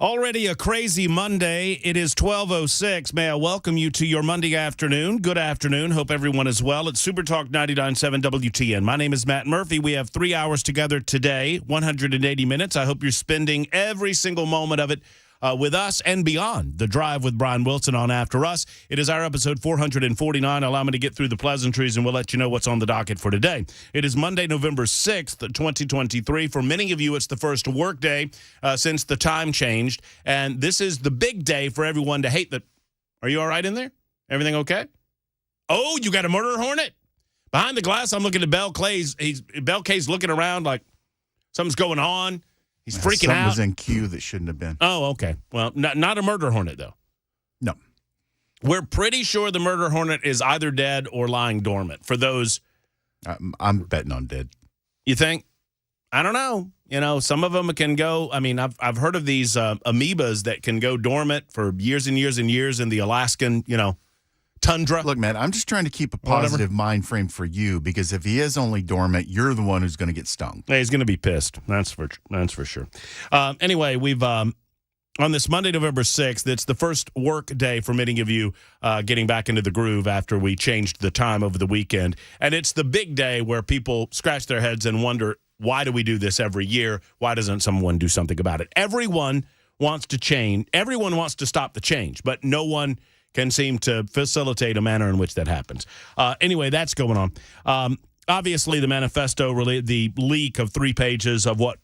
Already a crazy Monday. It is 12:06. May I welcome you to your Monday afternoon. Good afternoon. Hope everyone is well. It's Super Talk 99.7 WTN. My name is Matt Murphy. We have 3 hours together today, 180 minutes. I hope you're spending every single moment of it with us and beyond. The Drive with Brian Wilson on After Us. It is our episode 449. Allow me to get through the pleasantries, and we'll let you know what's on the docket for today. It is Monday, November 6th, 2023. For many of you, it's the first work day since the time changed, and this is the big day for everyone to hate that. Are you all right in there? Everything okay? Oh, you got a murder hornet? Behind the glass, I'm looking at Bell Clay's. Bell Kay's looking around like something's going on. He's freaking out. Something was in queue that shouldn't have been. Oh, okay. Well, not a murder hornet, though. No. We're pretty sure the murder hornet is either dead or lying dormant. For those... I'm betting on dead. You think? I don't know. You know, some of them can go... I mean, I've heard of these amoebas that can go dormant for years and years and years in the Alaskan, tundra. Look, man, I'm just trying to keep a positive mind frame for you, because if he is only dormant, you're the one who's going to get stung. Hey, he's going to be pissed. That's for sure. Anyway, we've on this Monday, November 6th, it's the first work day for many of you getting back into the groove after we changed the time over the weekend. And it's the big day where people scratch their heads and wonder, why do we do this every year? Why doesn't someone do something about it? Everyone wants to change. Everyone wants to stop the change, but no one can seem to facilitate a manner in which that happens. Anyway, that's going on. Obviously, the manifesto, the leak of 3 pages of what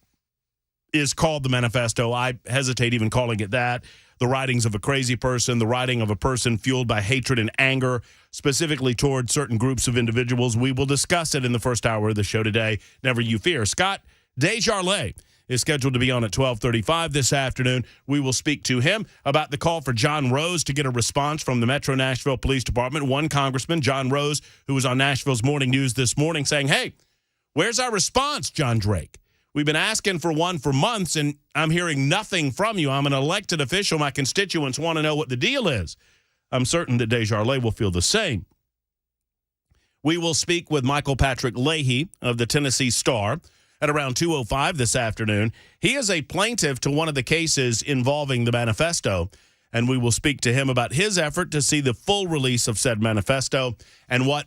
is called the manifesto, I hesitate even calling it that, the writings of a crazy person, the writing of a person fueled by hatred and anger, specifically toward certain groups of individuals. We will discuss it in the first hour of the show today. Never you fear. Scott DeJarlais is scheduled to be on at 12:35 this afternoon. We will speak to him about the call for John Rose to get a response from the Metro Nashville Police Department. One congressman, John Rose, who was on Nashville's Morning News this morning, saying, hey, where's our response, John Drake? We've been asking for one for months, and I'm hearing nothing from you. I'm an elected official. My constituents want to know what the deal is. I'm certain that DeJarlais will feel the same. We will speak with Patrick Leahy of the Tennessee Star at around 2:05 this afternoon. He is a plaintiff to one of the cases involving the manifesto, and we will speak to him about his effort to see the full release of said manifesto and what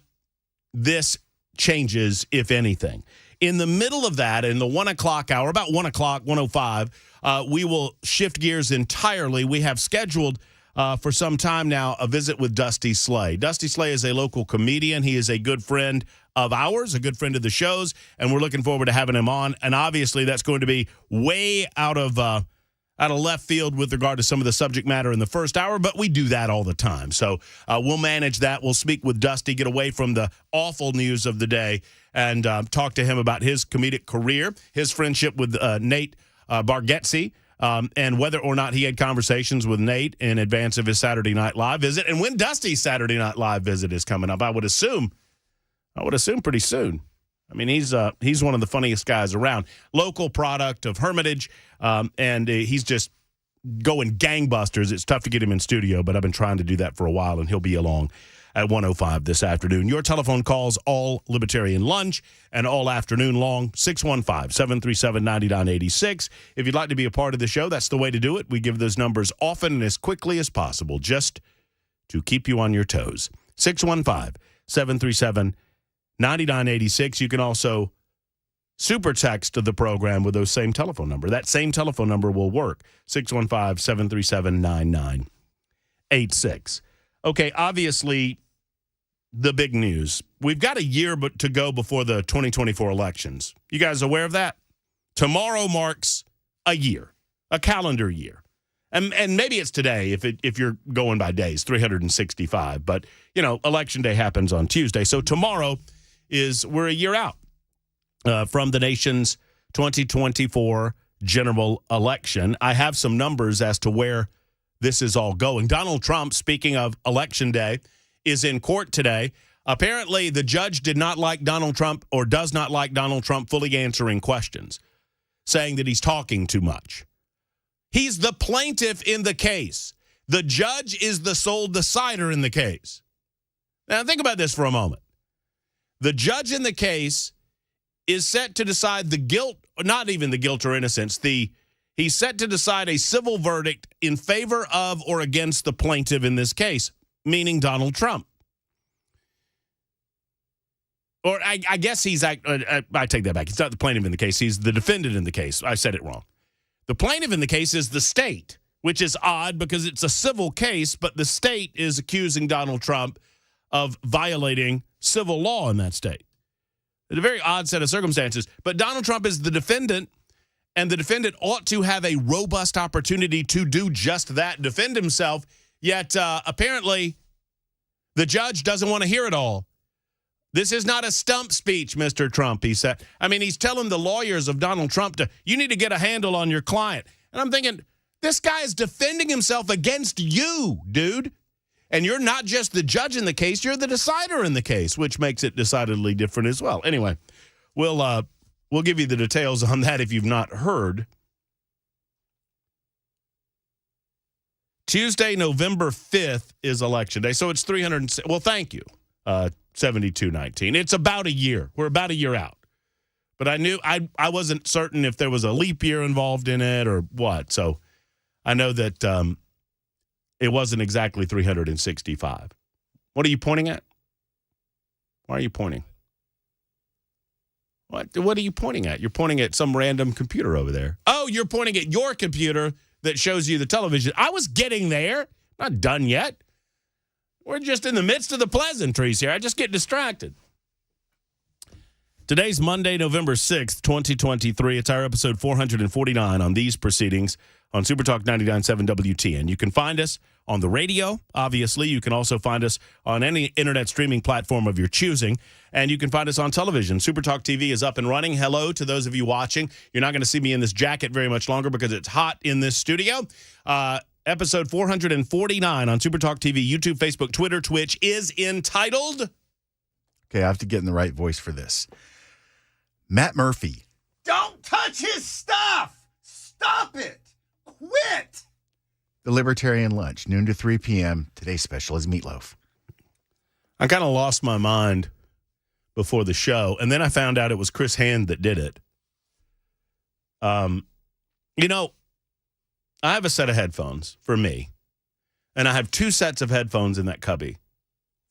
this changes, if anything. In the middle of that, in the 1 o'clock hour, about 1 o'clock, 1:05, we will shift gears entirely. We have scheduled for some time now a visit with Dusty Slay. Dusty Slay is a local comedian. He is a good friend of ours, a good friend of the show's, and we're looking forward to having him on. And obviously, that's going to be way out of left field with regard to some of the subject matter in the first hour, but we do that all the time. So we'll manage that. We'll speak with Dusty, get away from the awful news of the day, and talk to him about his comedic career, his friendship with Nate Bargatze, and whether or not he had conversations with Nate in advance of his Saturday Night Live visit, and when Dusty's Saturday Night Live visit is coming up. I would assume pretty soon. I mean, he's one of the funniest guys around. Local product of Hermitage, and he's just going gangbusters. It's tough to get him in studio, but I've been trying to do that for a while, and he'll be along at 1:05 this afternoon. Your telephone calls all libertarian lunch and all afternoon long, 615-737-9986. If you'd like to be a part of the show, that's the way to do it. We give those numbers often and as quickly as possible, just to keep you on your toes. 615-737-9986. You can also super text the program with those same telephone number. That same telephone number will work, 615-737-9986. Okay, obviously, the big news. We've got a year to go before the 2024 elections. You guys aware of that? Tomorrow marks a year, a calendar year. And maybe it's today if you're going by days, 365. But, Election Day happens on Tuesday. So tomorrow we're a year out from the nation's 2024 general election. I have some numbers as to where this is all going. Donald Trump, speaking of Election Day, is in court today. Apparently, the judge did not like Donald Trump or does not like Donald Trump fully answering questions, saying that he's talking too much. He's the plaintiff in the case. The judge is the sole decider in the case. Now, think about this for a moment. The judge in the case is set to decide the guilt, not even the guilt or innocence, the He's set to decide a civil verdict in favor of or against the plaintiff in this case, meaning Donald Trump. Or I guess he's, I take that back. He's not the plaintiff in the case. He's the defendant in the case. I said it wrong. The plaintiff in the case is the state, which is odd because it's a civil case, but the state is accusing Donald Trump of violating civil law in that state. It's a very odd set of circumstances. But Donald Trump is the defendant, and the defendant ought to have a robust opportunity to do just that, defend himself. Yet, apparently, the judge doesn't want to hear it all. This is not a stump speech, Mr. Trump, he said. I mean, he's telling the lawyers of Donald Trump you need to get a handle on your client. And I'm thinking, this guy is defending himself against you, dude. And you're not just the judge in the case, you're the decider in the case, which makes it decidedly different as well. Anyway, we'll give you the details on that if you've not heard. Tuesday, November 5th is Election Day, so it's 300. Well, thank you. 7219. It's about a year. We're about a year out. But I knew I wasn't certain if there was a leap year involved in it or what. So I know that it wasn't exactly 365. What are you pointing at? Why are you pointing? What are you pointing at? You're pointing at some random computer over there. Oh, you're pointing at your computer that shows you the television. I was getting there. Not done yet. We're just in the midst of the pleasantries here. I just get distracted. Today's Monday, November 6th, 2023. It's our episode 449 on these proceedings on Supertalk 99.7 WTN. You can find us on the radio, obviously. You can also find us on any internet streaming platform of your choosing. And you can find us on television. Supertalk TV is up and running. Hello to those of you watching. You're not going to see me in this jacket very much longer because it's hot in this studio. Episode 449 on Supertalk TV, YouTube, Facebook, Twitter, Twitch is entitled... Okay, I have to get in the right voice for this. Matt Murphy. Don't touch his stuff! Stop it! Quit! The Libertarian Lunch, noon to 3 p.m. Today's special is meatloaf. I kind of lost my mind before the show, and then I found out it was Chris Hand that did it. You know, I have a set of headphones for me, and I have two sets of headphones in that cubby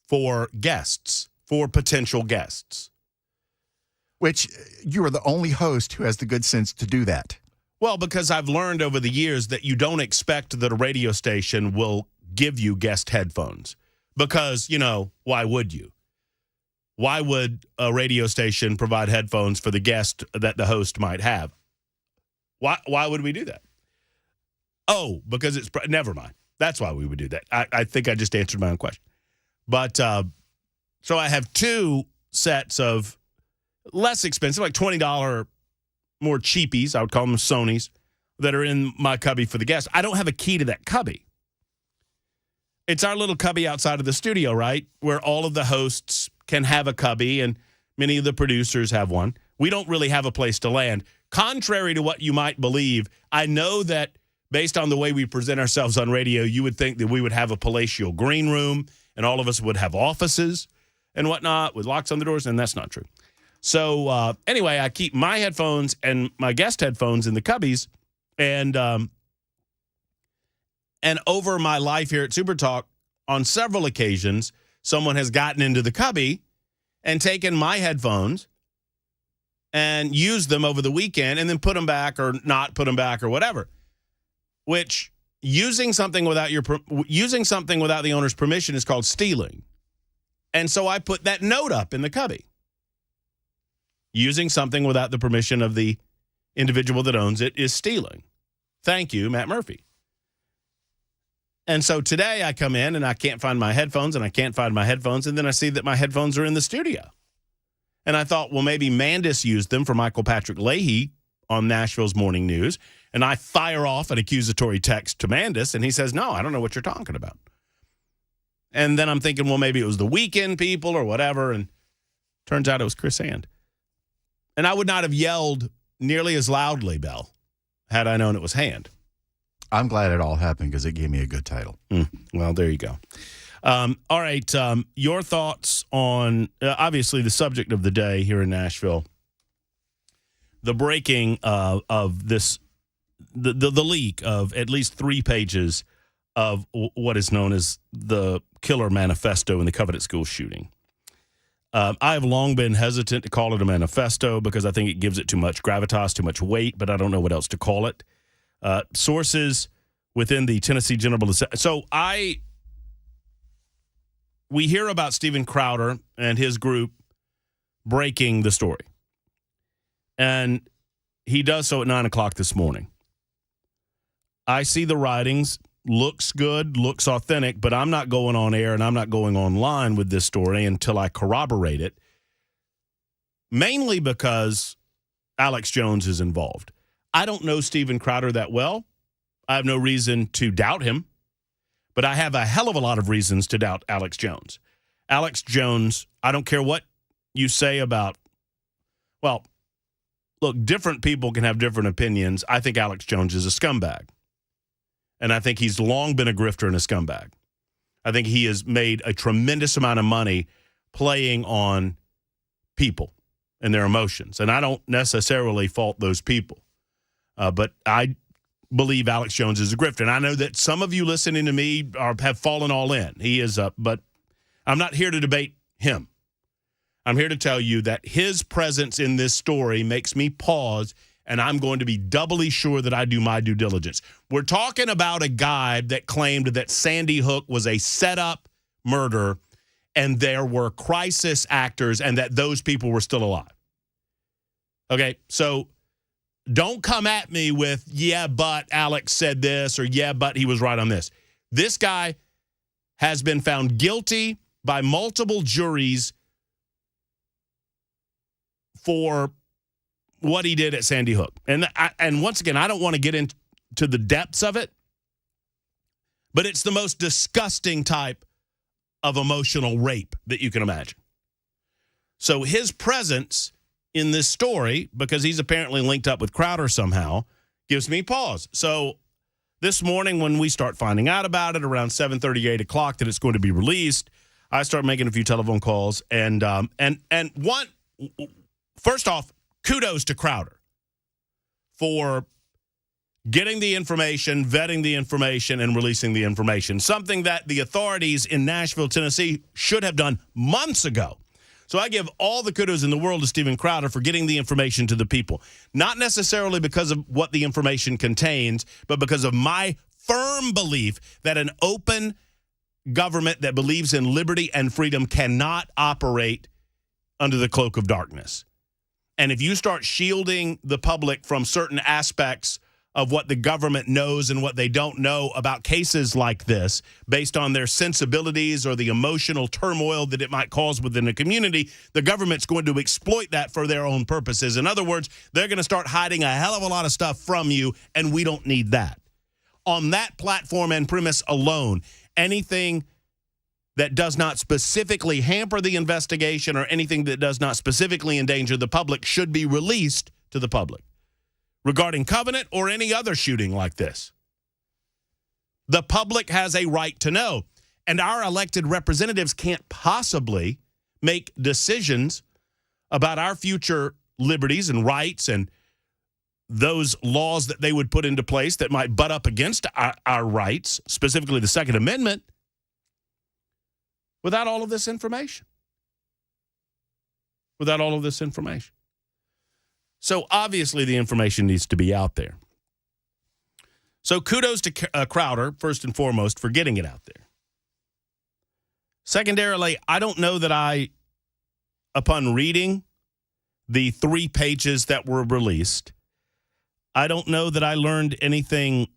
for guests, for potential guests. Which you are the only host who has the good sense to do that. Well, because I've learned over the years that you don't expect that a radio station will give you guest headphones. Because, you know, why would you? Why would a radio station provide headphones for the guest that the host might have? Why would we do that? Oh, because it's... Never mind. That's why we would do that. I think I just answered my own question. But, so I have two sets of less expensive, like $20 more cheapies, I would call them Sonys, that are in my cubby for the guests. I don't have a key to that cubby. It's our little cubby outside of the studio, right? Where all of the hosts can have a cubby, and many of the producers have one. We don't really have a place to land. Contrary to what you might believe, I know that based on the way we present ourselves on radio, you would think that we would have a palatial green room and all of us would have offices and whatnot with locks on the doors, and that's not true. So anyway, I keep my headphones and my guest headphones in the cubbies, and over my life here at SuperTalk, on several occasions, someone has gotten into the cubby and taken my headphones and used them over the weekend and then put them back or not put them back or whatever. Which using something without the owner's permission is called stealing. And so I put that note up in the cubby. Using something without the permission of the individual that owns it is stealing. Thank you, Matt Murphy. And so today I come in and I can't find my headphones and then I see that my headphones are in the studio. And I thought, well, maybe Mandis used them for Patrick Leahy on Nashville's Morning News. And I fire off an accusatory text to Mandis, and he says, no, I don't know what you're talking about. And then I'm thinking, well, maybe it was the Weekend people or whatever, and turns out it was Chris Hand. And I would not have yelled nearly as loudly, Bell, had I known it was Hand. I'm glad it all happened because it gave me a good title. Well, there you go. All right, your thoughts on, obviously, the subject of the day here in Nashville, the breaking of this the leak of at least 3 pages of what is known as the killer manifesto in the Covenant School shooting. I have long been hesitant to call it a manifesto because I think it gives it too much gravitas, too much weight, but I don't know what else to call it. Sources within the Tennessee General Assembly. So we hear about Steven Crowder and his group breaking the story. And he does so at 9 o'clock this morning. I see the writings, looks good, looks authentic, but I'm not going on air and I'm not going online with this story until I corroborate it, mainly because Alex Jones is involved. I don't know Steven Crowder that well. I have no reason to doubt him, but I have a hell of a lot of reasons to doubt Alex Jones. Alex Jones, I don't care what you say about, well, look, different people can have different opinions. I think Alex Jones is a scumbag. And I think he's long been a grifter and a scumbag. I think he has made a tremendous amount of money playing on people and their emotions. And I don't necessarily fault those people. But I believe Alex Jones is a grifter. And I know that some of you listening to me have fallen all in. He is up, but I'm not here to debate him. I'm here to tell you that his presence in this story makes me pause, and I'm going to be doubly sure that I do my due diligence. We're talking about a guy that claimed that Sandy Hook was a set-up murder and there were crisis actors and that those people were still alive. Okay, so don't come at me with, yeah, but Alex said this, or yeah, but he was right on this. This guy has been found guilty by multiple juries for what he did at Sandy Hook. And once again, I don't want to get into the depths of it, but it's the most disgusting type of emotional rape that you can imagine. So his presence in this story, because he's apparently linked up with Crowder somehow, gives me pause. So this morning when we start finding out about it around 7:30, 8 o'clock that it's going to be released, I start making a few telephone calls. And first off, kudos to Crowder for getting the information, vetting the information, and releasing the information, something that the authorities in Nashville, Tennessee should have done months ago. So I give all the kudos in the world to Steven Crowder for getting the information to the people, not necessarily because of what the information contains, but because of my firm belief that an open government that believes in liberty and freedom cannot operate under the cloak of darkness. And if you start shielding the public from certain aspects of what the government knows and what they don't know about cases like this, based on their sensibilities or the emotional turmoil that it might cause within a community, the government's going to exploit that for their own purposes. In other words, they're going to start hiding a hell of a lot of stuff from you, and we don't need that. On that platform and premise alone, anything that does not specifically hamper the investigation or anything that does not specifically endanger the public should be released to the public. Regarding Covenant or any other shooting like this, the public has a right to know, and our elected representatives can't possibly make decisions about our future liberties and rights and those laws that they would put into place that might butt up against our rights, specifically the Second Amendment, without all of this information. Without all of this information. So obviously the information needs to be out there. So kudos to Crowder, first and foremost, for getting it out there. Secondarily, I don't know that upon reading the 3 pages that were released, I don't know that I learned anything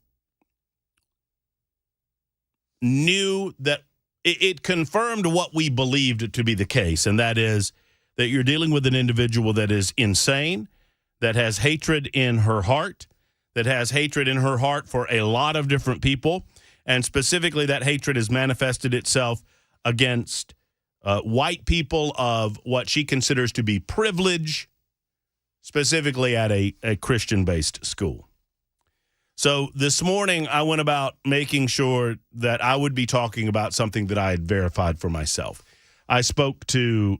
new that it confirmed what we believed to be the case, and that is that you're dealing with an individual that is insane, that has hatred in her heart, for a lot of different people, and specifically that hatred has manifested itself against white people of what she considers to be privilege, specifically at a Christian-based school. So this morning, I went about making sure that I would be talking about something that I had verified for myself. I spoke to,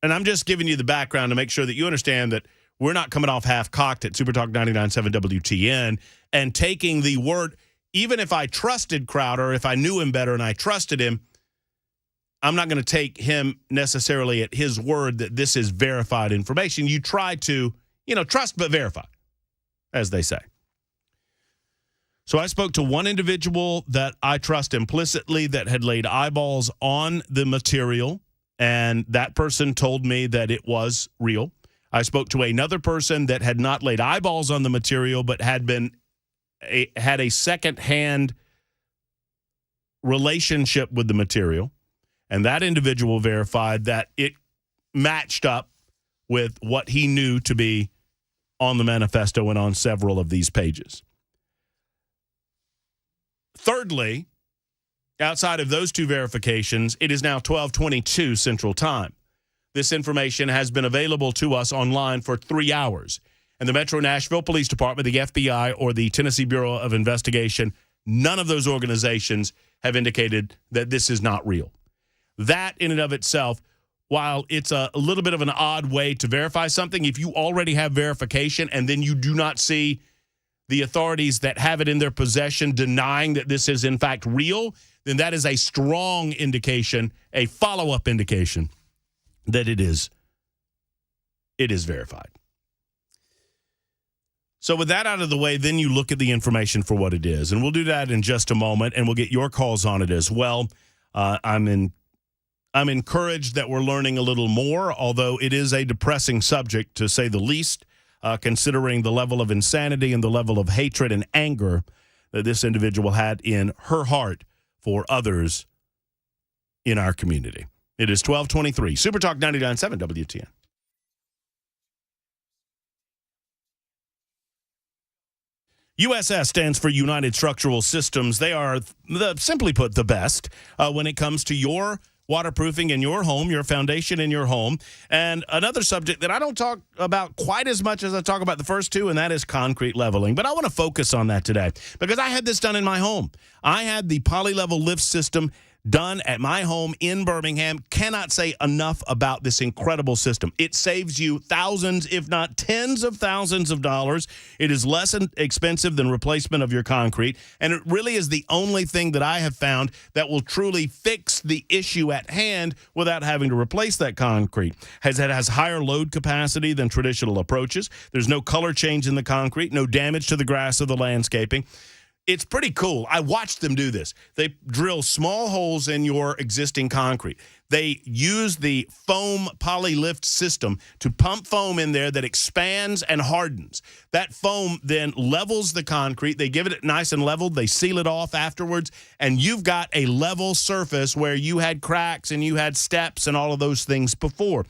and I'm just giving you the background to make sure that you understand that we're not coming off half-cocked at Super Talk 99.7 WTN and taking the word, even if I trusted Crowder, if I knew him better and I trusted him, I'm not going to take him necessarily at his word that this is verified information. You try to, trust but verify, as they say. So I spoke to one individual that I trust implicitly that had laid eyeballs on the material, and that person told me that it was real. I spoke to another person that had not laid eyeballs on the material but had a second-hand relationship with the material, and that individual verified that it matched up with what he knew to be on the manifesto and on several of these pages. Thirdly, outside of those two verifications, it is now 12:22 Central Time. This information has been available to us online for 3 hours. And the Metro Nashville Police Department, the FBI, or the Tennessee Bureau of Investigation, none of those organizations have indicated that this is not real. That in and of itself, while it's a little bit of an odd way to verify something, if you already have verification and then you do not see the authorities that have it in their possession denying that this is in fact real, then that is a strong indication, a follow-up indication that it is verified. So with that out of the way, then you look at the information for what it is. And we'll do that in just a moment, and we'll get your calls on it as well. I'm encouraged that we're learning a little more, although it is a depressing subject, to say the least, considering the level of insanity and the level of hatred and anger that this individual had in her heart for others in our community. It is 12:23. Super Talk 99.7 WTN. USS stands for United Structural Systems. They are, simply put, the best when it comes to your waterproofing in your home, your foundation in your home. And another subject that I don't talk about quite as much as I talk about the first two, and that is concrete leveling. But I want to focus on that today because I had this done in my home. I had the poly-level lift system done at my home in Birmingham. Cannot say enough about this incredible system. It saves you thousands, if not tens of thousands of dollars. It is less expensive than replacement of your concrete, and it really is the only thing that I have found that will truly fix the issue at hand without having to replace that concrete. It has higher load capacity than traditional approaches. There's no color change in the concrete, no damage to the grass or the landscaping. It's pretty cool. I watched them do this. They drill small holes in your existing concrete. They use the foam poly-lift system to pump foam in there that expands and hardens. That foam then levels the concrete. They give it nice and leveled. They seal it off afterwards, and you've got a level surface where you had cracks and you had steps and all of those things before.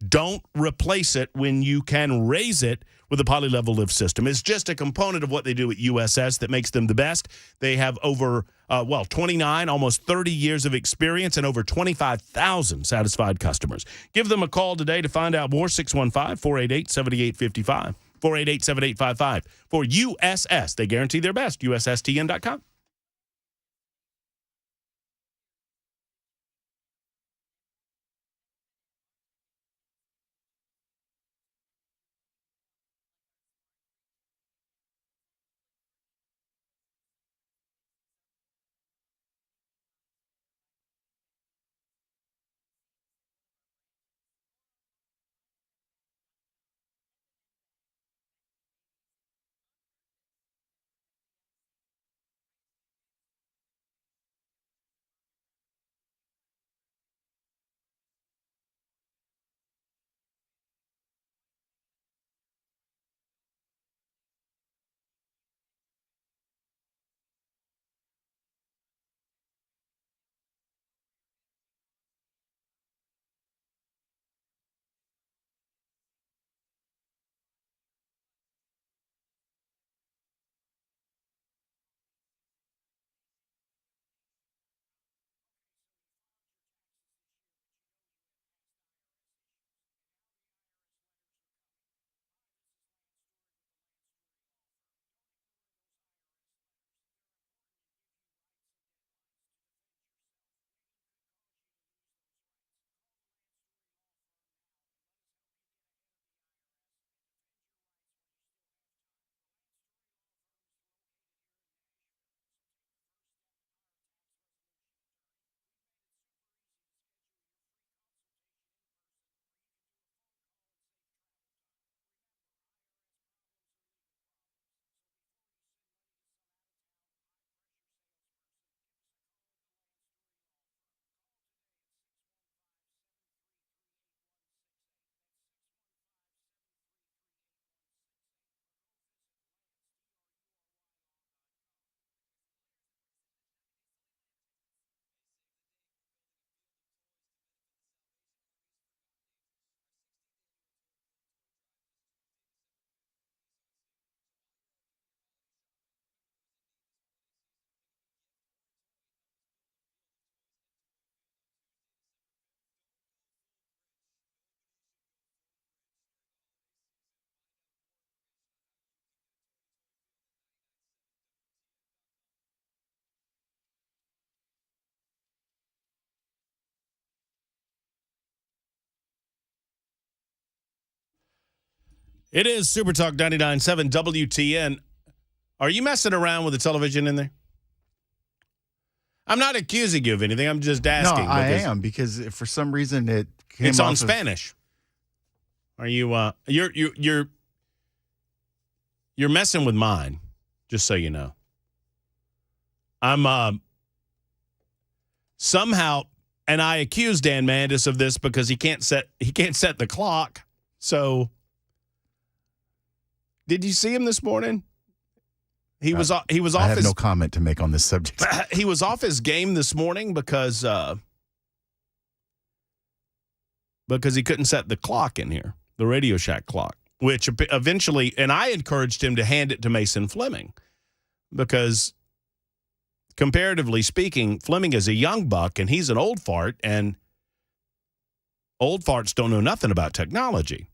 Don't replace it when you can raise it with a poly-level lift system. It's just a component of what they do at USS that makes them the best. They have over, 29, almost 30 years of experience and over 25,000 satisfied customers. Give them a call today to find out more, 615-488-7855, 488-7855. For USS, they guarantee their best, USSTN.com. It is Super Talk 99.7 WTN. Are you messing around with the television in there? I'm not accusing you of anything. I'm just asking. No, I am, because for some reason it's on Spanish. Are you? You're messing with mine. Just so you know. I'm somehow, and I accuse Dan Mandis of this because he can't set the clock. So, did you see him this morning? He was off. I have no comment to make on this subject. He was off his game this morning because he couldn't set the clock in here, the Radio Shack clock, which eventually, and I encouraged him to hand it to Mason Fleming because, comparatively speaking, Fleming is a young buck and he's an old fart, and old farts don't know nothing about technology.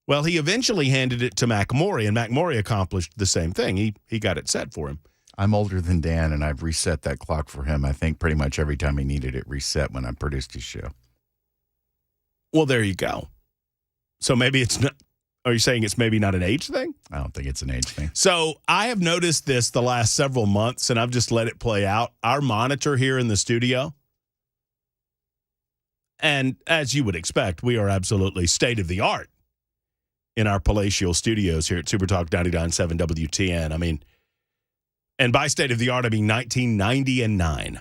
Well, he eventually handed it to McMorey, and McMorey accomplished the same thing. He got it set for him. I'm older than Dan, and I've reset that clock for him, I think, pretty much every time he needed it reset when I produced his show. Well, there you go. So maybe it's not. Are you saying it's maybe not an age thing? I don't think it's an age thing. So I have noticed this the last several months, and I've just let it play out. Our monitor here in the studio, and as you would expect, we are absolutely state-of-the-art in our palatial studios here at Super Talk 99.7 WTN. I mean, and by state-of-the-art, I mean 1990 and 9.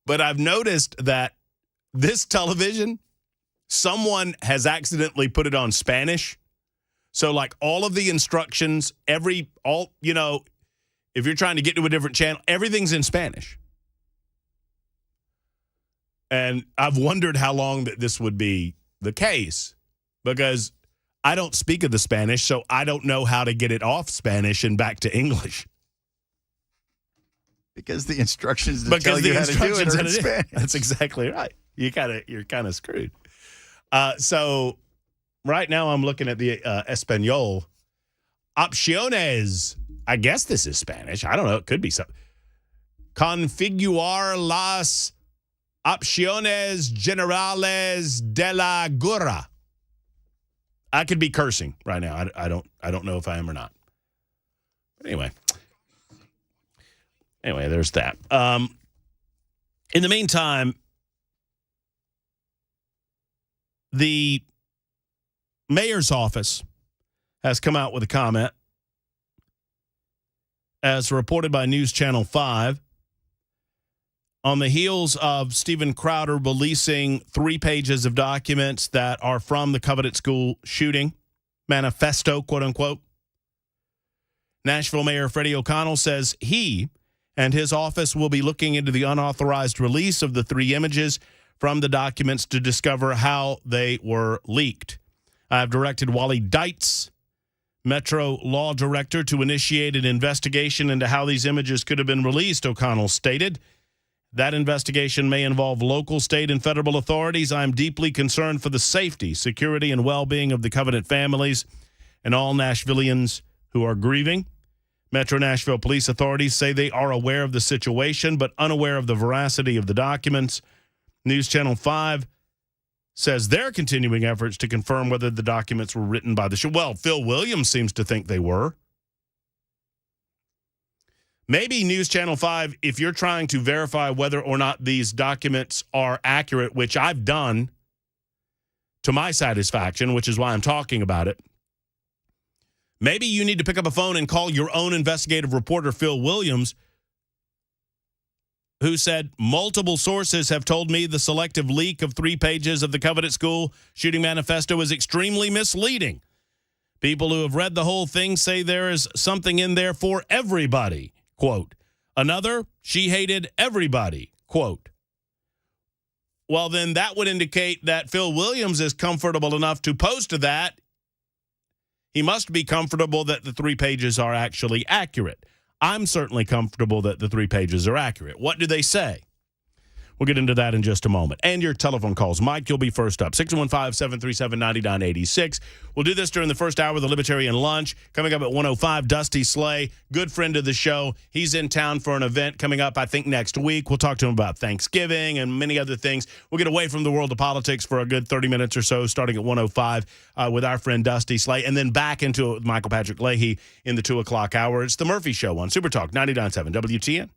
But I've noticed that this television, someone has accidentally put it on Spanish. So, like, all of the instructions, if you're trying to get to a different channel, everything's in Spanish. And I've wondered how long that this would be the case, because I don't speak of the Spanish, so I don't know how to get it off Spanish and back to English. Because the instructions tell you how to do it are in Spanish. That's exactly right. You're kind of screwed. So right now I'm looking at the Espanol. Opciones. I guess this is Spanish. I don't know. It could be something. Configurar las opciones generales de la Gura. I could be cursing right now. I don't know if I am or not. But anyway, there's that. In the meantime, the mayor's office has come out with a comment, as reported by News Channel 5. On the heels of Steven Crowder releasing 3 pages of documents that are from the Covenant School shooting, manifesto, quote unquote, Nashville Mayor Freddie O'Connell says he and his office will be looking into the unauthorized release of the 3 images from the documents to discover how they were leaked. I have directed Wally Deitz, Metro Law Director, to initiate an investigation into how these images could have been released, O'Connell stated. That investigation may involve local, state, and federal authorities. I am deeply concerned for the safety, security, and well-being of the Covenant families and all Nashvillians who are grieving. Metro Nashville police authorities say they are aware of the situation, but unaware of the veracity of the documents. News Channel 5 says they're continuing efforts to confirm whether the documents were written by the show. Well, Phil Williams seems to think they were. Maybe News Channel 5, if you're trying to verify whether or not these documents are accurate, which I've done to my satisfaction, which is why I'm talking about it, maybe you need to pick up a phone and call your own investigative reporter, Phil Williams, who said multiple sources have told me the selective leak of 3 pages of the Covenant School shooting manifesto is extremely misleading. People who have read the whole thing say there is something in there for everybody. Quote. Another, she hated everybody. Quote. Well, then that would indicate that Phil Williams is comfortable enough to post to that. He must be comfortable that the 3 pages are actually accurate. I'm certainly comfortable that the 3 pages are accurate. What do they say? We'll get into that in just a moment. And your telephone calls. Mike, you'll be first up. 615-737-9986. We'll do this during the first hour of the Libertarian Lunch. Coming up at 105, Dusty Slay, good friend of the show. He's in town for an event coming up, I think, next week. We'll talk to him about Thanksgiving and many other things. We'll get away from the world of politics for a good 30 minutes or so, starting at 105 with our friend Dusty Slay, and then back into it with Michael Patrick Leahy in the 2 o'clock hour. It's the Murphy Show on Super Talk 99.7 WTN.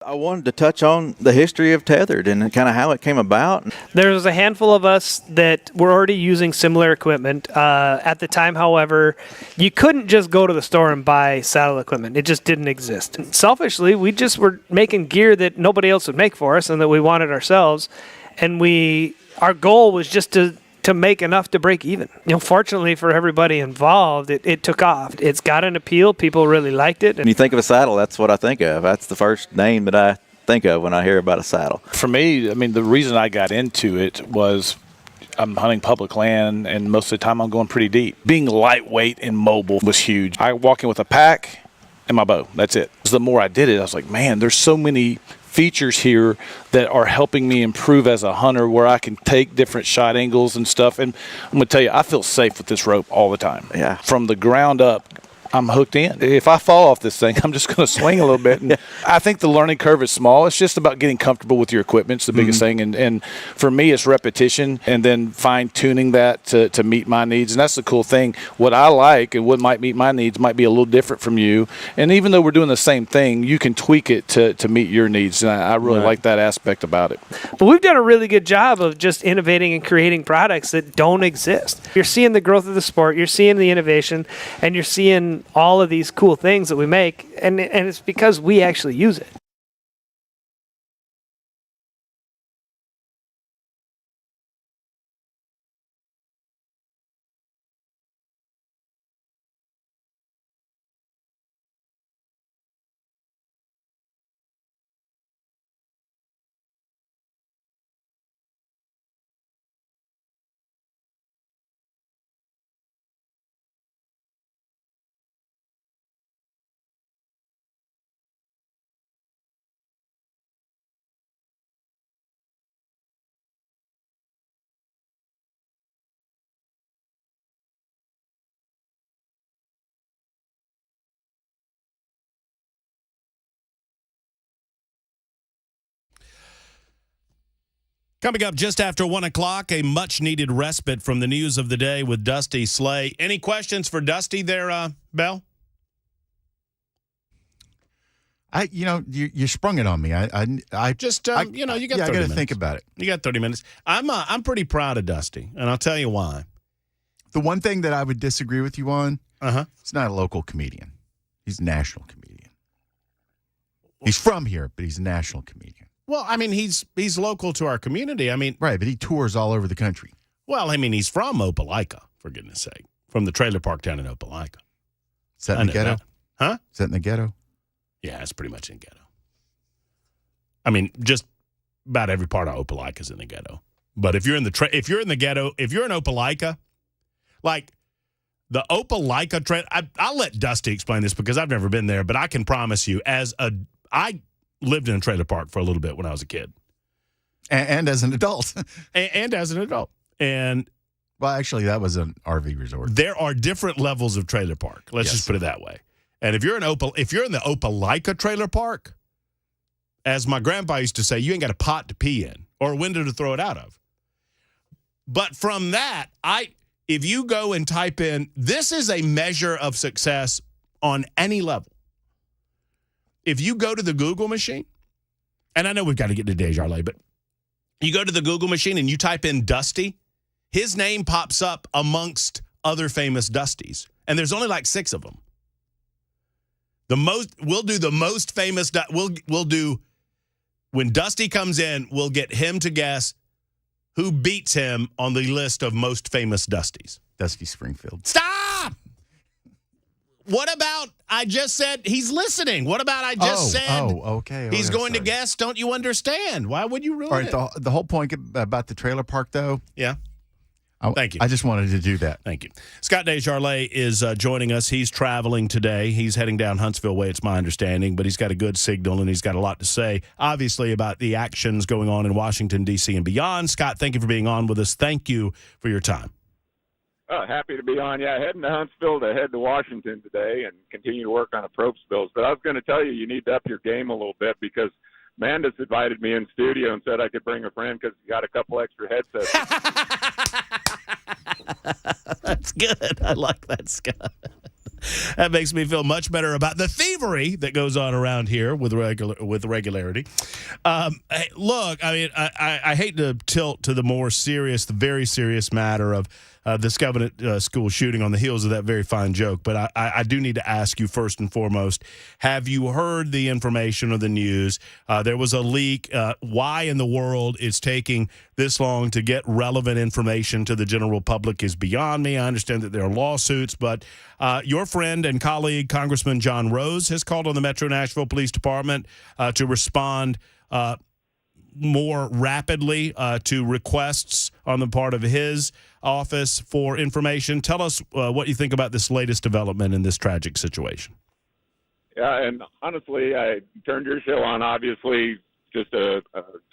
I wanted to touch on the history of Tethered and kind of how it came about. There was a handful of us that were already using similar equipment. At the time, however, you couldn't just go to the store and buy saddle equipment. It just didn't exist. And selfishly, we just were making gear that nobody else would make for us and that we wanted ourselves. And our goal was just to make enough to break even. Fortunately for everybody involved, it took off. It's got an appeal. People really liked it. When you think of a saddle, that's what I think of. That's the first name that I think of when I hear about a saddle. For me, the reason I got into it was I'm hunting public land, and most of the time I'm going pretty deep. Being lightweight and mobile was huge. I walk in with a pack and my bow. That's it. The more I did it, I was like, man, there's so many features here that are helping me improve as a hunter, where I can take different shot angles and stuff. And I'm going to tell you, I feel safe with this rope all the time. Yeah. From the ground up, I'm hooked in. If I fall off this thing, I'm just going to swing a little bit. And I think the learning curve is small. It's just about getting comfortable with your equipment. It's the biggest thing. And for me, it's repetition and then fine-tuning that to meet my needs. And that's the cool thing. What I like and what might meet my needs might be a little different from you. And even though we're doing the same thing, you can tweak it to meet your needs. And I really like that aspect about it. But we've done a really good job of just innovating and creating products that don't exist. You're seeing the growth of the sport. You're seeing the innovation. And you're seeing all of these cool things that we make, and it's because we actually use it. Coming up just after 1 o'clock, a much-needed respite from the news of the day with Dusty Slay. Any questions for Dusty there, Bell? You sprung it on me. I Just, you got 30 minutes. I got to think about it. You got 30 minutes. I'm pretty proud of Dusty, and I'll tell you why. The one thing that I would disagree with you on, he's not a local comedian. He's a national comedian. He's from here, but he's a national comedian. Well, I mean, he's local to our community. I mean, right, but he tours all over the country. Well, I mean, he's from Opelika, for goodness sake, from the trailer park down in Opelika. Is that in the ghetto? Huh? Is that in the ghetto? Yeah, it's pretty much in ghetto. I mean, just about every part of Opelika is in the ghetto. But if you're in the ghetto, if you're in Opelika, like the Opelika trailer, I'll let Dusty explain this because I've never been there, but I can promise you, I lived in a trailer park for a little bit when I was a kid. And as an adult. and as an adult. And well, actually, that was an RV resort. There are different levels of trailer park. Let's just put it that way. And if you're in the Opelika trailer park, as my grandpa used to say, you ain't got a pot to pee in or a window to throw it out of. But from that, if you go and type in, this is a measure of success on any level. If you go to the Google machine, and I know we've got to get to DeJarlais, but you go to the Google machine and you type in Dusty, his name pops up amongst other famous Dusties. And there's only like 6 of them. We'll do the most famous, we'll do, when Dusty comes in, we'll get him to guess who beats him on the list of most famous Dusties. Dusty Springfield. Stop! What about, I just said, he's listening. What about I just said, okay. He's going to guess, don't you understand? Why would you ruin it? All right, the whole point about the trailer park, though. Yeah. Thank you. I just wanted to do that. Thank you. Scott DeJarlais is joining us. He's traveling today. He's heading down Huntsville way, it's my understanding, but he's got a good signal and he's got a lot to say, obviously, about the actions going on in Washington, D.C. and beyond. Scott, thank you for being on with us. Thank you for your time. Happy to be on. Yeah, heading to Huntsville to head to Washington today and continue to work on a Probst bills. But I was going to tell you need to up your game a little bit because Mandus invited me in studio and said I could bring a friend because he got a couple extra headsets. That's good. I like that, Scott. That makes me feel much better about the thievery that goes on around here with regularity. Hey, look, I mean, I hate to tilt to the very serious matter of this Covenant school shooting on the heels of that very fine joke, but I do need to ask you first and foremost, have you heard the information or the news? There was a leak. Why in the world it's taking this long to get relevant information to the general public is beyond me. I understand that there are lawsuits, but your friend and colleague, Congressman John Rose, has called on the Metro Nashville Police Department to respond more rapidly to requests on the part of his office for information. Tell us what you think about this latest development in this tragic situation. Yeah, and honestly, I turned your show on, obviously, just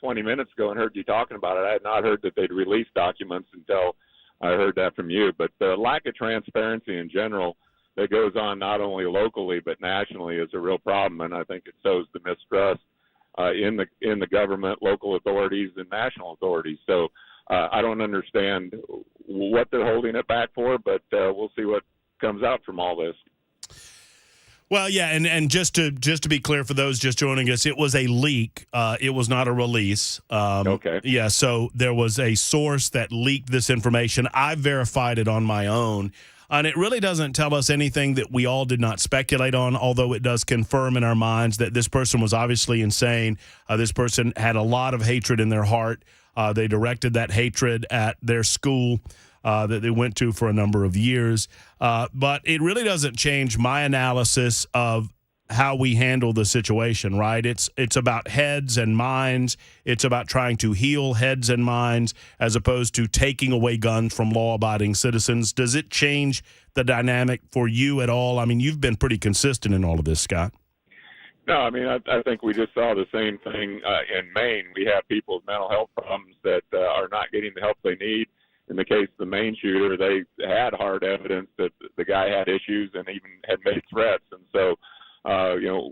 20 minutes ago and heard you talking about it. I had not heard that they'd released documents until I heard that from you. But the lack of transparency in general that goes on not only locally but nationally is a real problem, and I think it sows the mistrust in the government, local authorities, and national authorities. So I don't understand what they're holding it back for, but we'll see what comes out from all this. Well, yeah, and just to be clear for those just joining us, it was a leak. It was not a release. Okay. Yeah, so there was a source that leaked this information. I verified it on my own. And it really doesn't tell us anything that we all did not speculate on, although it does confirm in our minds that this person was obviously insane. This person had a lot of hatred in their heart. They directed that hatred at their school that they went to for a number of years. But it really doesn't change my analysis of how we handle the situation, right? It's about heads and minds. It's about trying to heal heads and minds as opposed to taking away guns from law-abiding citizens. Does it change the dynamic for you at all? I mean, you've been pretty consistent in all of this, Scott. No, I mean, I think we just saw the same thing in Maine. We have people with mental health problems that are not getting the help they need. In the case of the Maine shooter, they had hard evidence that the guy had issues and even had made threats. And so,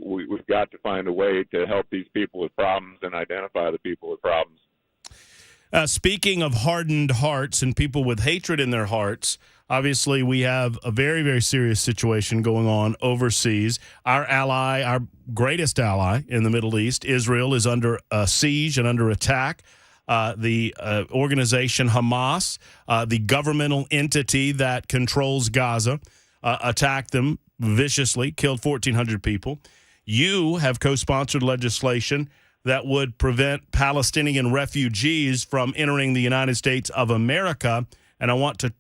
we've got to find a way to help these people with problems and identify the people with problems. Speaking of hardened hearts and people with hatred in their hearts, obviously we have a very, very serious situation going on overseas. Our ally, our greatest ally in the Middle East, Israel, is under siege and under attack. The organization Hamas, the governmental entity that controls Gaza, attacked them viciously, killed 1,400 people. You have co-sponsored legislation that would prevent Palestinian refugees from entering the United States of America. And I want to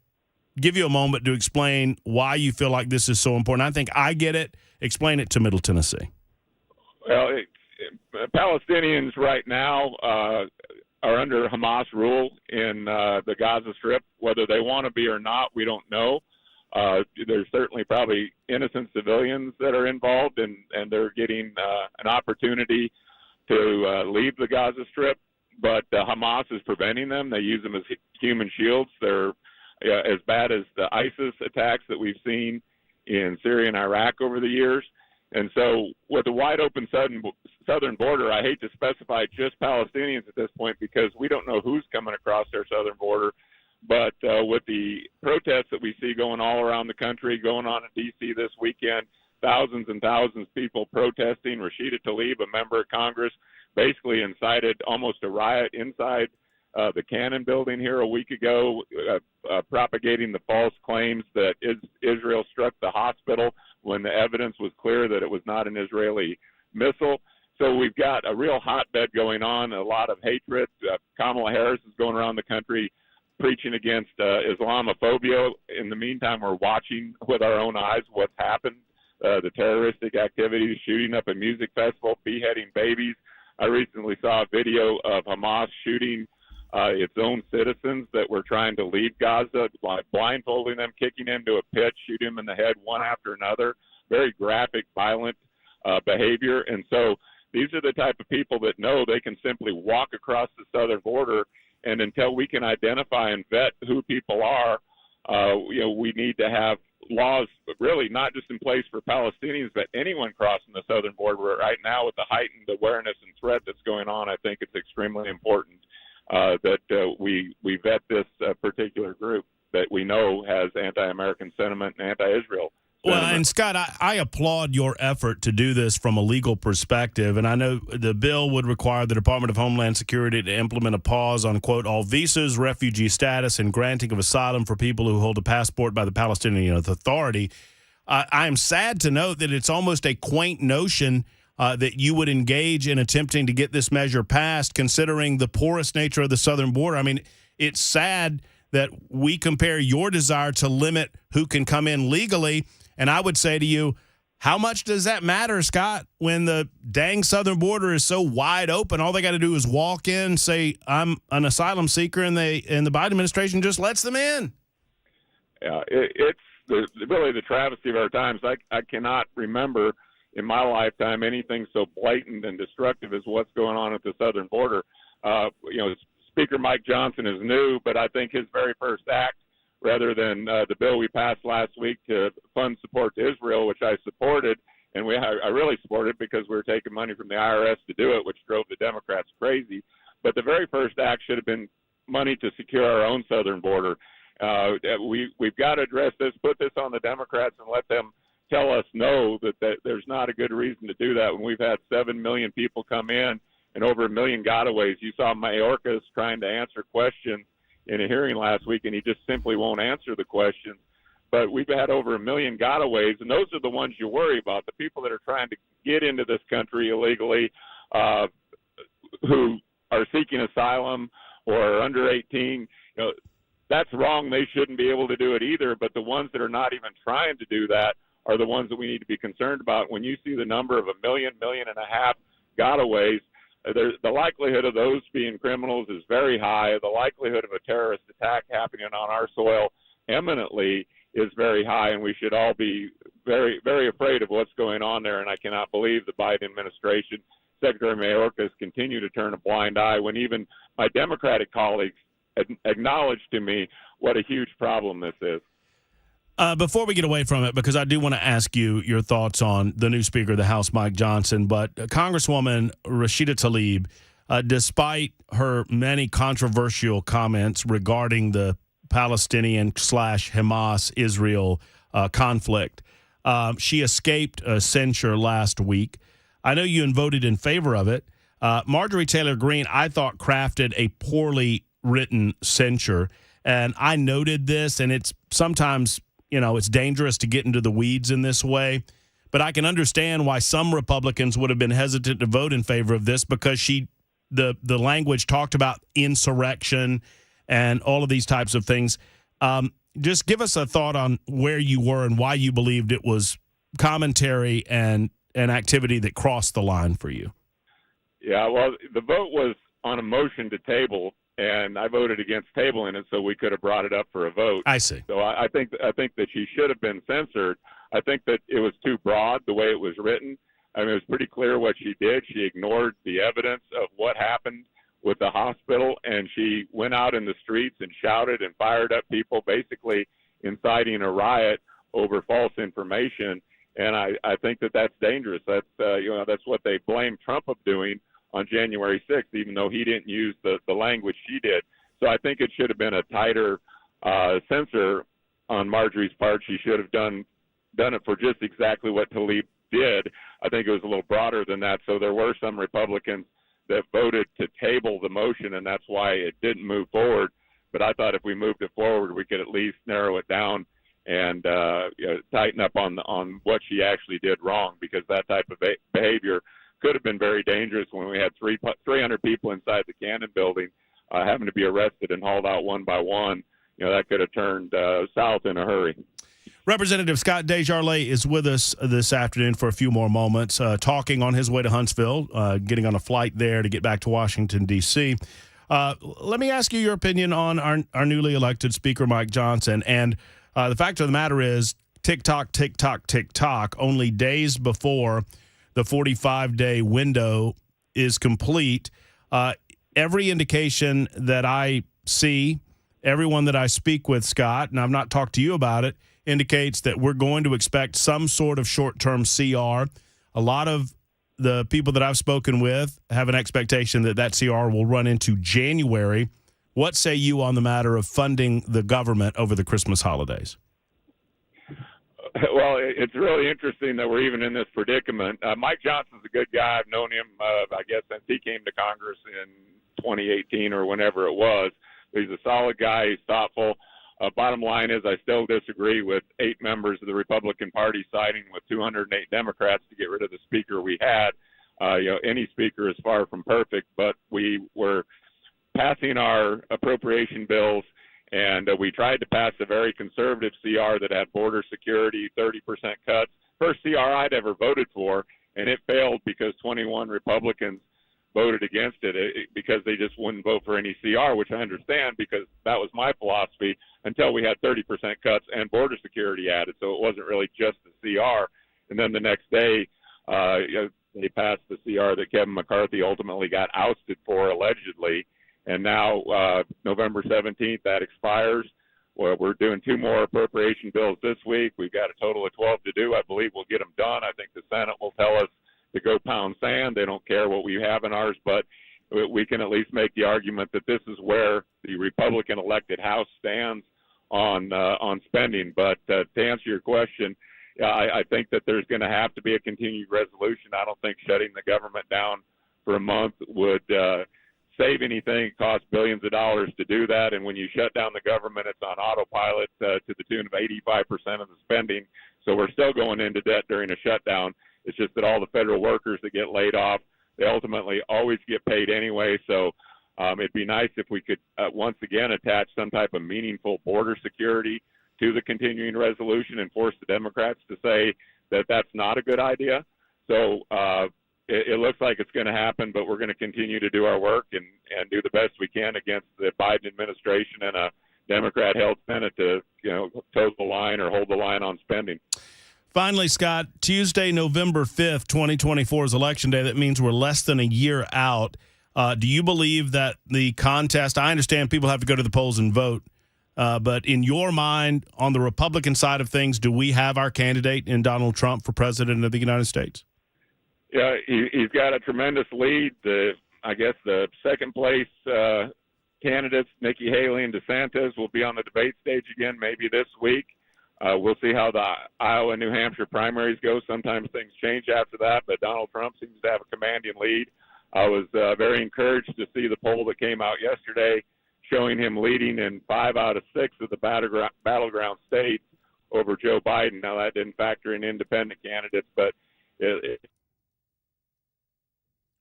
give you a moment to explain why you feel like this is so important. I think I get it. Explain it to Middle Tennessee. Well, Palestinians right now are under Hamas rule in the Gaza Strip. Whether they want to be or not, we don't know. There's certainly probably innocent civilians that are involved, and they're getting an opportunity to leave the Gaza Strip, but Hamas is preventing them. They use them as human shields. They're as bad as the ISIS attacks that we've seen in Syria and Iraq over the years. And so with the wide open southern border, I hate to specify just Palestinians at this point because we don't know who's coming across their southern border. But with the protests that we see going all around the country, going on in D.C. this weekend, thousands and thousands of people protesting. Rashida Tlaib, a member of Congress, basically incited almost a riot inside the Cannon building here a week ago, propagating the false claims that Israel struck the hospital when the evidence was clear that it was not an Israeli missile. So we've got a real hotbed going on, a lot of hatred. Kamala Harris is going around the country preaching against Islamophobia. In the meantime, we're watching with our own eyes what's happened. The terroristic activities, shooting up a music festival, beheading babies. I recently saw a video of Hamas shooting its own citizens that were trying to leave Gaza, blindfolding them, kicking them to a pit, shooting them in the head one after another. Very graphic, violent behavior. And so these are the type of people that know they can simply walk across the southern border, and until we can identify and vet who people are, we need to have laws, really not just in place for Palestinians, but anyone crossing the southern border. Right now, with the heightened awareness and threat that's going on, I think it's extremely important that we vet this particular group that we know has anti-American sentiment and anti-Israel. Well, and Scott, I applaud your effort to do this from a legal perspective, and I know the bill would require the Department of Homeland Security to implement a pause on, quote, all visas, refugee status, and granting of asylum for people who hold a passport by the Palestinian Authority. I am sad to note that it's almost a quaint notion that you would engage in attempting to get this measure passed, considering the porous nature of the southern border. I mean, it's sad that we compare your desire to limit who can come in legally. And I would say to you, how much does that matter, Scott, when the dang southern border is so wide open? All they got to do is walk in, say, I'm an asylum seeker, and the Biden administration just lets them in. Yeah, it's really the travesty of our times. I cannot remember in my lifetime anything so blatant and destructive as what's going on at the southern border. Speaker Mike Johnson is new, but I think his very first act, rather than the bill we passed last week to fund support to Israel, which I supported, and I really supported because we were taking money from the IRS to do it, which drove the Democrats crazy. But the very first act should have been money to secure our own southern border. We've got to address this, put this on the Democrats, and let them tell us no, that there's not a good reason to do that when we've had 7 million people come in and over 1 million gotaways. You saw Mayorkas trying to answer questions in a hearing last week, and he just simply won't answer the questions. But we've had over 1 million gotaways, and those are the ones you worry about, the people that are trying to get into this country illegally, who are seeking asylum or are under 18. That's wrong. They shouldn't be able to do it either. But the ones that are not even trying to do that are the ones that we need to be concerned about. When you see the number of 1 million, 1.5 million gotaways, the likelihood of those being criminals is very high. The likelihood of a terrorist attack happening on our soil eminently is very high, and we should all be very, very afraid of what's going on there. And I cannot believe the Biden administration, Secretary Mayorkas, continue to turn a blind eye when even my Democratic colleagues acknowledge to me what a huge problem this is. Before we get away from it, because I do want to ask you your thoughts on the new Speaker of the House, Mike Johnson, but Congresswoman Rashida Tlaib despite her many controversial comments regarding the Palestinian/Hamas-Israel conflict. She escaped censure last week. I know you voted in favor of it. Marjorie Taylor Greene, I thought, crafted a poorly written censure. And I noted this, and it's sometimes, it's dangerous to get into the weeds in this way. But I can understand why some Republicans would have been hesitant to vote in favor of this, because the language talked about insurrection and all of these types of things. Just give us a thought on where you were and why you believed it was commentary and an activity that crossed the line for you. Yeah, well, the vote was on a motion to table, and I voted against tabling it so we could have brought it up for a vote. I see. So I think that she should have been censored. I think that it was too broad the way it was written. I mean, it was pretty clear what she did. She ignored the evidence of what happened with the hospital, and she went out in the streets and shouted and fired up people, basically inciting a riot over false information. And I think that that's dangerous. That's what they blame Trump of doing on January 6th, even though he didn't use the language she did. So I think it should have been a tighter censor on Marjorie's part. She should have done it for just exactly what Tlaib did. I think it was a little broader than that. So there were some Republicans that voted to table the motion, and that's why it didn't move forward. But I thought if we moved it forward, we could at least narrow it down and tighten up on what she actually did wrong, because that type of behavior could have been very dangerous when we had 300 people inside the Cannon building having to be arrested and hauled out one by one. That could have turned south in a hurry. Representative Scott DeJarlais is with us this afternoon for a few more moments, talking on his way to Huntsville, getting on a flight there to get back to Washington, D.C. Let me ask you your opinion on our newly elected Speaker, Mike Johnson. And the fact of the matter is, tick-tock, tick-tock, tick-tock, only days before the 45-day window is complete. Every indication that I see, everyone that I speak with, Scott, and I've not talked to you about it, indicates that we're going to expect some sort of short-term CR. A lot of the people that I've spoken with have an expectation that CR will run into January. What say you on the matter of funding the government over the Christmas holidays? Well, it's really interesting that we're even in this predicament. Mike Johnson's a good guy. I've known him, I guess, since he came to Congress in 2018 or whenever it was. He's a solid guy. He's thoughtful. Bottom line is, I still disagree with 8 members of the Republican Party siding with 208 Democrats to get rid of the speaker we had. Any speaker is far from perfect, but we were passing our appropriation bills, and we tried to pass a very conservative CR that had border security, 30% cuts. First CR I'd ever voted for, and it failed because 21 Republicans voted against it because they just wouldn't vote for any CR, which I understand, because that was my philosophy until we had 30% cuts and border security added. So it wasn't really just the CR. And then the next day, they passed the CR that Kevin McCarthy ultimately got ousted for, allegedly. And now, November 17th, that expires. Well, we're doing 2 more appropriation bills this week. We've got a total of 12 to do. I believe we'll get them done. I think the Senate will tell us to go pound sand. They don't care what we have in ours, but we can at least make the argument that this is where the Republican elected House stands on spending. But to answer your question, I think that there's going to have to be a continued resolution. I don't think shutting the government down for a month would save anything. It costs billions of dollars to do that. And when you shut down the government, it's on autopilot to the tune of 85% of the spending. So we're still going into debt during a shutdown. It's just that all the federal workers that get laid off, they ultimately always get paid anyway. So it'd be nice if we could once again attach some type of meaningful border security to the continuing resolution and force the Democrats to say that that's not a good idea. So it looks like it's going to happen, but we're going to continue to do our work and do the best we can against the Biden administration and a Democrat-held Senate to toe the line or hold the line on spending. Finally, Scott, Tuesday, November 5th, 2024 is Election Day. That means we're less than a year out. Do you believe that the contest, I understand people have to go to the polls and vote, but in your mind, on the Republican side of things, do we have our candidate in Donald Trump for president of the United States? Yeah, he's got a tremendous lead. I guess the second place candidates, Nikki Haley and DeSantis, will be on the debate stage again maybe this week. We'll see how the Iowa and New Hampshire primaries go. Sometimes things change after that, but Donald Trump seems to have a commanding lead. I was very encouraged to see the poll that came out yesterday showing him leading in 5 out of 6 of the battleground states over Joe Biden. Now, that didn't factor in independent candidates, but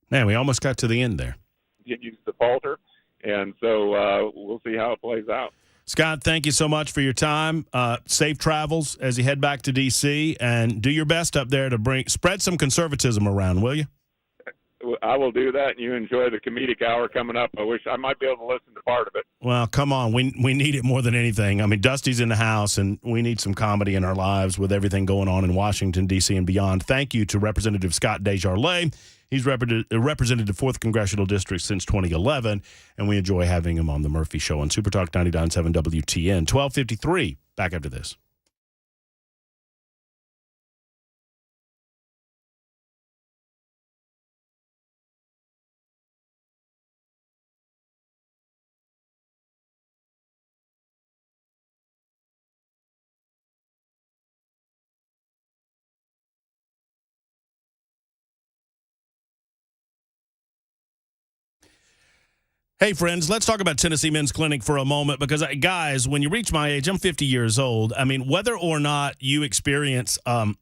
Man, we almost got to the end there. Continues to falter, and so we'll see how it plays out. Scott, thank you so much for your time. Safe travels as you head back to D.C., and do your best up there to spread some conservatism around, will you? I will do that, and you enjoy the comedic hour coming up. I wish I might be able to listen to part of it. Well, come on. We need it more than anything. I mean, Dusty's in the house, and we need some comedy in our lives with everything going on in Washington, D.C. and beyond. Thank you to Representative Scott DeJarlais. He's represented the 4th Congressional District since 2011, and we enjoy having him on the Murphy Show on Super Talk 99.7 WTN. 12:53. Back after this. Hey, friends, let's talk about Tennessee Men's Clinic for a moment because, guys, when you reach my age, I'm 50 years old. I mean, whether or not you experience a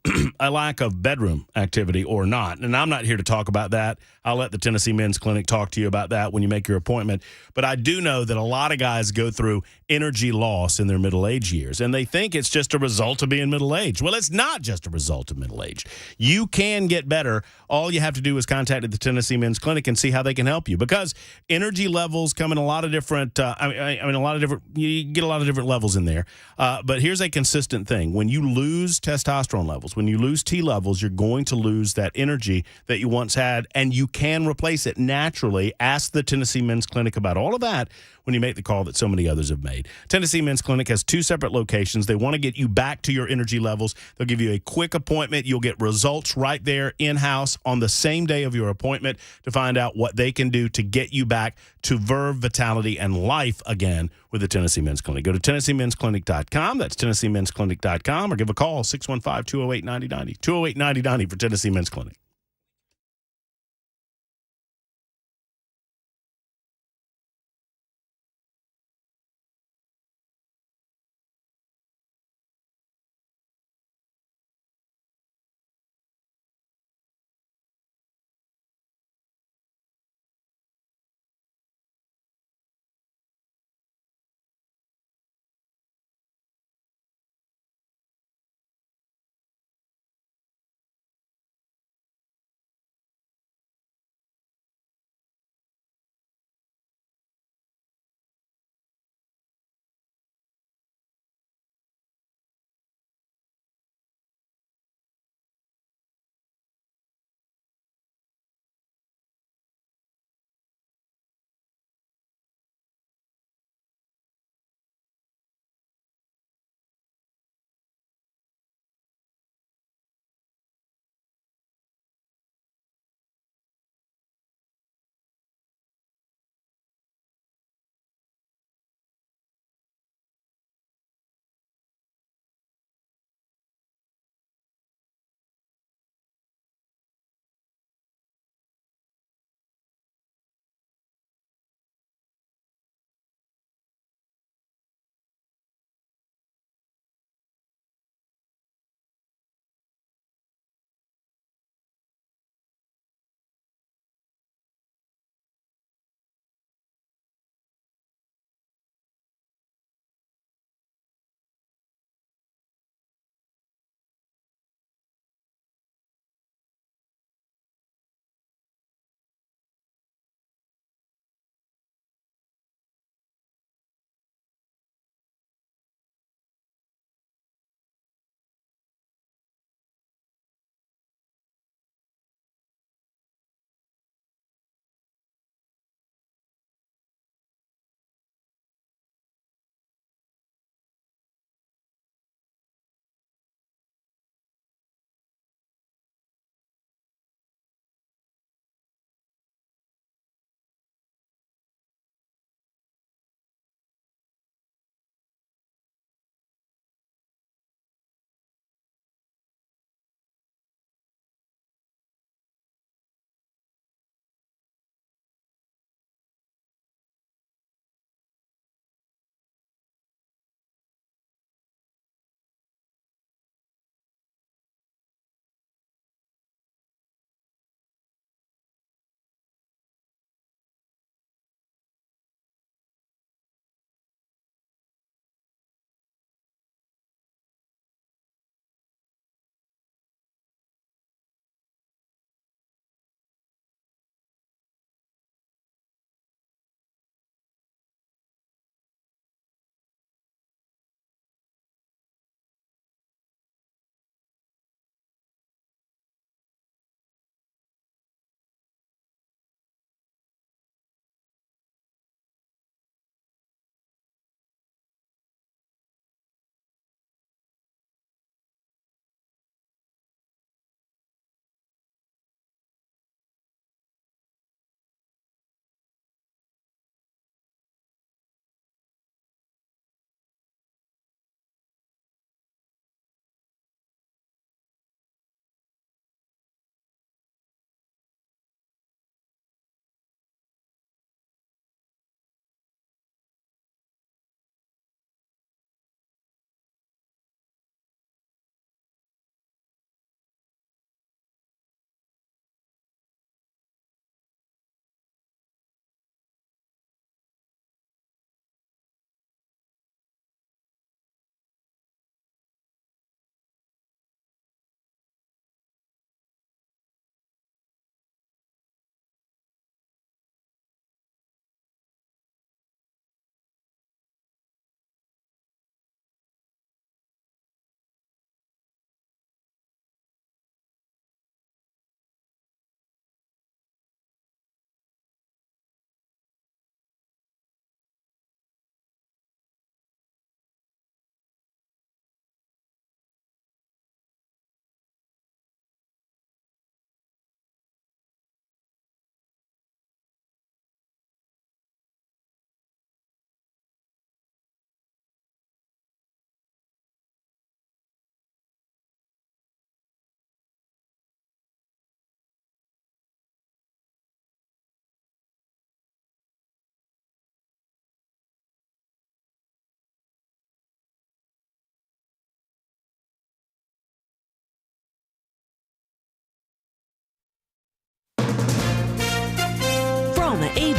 lack of bedroom activity or not, and I'm not here to talk about that. I'll let the Tennessee Men's Clinic talk to you about that when you make your appointment. But I do know that a lot of guys go through energy loss in their middle age years, and they think it's just a result of being middle-aged. Well, it's not just a result of middle age. You can get better. All you have to do is contact the Tennessee Men's Clinic and see how they can help you because energy levels come in a lot of different you get a lot of different levels in there, but here's a consistent thing. When you lose testosterone levels, when you lose T levels, you're going to lose that energy that you once had, and you can replace it naturally. Ask the Tennessee Men's Clinic about all of that when you make the call that so many others have made. Tennessee Men's Clinic has 2 separate locations. They want to get you back to your energy levels. They'll give you a quick appointment. You'll get results right there in-house on the same day of your appointment to find out what they can do to get you back to verve, vitality, and life again with the Tennessee Men's Clinic. Go to TennesseeMen'sClinic.com. That's TennesseeMen'sClinic.com, or give a call, 615-208-9090. 208-9090 for Tennessee Men's Clinic.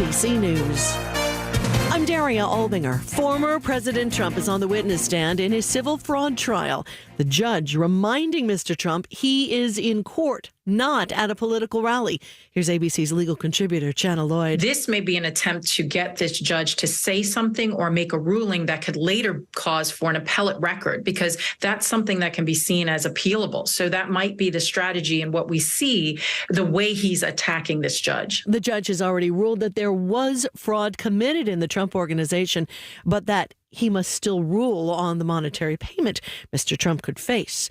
ABC News. I'm Daria Albinger. Former President Trump is on the witness stand in his civil fraud trial. The judge reminding Mr. Trump he is in court, not at a political rally. Here's ABC's legal contributor, Chana Lloyd. This may be an attempt to get this judge to say something or make a ruling that could later cause for an appellate record, because that's something that can be seen as appealable. So that might be the strategy and what we see, the way he's attacking this judge. The judge has already ruled that there was fraud committed in the Trump organization, but that he must still rule on the monetary payment Mr. Trump could face.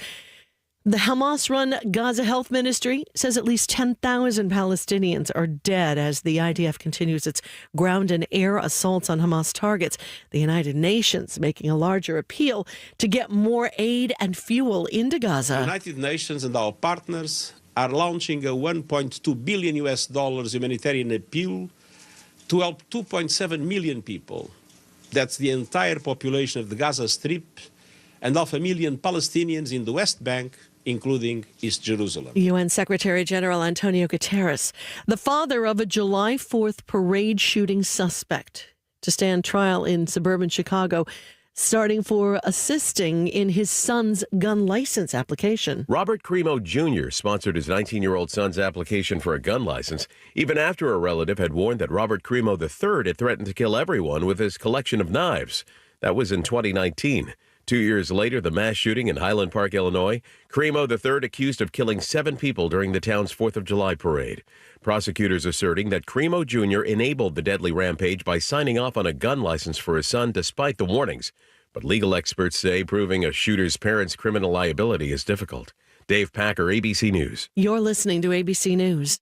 The Hamas-run Gaza Health Ministry says at least 10,000 Palestinians are dead as the IDF continues its ground and air assaults on Hamas targets. The United Nations making a larger appeal to get more aid and fuel into Gaza. The United Nations and our partners are launching a $1.2 billion humanitarian appeal to help 2.7 million people. That's the entire population of the Gaza Strip and 500,000 Palestinians in the West Bank, including East Jerusalem. UN Secretary General Antonio Guterres, the father of a July 4th parade shooting suspect, to stand trial in suburban Chicago, starting for assisting in his son's gun license application. Robert Cremo Jr. sponsored his 19-year-old son's application for a gun license, even after a relative had warned that Robert Cremo III had threatened to kill everyone with his collection of knives. That was in 2019. 2 years later, the mass shooting in Highland Park, Illinois, Cremo III accused of killing 7 people during the town's 4th of July parade. Prosecutors asserting that Cremo Jr. enabled the deadly rampage by signing off on a gun license for his son despite the warnings. But legal experts say proving a shooter's parents' criminal liability is difficult. Dave Packer, ABC News. You're listening to ABC News.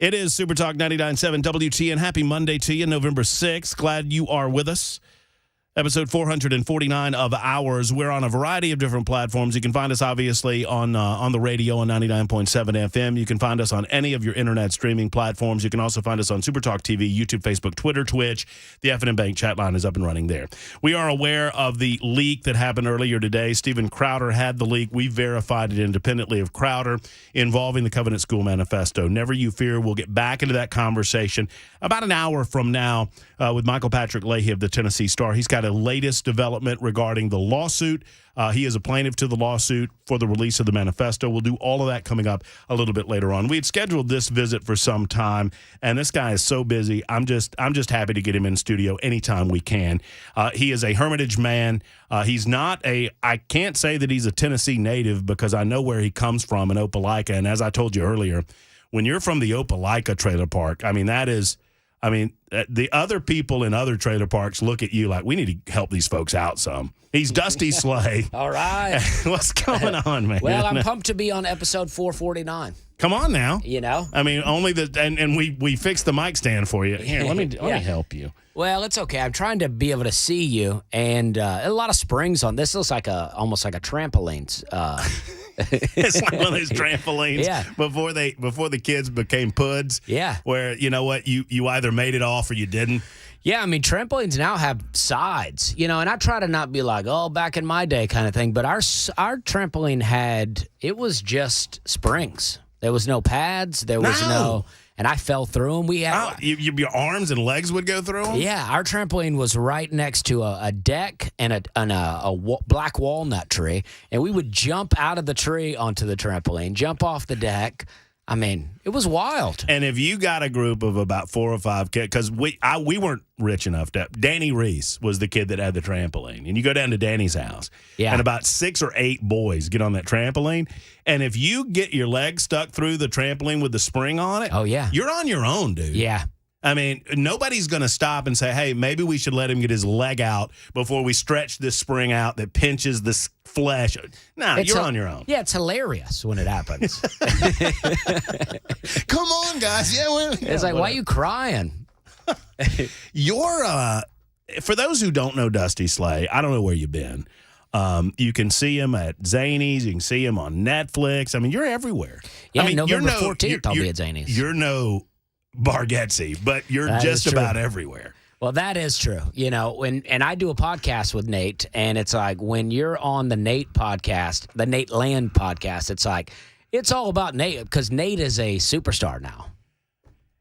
It is Super Talk 99.7 WTN. Happy Monday to you, November 6th. Glad you are with us. Episode 449 of ours. We're on a variety of different platforms. You can find us, obviously, on the radio on 99.7 FM. You can find us on any of your internet streaming platforms. You can also find us on Super Talk TV, YouTube, Facebook, Twitter, Twitch. The F&M Bank chat line is up and running there. We are aware of the leak that happened earlier today. Stephen Crowder had the leak. We verified it independently of Crowder involving the Covenant School Manifesto. Never you fear. We'll get back into that conversation about an hour from now with Michael Patrick Leahy of the Tennessee Star. He's got a latest development regarding the lawsuit. He is a plaintiff to the lawsuit for the release of the manifesto. We'll do all of that coming up a little bit later on. We had scheduled this visit for some time, and this guy is so busy. I'm just happy to get him in studio anytime we can. He is a Hermitage man. He's not I can't say that he's a Tennessee native because I know where he comes from in Opelika. And as I told you earlier, when you're from the Opelika trailer park, the other people in other trailer parks look at you like, we need to help these folks out some. He's Dusty Slay. All right. What's going on, man? Well, I'm pumped to be on episode 449. Come on now. You know? Only and we fixed the mic stand for you. Here, let me help you. Well, it's okay. I'm trying to be able to see you, and a lot of springs on this. Looks like almost like a trampoline. It's like one of those trampolines before the kids became puds. Yeah. Where, you know what, you either made it off or you didn't. Yeah, trampolines now have sides, and I try to not be like, oh, back in my day kind of thing, but our trampoline it was just springs. There was no pads. There was no, and I fell through them. We had your arms and legs would go through them? Yeah, our trampoline was right next to a deck and a black walnut tree, and we would jump out of the tree onto the trampoline, jump off the deck. It was wild. And if you got a group of about 4 or 5 kids, because we weren't rich enough to. Danny Reese was the kid that had the trampoline, and you go down to Danny's house, and about 6 or 8 boys get on that trampoline, and if you get your leg stuck through the trampoline with the spring on it, you're on your own, dude. Yeah. Nobody's going to stop and say, hey, maybe we should let him get his leg out before we stretch this spring out that pinches the flesh. No, you're on your own. Yeah, it's hilarious when it happens. Come on, guys. It's like, why are you crying? For those who don't know Dusty Slay, I don't know where you've been. You can see him at Zany's. You can see him on Netflix. You're everywhere. Yeah, November 14th, I'll be at Zany's. You're no Bargatze, but you're just about everywhere. Well, that is true. And I do a podcast with Nate, and it's like when you're on the Nate podcast, the Nate Land podcast, it's like it's all about Nate because Nate is a superstar now.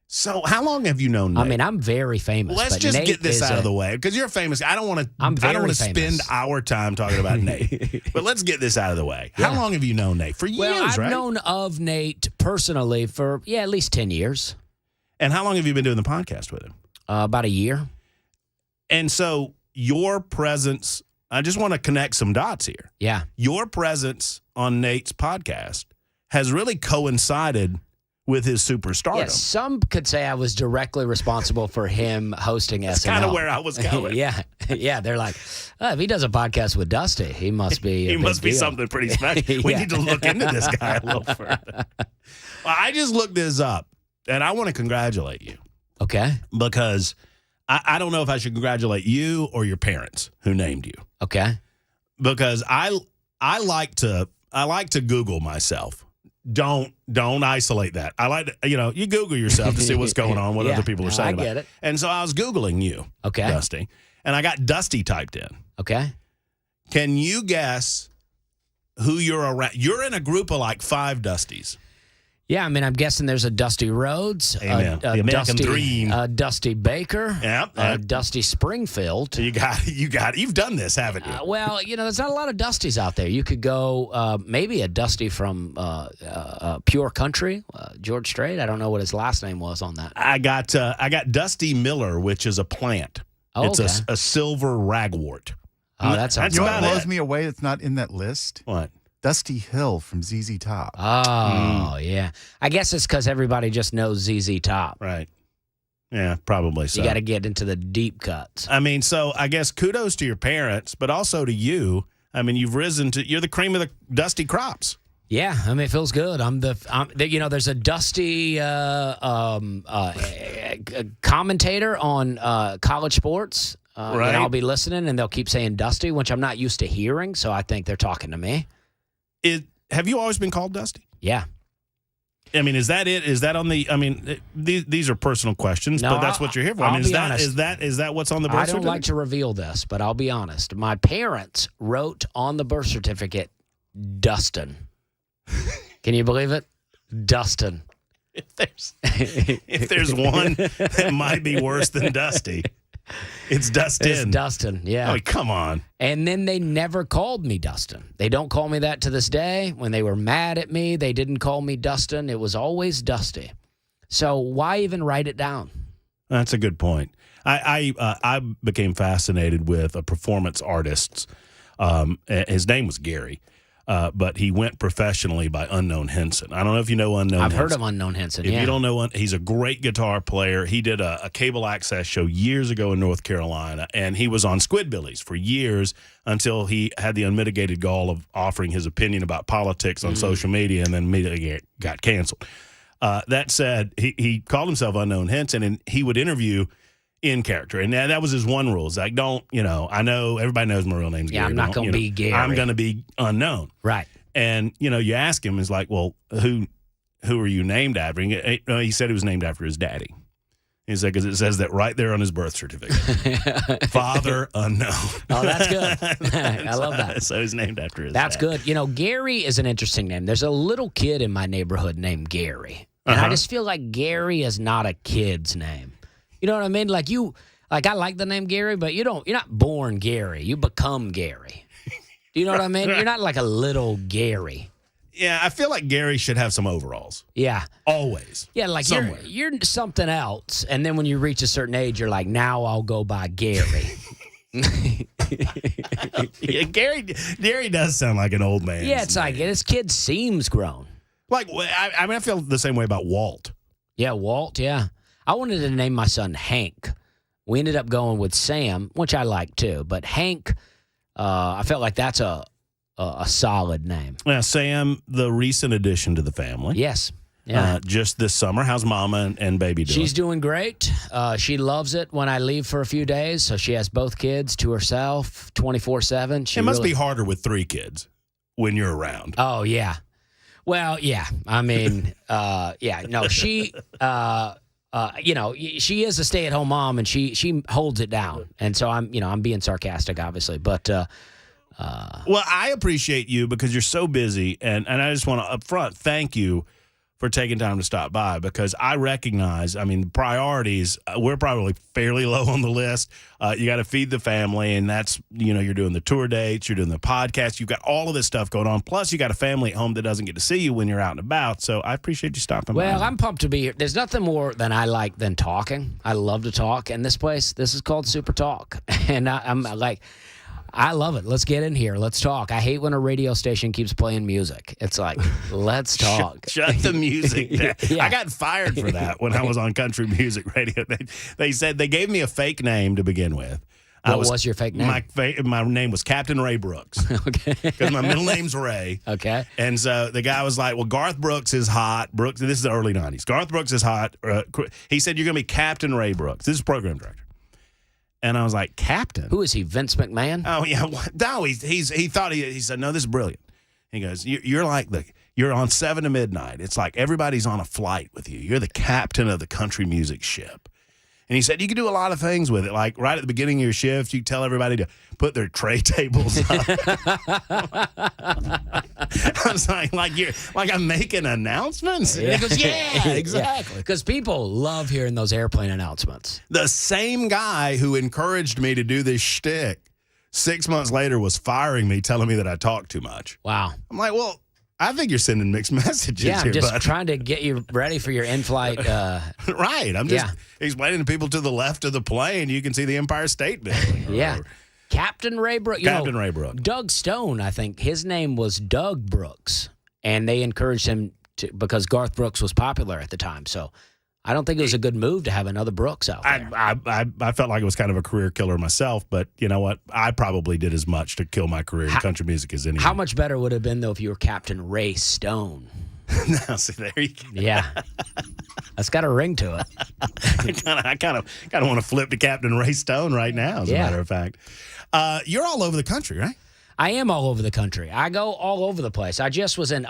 So how long have you known Nate? I'm very famous. Let's just get this out of the way because you're famous. I don't want to spend our time talking about Nate, but let's get this out of the way. How long have you known Nate? For years, right? I've known of Nate personally for at least 10 years. And how long have you been doing the podcast with him? About a year. And so your presence, I just want to connect some dots here. Yeah. Your presence on Nate's podcast has really coincided with his superstardom. Yes, some could say I was directly responsible for him hosting SNL. That's kind of where I was going. Yeah. They're like, if he does a podcast with Dusty, he must be he must be something pretty special. We need to look into this guy a little further. Well, I just looked this up. And I want to congratulate you. Okay. Because I don't know if I should congratulate you or your parents who named you. Okay. Because I like to Google myself. Don't isolate that. I like to, you Google yourself to see what's going on, what other people are saying about it. I get it. And so I was Googling you, Dusty, and I got Dusty typed in. Okay. Can you guess who you're around? You're in a group of like 5 Dusties. Yeah, I'm guessing there's a Dusty Rhodes, the American Dream, Dusty Baker, Dusty Springfield. You got it. You've done this, haven't you? Well, there's not a lot of Dusties out there. You could go maybe a Dusty from Pure Country, George Strait. I don't know what his last name was on that. I got Dusty Miller, which is a plant. It's a silver ragwort. Oh, that's what blows me away. It's not in that list. What? Dusty Hill from ZZ Top. Oh, yeah. I guess it's because everybody just knows ZZ Top. Right. Yeah, probably so. You got to get into the deep cuts. So I guess kudos to your parents, but also to you. You've risen to, you're the cream of the Dusty crops. Yeah, I mean, it feels good. There's a Dusty commentator on college sports. Right. And I'll be listening, and they'll keep saying Dusty, which I'm not used to hearing, so I think they're talking to me. Have you always been called Dusty? Yeah. I mean, is that it? Is that on the? I mean, these are personal questions, No, but that's what you're here for. I'll I mean, be honest. is that what's on the birth I don't certificate? like to reveal this, but I'll be honest. My parents wrote on the birth certificate, Dustin. Can you believe it? Dustin. If there's one that might be worse than Dusty, it's Dustin. It's Dustin, yeah. Oh, come on. And then they never called me Dustin. They don't call me that to this day. When they were mad at me, they didn't call me Dustin. It was always Dusty. So why even write it down? That's a good point. I became fascinated with a performance artist. His name was Gary. But he went professionally by Unknown Henson. I don't know if you know Unknown Henson. I've heard of Unknown Henson, If you don't know, he's a great guitar player. He did a cable access show years ago in North Carolina, and he was on Squidbillies for years until he had the unmitigated gall of offering his opinion about politics on social media and then immediately got canceled. That said, he called himself Unknown Henson, and he would interview in character. And that was his one rule. It's like, I know everybody knows my real name's Gary. I'm not going to be Gary. I'm going to be unknown. Right. And, you ask him, it's like, well, who are you named after? And he said he was named after his daddy. He said, because it says that right there on his birth certificate. Father unknown. Oh, that's good. I love that. So he's named after his That's dad. good. Gary is an interesting name. There's a little kid in my neighborhood named Gary. And I just feel like Gary is not a kid's name. You know what I mean? I like the name Gary, but you're not born Gary. You become Gary. Do you know what I mean? You're not like a little Gary. Yeah, I feel like Gary should have some overalls. Yeah. Always. Yeah, like you're something else. And then when you reach a certain age, you're like, now I'll go by Gary. Yeah, Gary does sound like an old man. Yeah, it's like this kid seems grown. Like, I feel the same way about Walt. Yeah, Walt, yeah. I wanted to name my son Hank. We ended up going with Sam, which I like too. But Hank, I felt like that's a solid name. Yeah, Sam, the recent addition to the family. Yes. Yeah. Just this summer. How's Mama and baby doing? She's doing great. She loves it when I leave for a few days. So she has both kids to herself 24/7. It must be harder with 3 kids when you're around. Oh, yeah. Well, yeah. I mean, yeah. No, she... she is a stay-at-home mom, and she holds it down. And so I'm being sarcastic, obviously, but well, I appreciate you because you're so busy, and I just want to up front thank you for taking time to stop by, because I recognize, priorities, we're probably fairly low on the list. You got to feed the family, and that's, you're doing the tour dates, you're doing the podcast, you've got all of this stuff going on. Plus, you got a family at home that doesn't get to see you when you're out and about. So I appreciate you stopping by. Well, I'm pumped to be here. There's nothing more than I like than talking. I love to talk. And this is called Super Talk. And I'm like... I love it. Let's get in here. Let's talk. I hate when a radio station keeps playing music. It's like, let's talk. Shut the music down. Yeah. I got fired for that when I was on country music radio. They said they gave me a fake name to begin with. What was your fake name? My name was Captain Ray Brooks. Okay. Because my middle name's Ray. Okay. And so the guy was like, well, Garth Brooks is hot. This is the early 90s. Garth Brooks is hot. He said, you're going to be Captain Ray Brooks. This is program director. And I was like, Captain? Who is he, Vince McMahon? Oh, yeah. No, he said, no, this is brilliant. He goes, you're on 7 to midnight. It's like everybody's on a flight with you. You're the captain of the country music ship. And he said, you can do a lot of things with it. Like right at the beginning of your shift, you tell everybody to put their tray tables up. I was like I'm making announcements? Yeah. He goes, yeah, exactly. Because people love hearing those airplane announcements. The same guy who encouraged me to do this shtick 6 months later was firing me, telling me that I talk too much. Wow. I'm like, well, I think you're sending mixed messages here, I'm just bud. trying to get you ready for your in-flight. Right. I'm just explaining to people to the left of the plane, you can see the Empire State Building. Yeah. Captain Ray Brooks. Ray Brooks. Doug Stone, I think, his name was Doug Brooks, and they encouraged him to, because Garth Brooks was popular at the time. So I don't think it was a good move to have another Brooks out there. I felt like it was kind of a career killer myself, but you know what? I probably did as much to kill my career in country music as anyone. How much better would it have been, though, if you were Captain Ray Stone? Now, see, there you go. Yeah. That's got a ring to it. I kind of want to flip to Captain Ray Stone right now, as a matter of fact. You're all over the country, right? I am all over the country. I go all over the place. I just was in,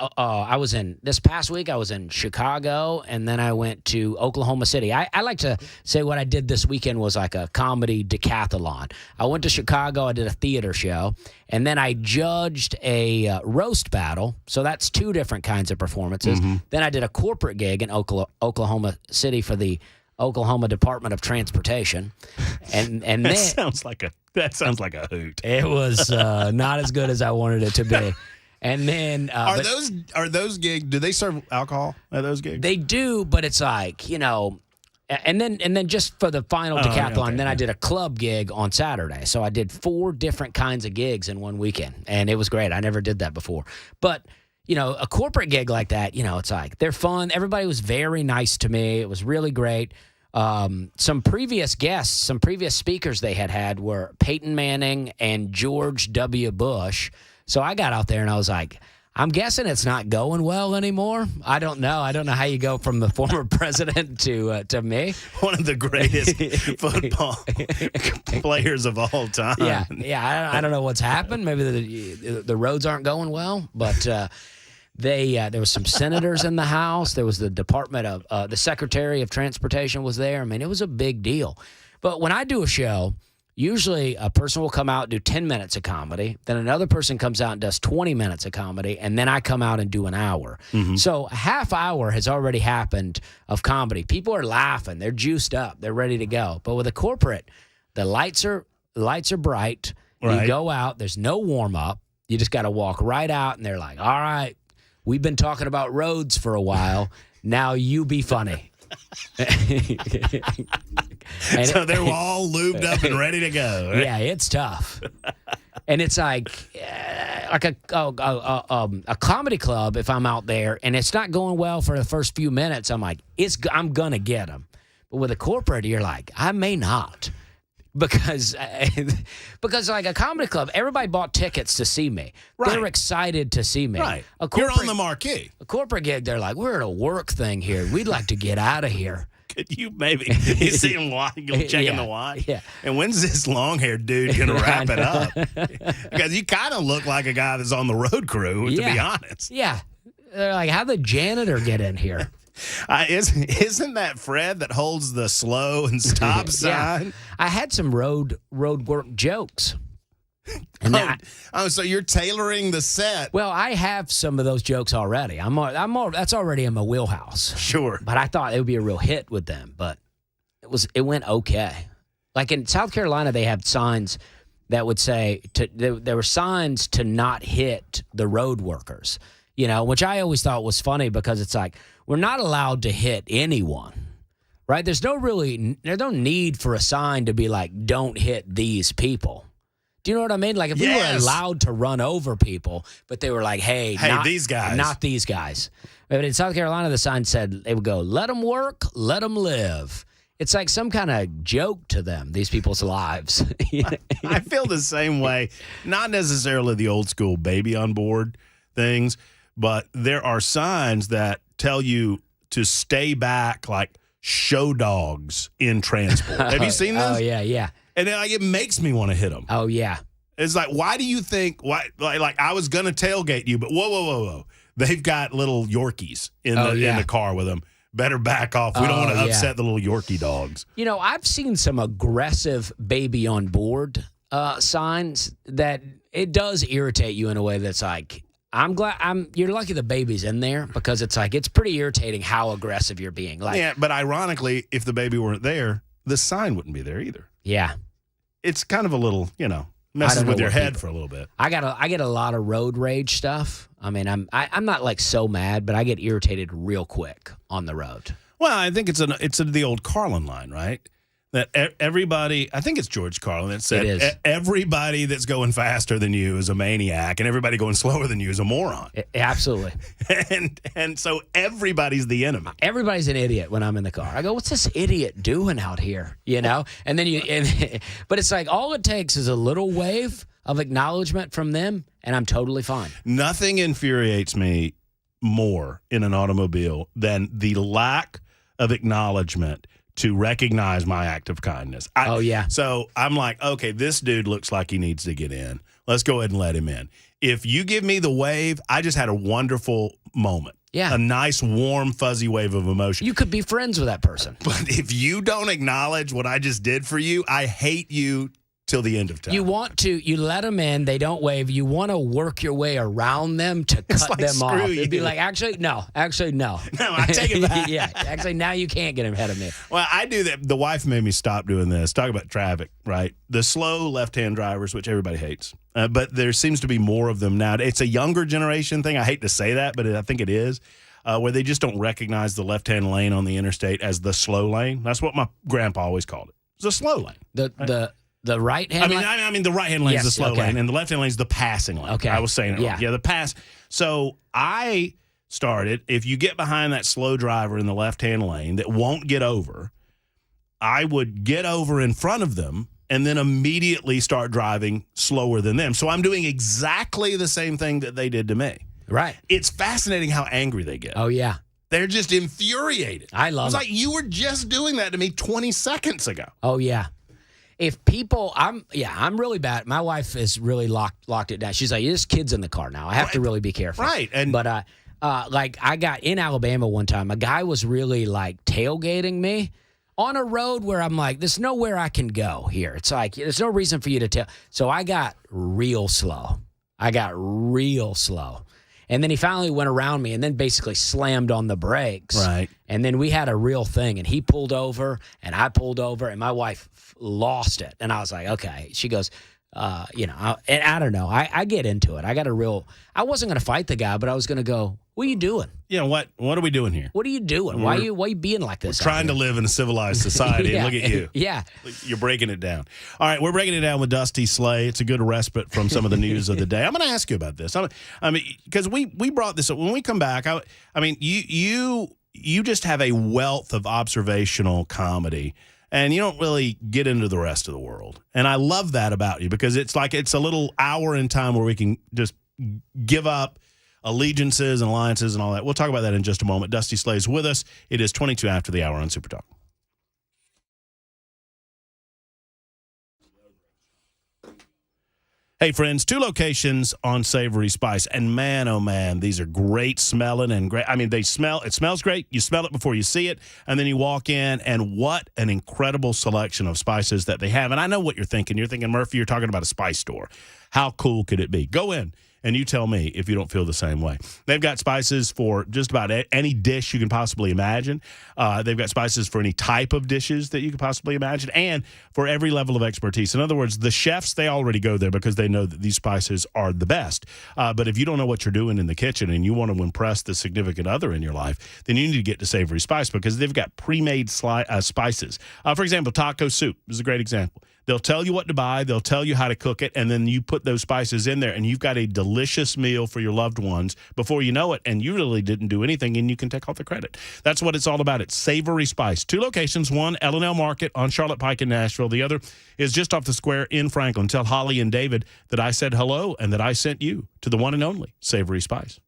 this past week, I was in Chicago, and then I went to Oklahoma City. I like to say what I did this weekend was like a comedy decathlon. I went to Chicago, I did a theater show, and then I judged a roast battle. So that's two different kinds of performances. Mm-hmm. Then I did a corporate gig in Oklahoma City for the Oklahoma Department of Transportation. And that sounds like a hoot. It was not as good as I wanted it to be. And then are those gigs, do they serve alcohol at those gigs? They do, but it's like, and then just for the final decathlon, then I did a club gig on Saturday. So I did 4 different kinds of gigs in one weekend, and it was great. I never did that before. But a corporate gig like that, it's like they're fun. Everybody was very nice to me. It was really great. Some previous guests, some previous speakers they had were Peyton Manning and George W. Bush. So I got out there and I was like, I'm guessing it's not going well anymore. I don't know. I don't know how you go from the former president to me. One of the greatest football players of all time. Yeah. I don't know what's happened. Maybe the roads aren't going well, but there was some senators in the House. There was the Department of the Secretary of Transportation was there. I mean, it was a big deal. But when I do a show, usually a person will come out and do 10 minutes of comedy. Then another person comes out and does 20 minutes of comedy. And then I come out and do an hour. Mm-hmm. So a half hour has already happened of comedy. People are laughing. They're juiced up. They're ready to go. But with a corporate, the lights are bright. Right. You go out. There's no warm up. You just got to walk right out. And they're like, all right, we've been talking about roads for a while. Now you be funny. So they're all lubed up and ready to go. Right? Yeah, it's tough. And it's like a comedy club, if I'm out there, and it's not going well for the first few minutes, I'm like, I'm going to get them. But with a corporate, you're like, I may not. Because like a comedy club, everybody bought tickets to see me. Right. They were excited to see me. Right. You're on the marquee. A corporate gig, they're like, we're at a work thing here. We'd like to get out of here. Could you see him checking the watch? Yeah. And when's this long-haired dude going to wrap it up? Because you kind of look like a guy that's on the road crew, to be honest. Yeah. They're like, how'd the janitor get in here? Isn't that Fred that holds the slow and stop sign? Yeah. I had some road work jokes. And so you're tailoring the set. Well, I have some of those jokes already. That's already in my wheelhouse. Sure. But I thought it would be a real hit with them, but it went okay. Like in South Carolina, they have signs that would say there were signs to not hit the road workers, which I always thought was funny because it's like, we're not allowed to hit anyone, right? There's no need for a sign to be like, don't hit these people. Do you know what I mean? Like if we were allowed to run over people, but they were like, hey, these guys. Not these guys. But in South Carolina, the sign said, they would go, let them work, let them live. It's like some kind of joke to them, these people's lives. I feel the same way. Not necessarily the old school baby on board things, but there are signs that tell you to stay back like show dogs in transport. Have you seen this? Oh, yeah. And then, it makes me want to hit them. Oh, yeah. It's like, why do you think, like I was going to tailgate you, but whoa. They've got little Yorkies in the car with them. Better back off. We don't want to upset the little Yorkie dogs. I've seen some aggressive baby on board signs that it does irritate you in a way that's like, you're lucky the baby's in there because it's like, it's pretty irritating how aggressive you're being. Like, yeah, but ironically, if the baby weren't there, the sign wouldn't be there either. Yeah. It's kind of a little, messes with your head for a little bit. I get a lot of road rage stuff. I mean, I'm not like so mad, but I get irritated real quick on the road. Well, I think it's the old Carlin line, right? that everybody, I think it's George Carlin that said, It is. Everybody that's going faster than you is a maniac, and everybody going slower than you is a moron. Absolutely. and so everybody's the enemy. Everybody's an idiot when I'm in the car. I go, what's this idiot doing out here? You know? And then but it's like all it takes is a little wave of acknowledgement from them, and I'm totally fine. Nothing infuriates me more in an automobile than the lack of acknowledgement to recognize my act of kindness. So I'm like, okay, this dude looks like he needs to get in. Let's go ahead and let him in. If you give me the wave, I just had a wonderful moment. Yeah. A nice, warm, fuzzy wave of emotion. You could be friends with that person. But if you don't acknowledge what I just did for you, I hate you till the end of time. You let them in, they don't wave. You want to work your way around them to cut them off. It'd be like, actually, no. No, I take it back. Yeah, actually, now you can't get him ahead of me. Well, I do that. The wife made me stop doing this. Talk about traffic, right? The slow left-hand drivers, which everybody hates. But there seems to be more of them now. It's a younger generation thing. I hate to say that, but I think it is. Where they just don't recognize the left-hand lane on the interstate as the slow lane. That's what my grandpa always called it. It's a slow lane. The right hand lane? I mean, the right hand lane is the slow lane, and the left hand lane is the passing lane. Okay. I was saying it wrong. Yeah, the pass. So I started, if you get behind that slow driver in the left hand lane that won't get over, I would get over in front of them and then immediately start driving slower than them. So I'm doing exactly the same thing that they did to me. Right. It's fascinating how angry they get. Oh, yeah. They're just infuriated. I love it. It's like, you were just doing that to me 20 seconds ago. Oh, yeah. If people, I'm really bad. My wife has really locked it down. She's like, there's kids in the car now. I have to really be careful. Right. But like I got in Alabama one time, a guy was really like tailgating me on a road where I'm like, there's nowhere I can go here. It's like, there's no reason for you to tail. So I got real slow. And then he finally went around me and then basically slammed on the brakes. Right. And then we had a real thing. And he pulled over and I pulled over and my wife lost it. And I was like, okay. She goes, and I don't know. I get into it. I wasn't going to fight the guy, but I was going to go, what are you doing? Yeah, what are we doing here? What are you doing? Why are you being like this? We're trying to live in a civilized society. Yeah, and look at you. Yeah. You're breaking it down. All right, we're breaking it down with Dusty Slay. It's a good respite from some of the news of the day. I'm going to ask you about this. Because we brought this up. When we come back, you just have a wealth of observational comedy, and you don't really get into the rest of the world. And I love that about you because it's like it's a little hour in time where we can just give up allegiances and alliances and all that. We'll talk about that in just a moment. Dusty Slay is with us. It is 22 after the hour on Super Talk. Hey, friends, 2 locations on Savory Spice. And man, oh man, these are great smelling and great. I mean, it smells great. You smell it before you see it. And then you walk in, and what an incredible selection of spices that they have. And I know what you're thinking. You're thinking, Murphy, you're talking about a spice store. How cool could it be? Go in. And you tell me if you don't feel the same way. They've got spices for just about any dish you can possibly imagine. They've got spices for any type of dishes that you could possibly imagine, and for every level of expertise. In other words, the chefs, they already go there because they know that these spices are the best. But if you don't know what you're doing in the kitchen and you want to impress the significant other in your life, then you need to get to Savory Spice because they've got pre-made spices. For example, taco soup is a great example. They'll tell you what to buy. They'll tell you how to cook it. And then you put those spices in there, and you've got a delicious meal for your loved ones before you know it. And you really didn't do anything, and you can take all the credit. That's what it's all about. It's Savory Spice. 2 locations, one L&L Market on Charlotte Pike in Nashville. The other is just off the square in Franklin. Tell Holly and David that I said hello and that I sent you to the one and only Savory Spice.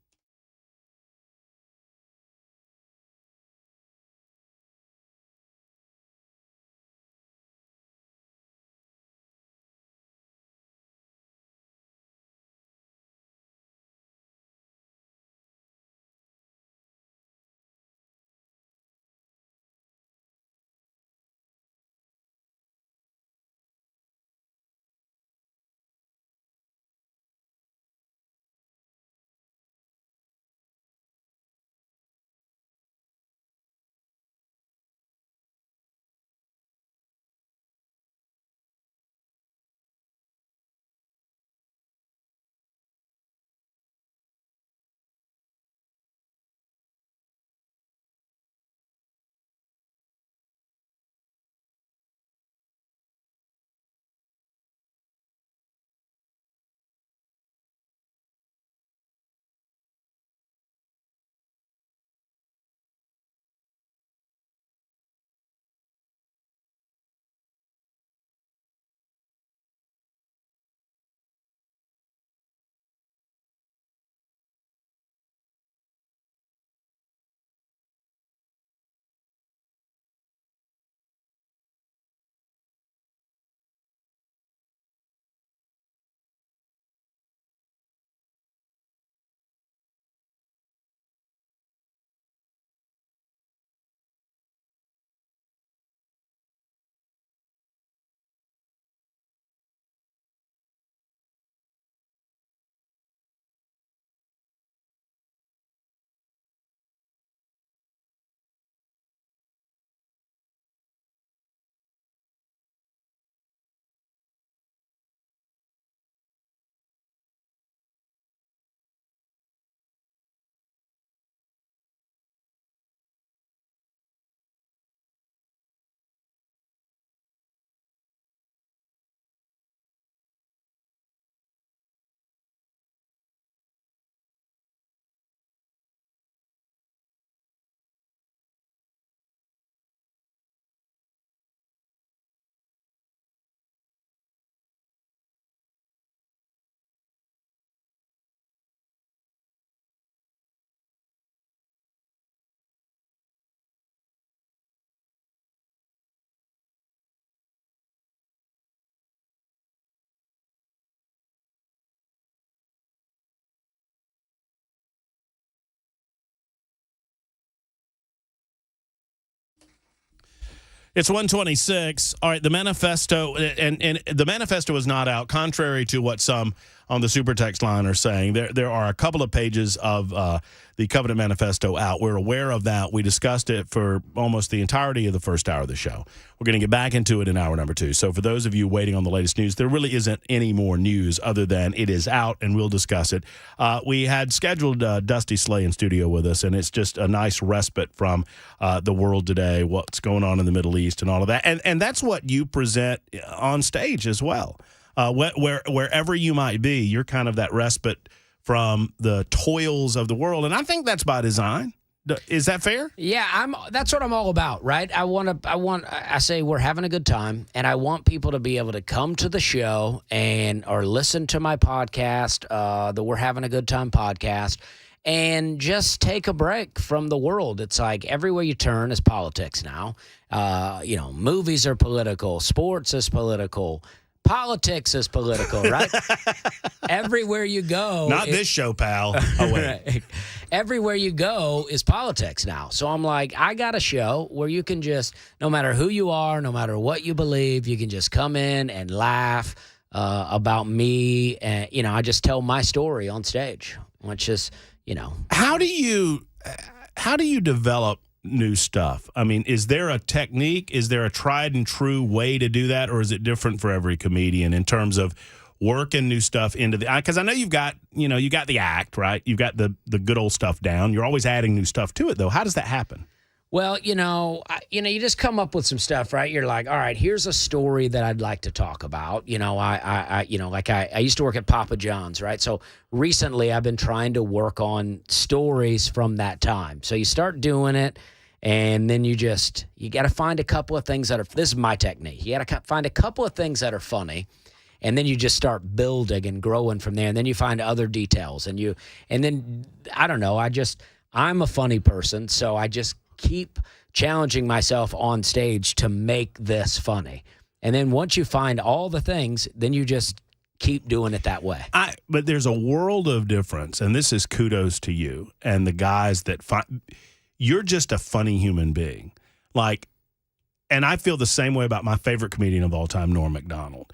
It's 126. All right, the manifesto, and the manifesto is not out, contrary to what some on the super text line are saying. There are a couple of pages of the Covenant Manifesto out. We're aware of that. We discussed it for almost the entirety of the first hour of the show. We're going to get back into it in hour number 2. So for those of you waiting on the latest news, there really isn't any more news other than it is out, and we'll discuss it. We had scheduled Dusty Slay in studio with us, and it's just a nice respite from the world today, what's going on in the Middle East and all of that. And that's what you present on stage as well. Wherever you might be, you're kind of that respite from the toils of the world, and I think that's by design. Is that fair? Yeah, that's what I'm all about, right? I say we're having a good time, and I want people to be able to come to the show or listen to my podcast, the We're Having a Good Time podcast, and just take a break from the world. It's like everywhere you turn is politics now. Movies are political, sports is political. Politics is political, right? Everywhere you go. Not this show, pal. Oh, wait. Right. Everywhere you go is politics now. So I'm like, I got a show where you can just, no matter who you are, no matter what you believe, you can just come in and laugh about me. And, I just tell my story on stage, which is, How do you develop new stuff? I mean, is there a technique? Is there a tried and true way to do that, or is it different for every comedian in terms of working new stuff into the? Because I know you got the act, right? You've got the good old stuff down. You're always adding new stuff to it, though. How does that happen? Well, you just come up with some stuff, right? You're like, all right, here's a story that I'd like to talk about. I used to work at Papa John's, right? So recently I've been trying to work on stories from that time. So you start doing it, and then you got to find a couple of things that are, this is my technique. You got to find a couple of things that are funny, and then you just start building and growing from there. And then you find other details, and then I don't know, I'm a funny person, so I just keep challenging myself on stage to make this funny. And then once you find all the things, then you just keep doing it that way. But there's a world of difference, and this is kudos to you and the guys that you're just a funny human being. And I feel the same way about my favorite comedian of all time, Norm Macdonald.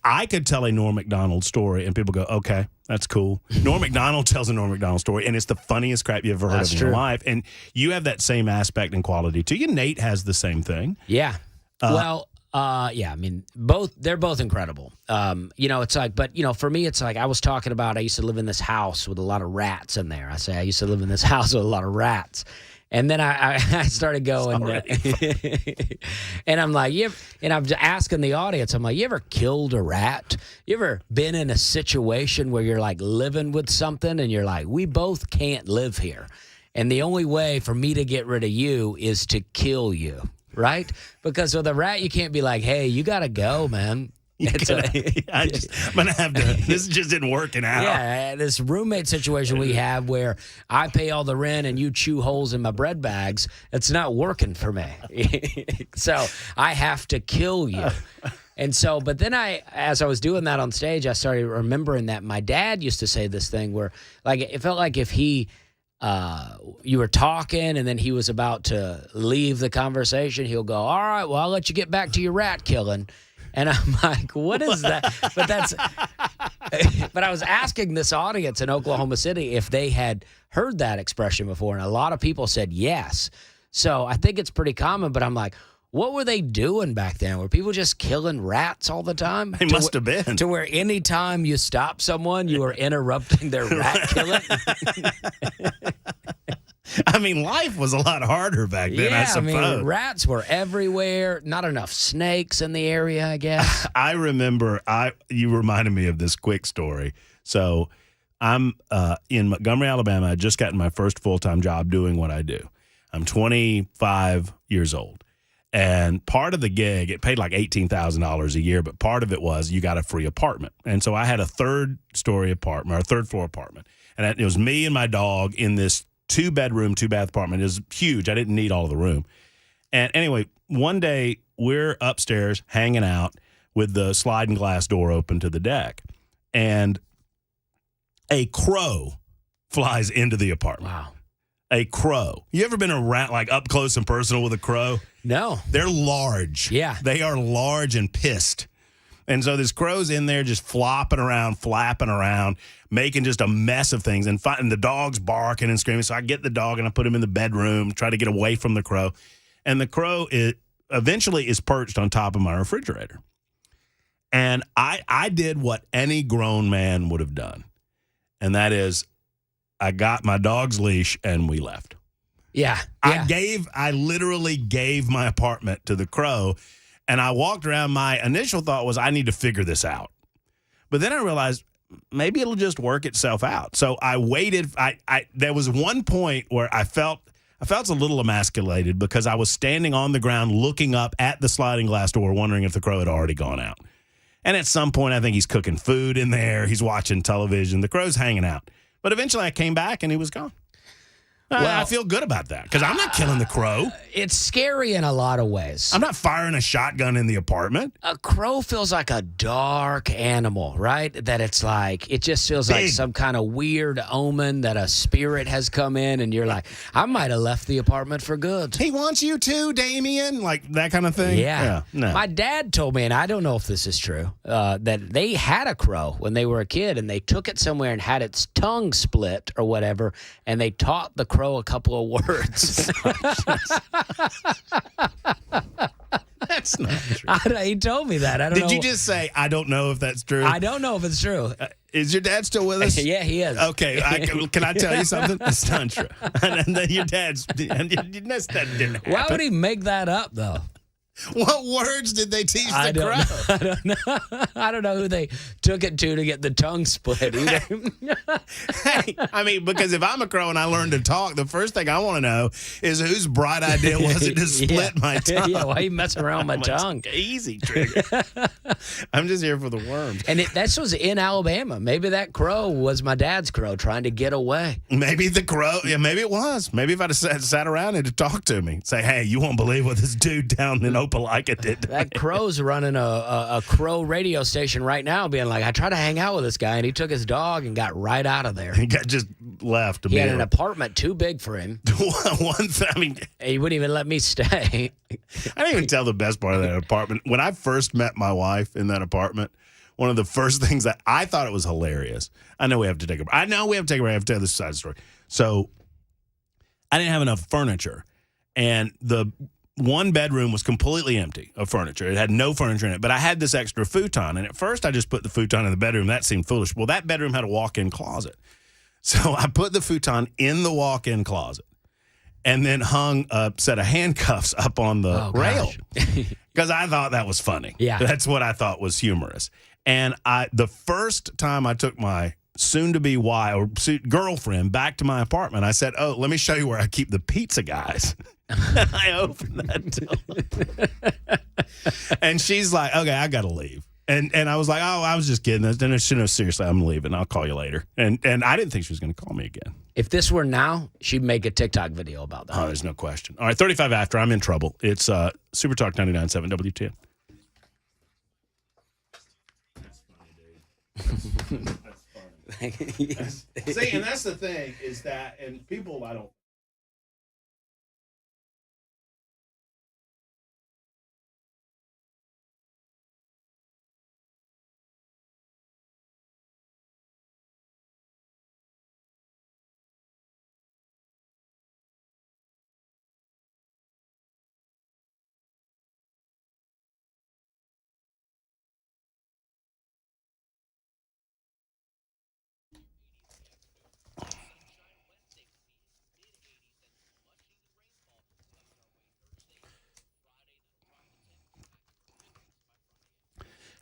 I could tell a Norm Macdonald story, and people go, okay, that's cool. Norm Macdonald tells a Norm Macdonald story, and it's the funniest crap you've ever heard of in your life. And you have that same aspect and quality, too. Nate has the same thing. Yeah. I mean, they're both incredible. It's like, but, for me, it's like I was talking about I used to live in this house with a lot of rats in there. I used to live in this house with a lot of rats. And then I started going, and I'm like, and I'm asking the audience, I'm like, you ever killed a rat? You ever been in a situation where you're like living with something and you're like, we both can't live here. And the only way for me to get rid of you is to kill you, right? Because with a rat, you can't be like, hey, you got to go, man. I'm gonna have to. This just isn't working out. Yeah, this roommate situation we have where I pay all the rent and you chew holes in my bread bags. It's not working for me. So I have to kill you. And so, but then as I was doing that on stage, I started remembering that my dad used to say this thing where, like, it felt like if you were talking and then he was about to leave the conversation, he'll go, all right, well, I'll let you get back to your rat killing. And I'm like, what is that? But I was asking this audience in Oklahoma City if they had heard that expression before, and a lot of people said yes. So I think it's pretty common, but I'm like, what were they doing back then? Were people just killing rats all the time? They must have been. To where any time you stop someone, you are interrupting their rat killing? I mean, life was a lot harder back then, I suppose. I mean, rats were everywhere. Not enough snakes in the area, I guess. I remember, you reminded me of this quick story. So I'm in Montgomery, Alabama. I just gotten my first full-time job doing what I do. I'm 25 years old. And part of the gig, it paid like $18,000 a year, but part of it was you got a free apartment. And so I had a third-story apartment, or a third-floor apartment. And it was me and my dog in this 2-bedroom, 2-bath apartment. It was huge. I didn't need all of the room. And anyway, one day we're upstairs hanging out with the sliding glass door open to the deck. And a crow flies into the apartment. Wow. A crow. You ever been around, like up close and personal with a crow? No. They're large. Yeah. They are large and pissed. And so this crow's in there just flopping around, flapping around, making just a mess of things. And the dog's barking and screaming. So I get the dog and I put him in the bedroom, try to get away from the crow. And the crow eventually is perched on top of my refrigerator. And I did what any grown man would have done. And that is I got my dog's leash and we left. Yeah. I literally gave my apartment to the crow. And I walked around. My initial thought was, I need to figure this out. But then I realized maybe it'll just work itself out. So I waited. There was one point where I felt a little emasculated because I was standing on the ground looking up at the sliding glass door, wondering if the crow had already gone out. And at some point, I think he's cooking food in there. He's watching television. The crow's hanging out. But eventually I came back and he was gone. I feel good about that because I'm not killing the crow. It's scary in a lot of ways. I'm not firing a shotgun in the apartment. A crow feels like a dark animal, right? That it's like, it just feels like some kind of weird omen that a spirit has come in and you're like, I might have left the apartment for good. He wants you too, Damien. Like that kind of thing. Yeah. No. My dad told me, and I don't know if this is true, that they had a crow when they were a kid and they took it somewhere and had its tongue split or whatever, and they taught the crow a couple of words. That's not true. He told me that. I don't know. Did you just say, I don't know if that's true? I don't know if it's true. Is your dad still with us? Yeah, he is. Okay. Can I tell you something? It's not true. And then your dad's, that didn't happen. Why would he make that up, though? What words did they teach the crow? I don't know. I don't know who they took it to get the tongue split either. Hey, I mean, because if I'm a crow and I learn to talk, the first thing I want to know is whose bright idea was it to split my tongue? Yeah, why are you messing around with my tongue? Easy, Trigger. I'm just here for the worms. And that was in Alabama. Maybe that crow was my dad's crow trying to get away. Maybe the crow, maybe it was. Maybe if I'd have sat around and to talk to me, say, hey, you won't believe what this dude down in Opelika did. That crow's running a crow radio station right now, being like, I tried to hang out with this guy, and he took his dog and got right out of there. He got just left. He had an apartment too big for him. He wouldn't even let me stay. I didn't even tell the best part of that apartment. When I first met my wife in that apartment, one of the first things that I thought it was hilarious. I know we have to take a break. I have to tell this side of the story. So I didn't have enough furniture, and the one bedroom was completely empty of furniture. It had no furniture in it, but I had this extra futon. And at first I just put the futon in the bedroom. That seemed foolish. Well, that bedroom had a walk-in closet. So I put the futon in the walk-in closet and then hung a set of handcuffs up on the rail because I thought that was funny. Yeah. That's what I thought was humorous. And the first time I took my soon-to-be wife or girlfriend back to my apartment, I said, let me show you where I keep the pizza guys. I opened that door. And she's like, okay, I got to leave. And I was like, I was just kidding. Then seriously, I'm leaving. I'll call you later. And I didn't think she was going to call me again. If this were now, she'd make a TikTok video about that. Oh, there's no question. All right, 35 after. I'm in trouble. It's Super Talk 99.7 WTN. See, and that's the thing is that, and people, I don't.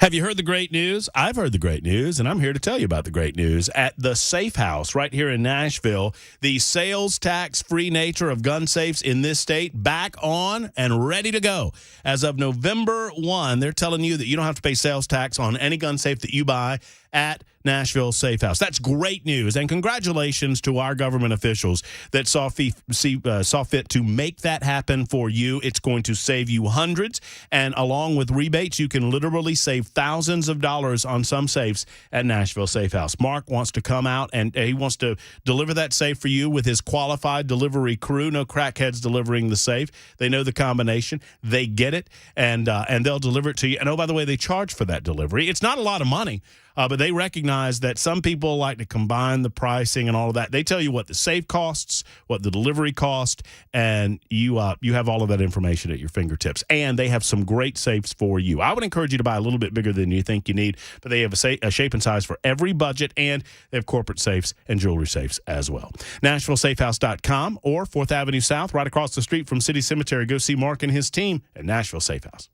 Have you heard the great news? I've heard the great news, and I'm here to tell you about the great news. At the Safe House right here in Nashville, the sales tax-free nature of gun safes in this state back on and ready to go. As of November 1, they're telling you that you don't have to pay sales tax on any gun safe that you buy at Nashville Safe House. That's great news, and congratulations to our government officials that saw fit to make that happen for you. It's going to save you hundreds, and along with rebates, you can literally save thousands of dollars on some safes at Nashville Safe House. Mark wants to come out, and he wants to deliver that safe for you with his qualified delivery crew. No crackheads delivering the safe. They know the combination. They get it, and they'll deliver it to you. And, oh, by the way, they charge for that delivery. It's not a lot of money, but they recognize that some people like to combine the pricing and all of that. They tell you what the safe costs, what the delivery cost, and you have all of that information at your fingertips. And they have some great safes for you. I would encourage you to buy a little bit bigger than you think you need, but they have a shape and size for every budget, and they have corporate safes and jewelry safes as well. NashvilleSafehouse.com or 4th Avenue South, right across the street from City Cemetery. Go see Mark and his team at Nashville Safe House.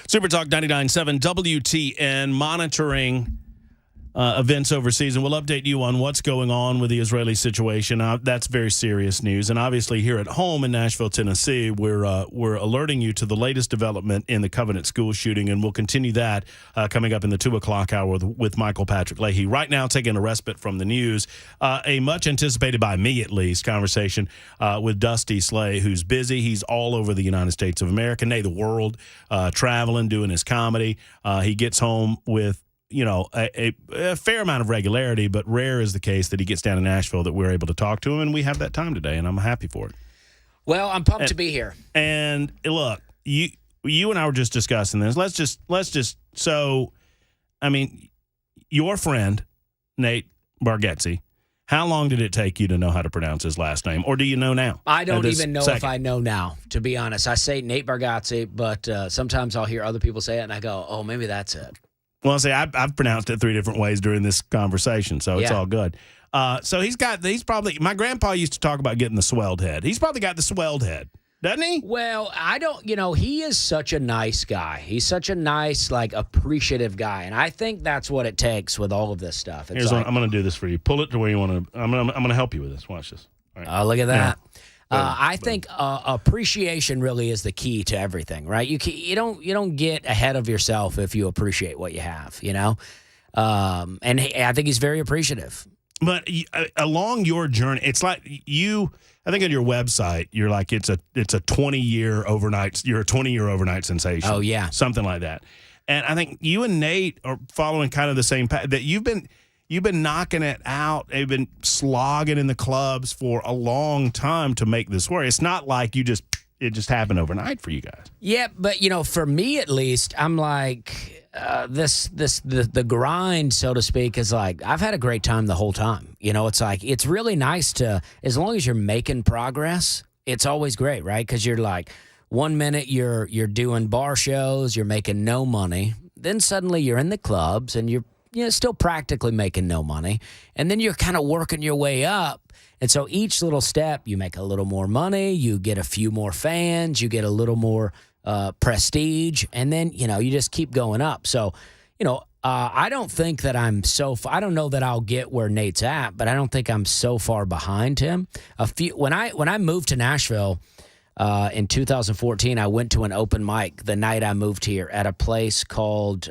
Super Talk 99.7 WTN monitoring events overseas, and we'll update you on what's going on with the Israeli situation. That's very serious news, and obviously here at home in Nashville, Tennessee, we're alerting you to the latest development in the Covenant school shooting, and we'll continue that coming up in the 2 o'clock hour with Michael Patrick Leahy. Right now, taking a respite from the news, a much anticipated by me at least conversation with Dusty Slay, who's busy. He's all over the United States of America, nay, the world, traveling, doing his comedy. He gets home with a fair amount of regularity, but rare is the case that he gets down to Nashville that we're able to talk to him, and we have that time today, and I'm happy for it. Well, I'm pumped to be here. And look, you and I were just discussing this. Let's just so, I mean, your friend, Nate Bargatze, how long did it take you to know how to pronounce his last name, or do you know now? I don't even know if I know now, to be honest. I say Nate Bargatze, but sometimes I'll hear other people say it, and I go, oh, maybe that's it. Well, see, I've pronounced it 3 different ways during this conversation, so it's all good. So he's probably, my grandpa used to talk about getting the swelled head. He's probably got the swelled head, doesn't he? Well, I don't, he is such a nice guy. He's such a nice, appreciative guy, and I think that's what it takes with all of this stuff. I'm going to do this for you. Pull it to where you want to, I'm going to help you with this. Watch this. All right. Oh, look at that. I think appreciation really is the key to everything, right? You don't get ahead of yourself if you appreciate what you have, you know. And I think he's very appreciative. But along your journey, it's like you. I think on your website, you're like it's a 20-year overnight. You're a 20-year overnight sensation. Oh yeah, something like that. And I think you and Nate are following kind of the same path. That you've been knocking it out. You've been slogging in the clubs for a long time to make this work. It's not like it just happened overnight for you guys. Yeah, but for me at least, I'm like the grind, so to speak, is like I've had a great time the whole time. It's like it's really nice to, as long as you're making progress, it's always great, right? Because you're like, 1 minute you're doing bar shows, you're making no money, then suddenly you're in the clubs and you're still practically making no money, and then you're kind of working your way up. And so each little step, you make a little more money, you get a few more fans, you get a little more prestige, and then, you just keep going up. So, I don't think that I don't know that I'll get where Nate's at, but I don't think I'm so far behind him. When I moved to Nashville in 2014, I went to an open mic the night I moved here at a place called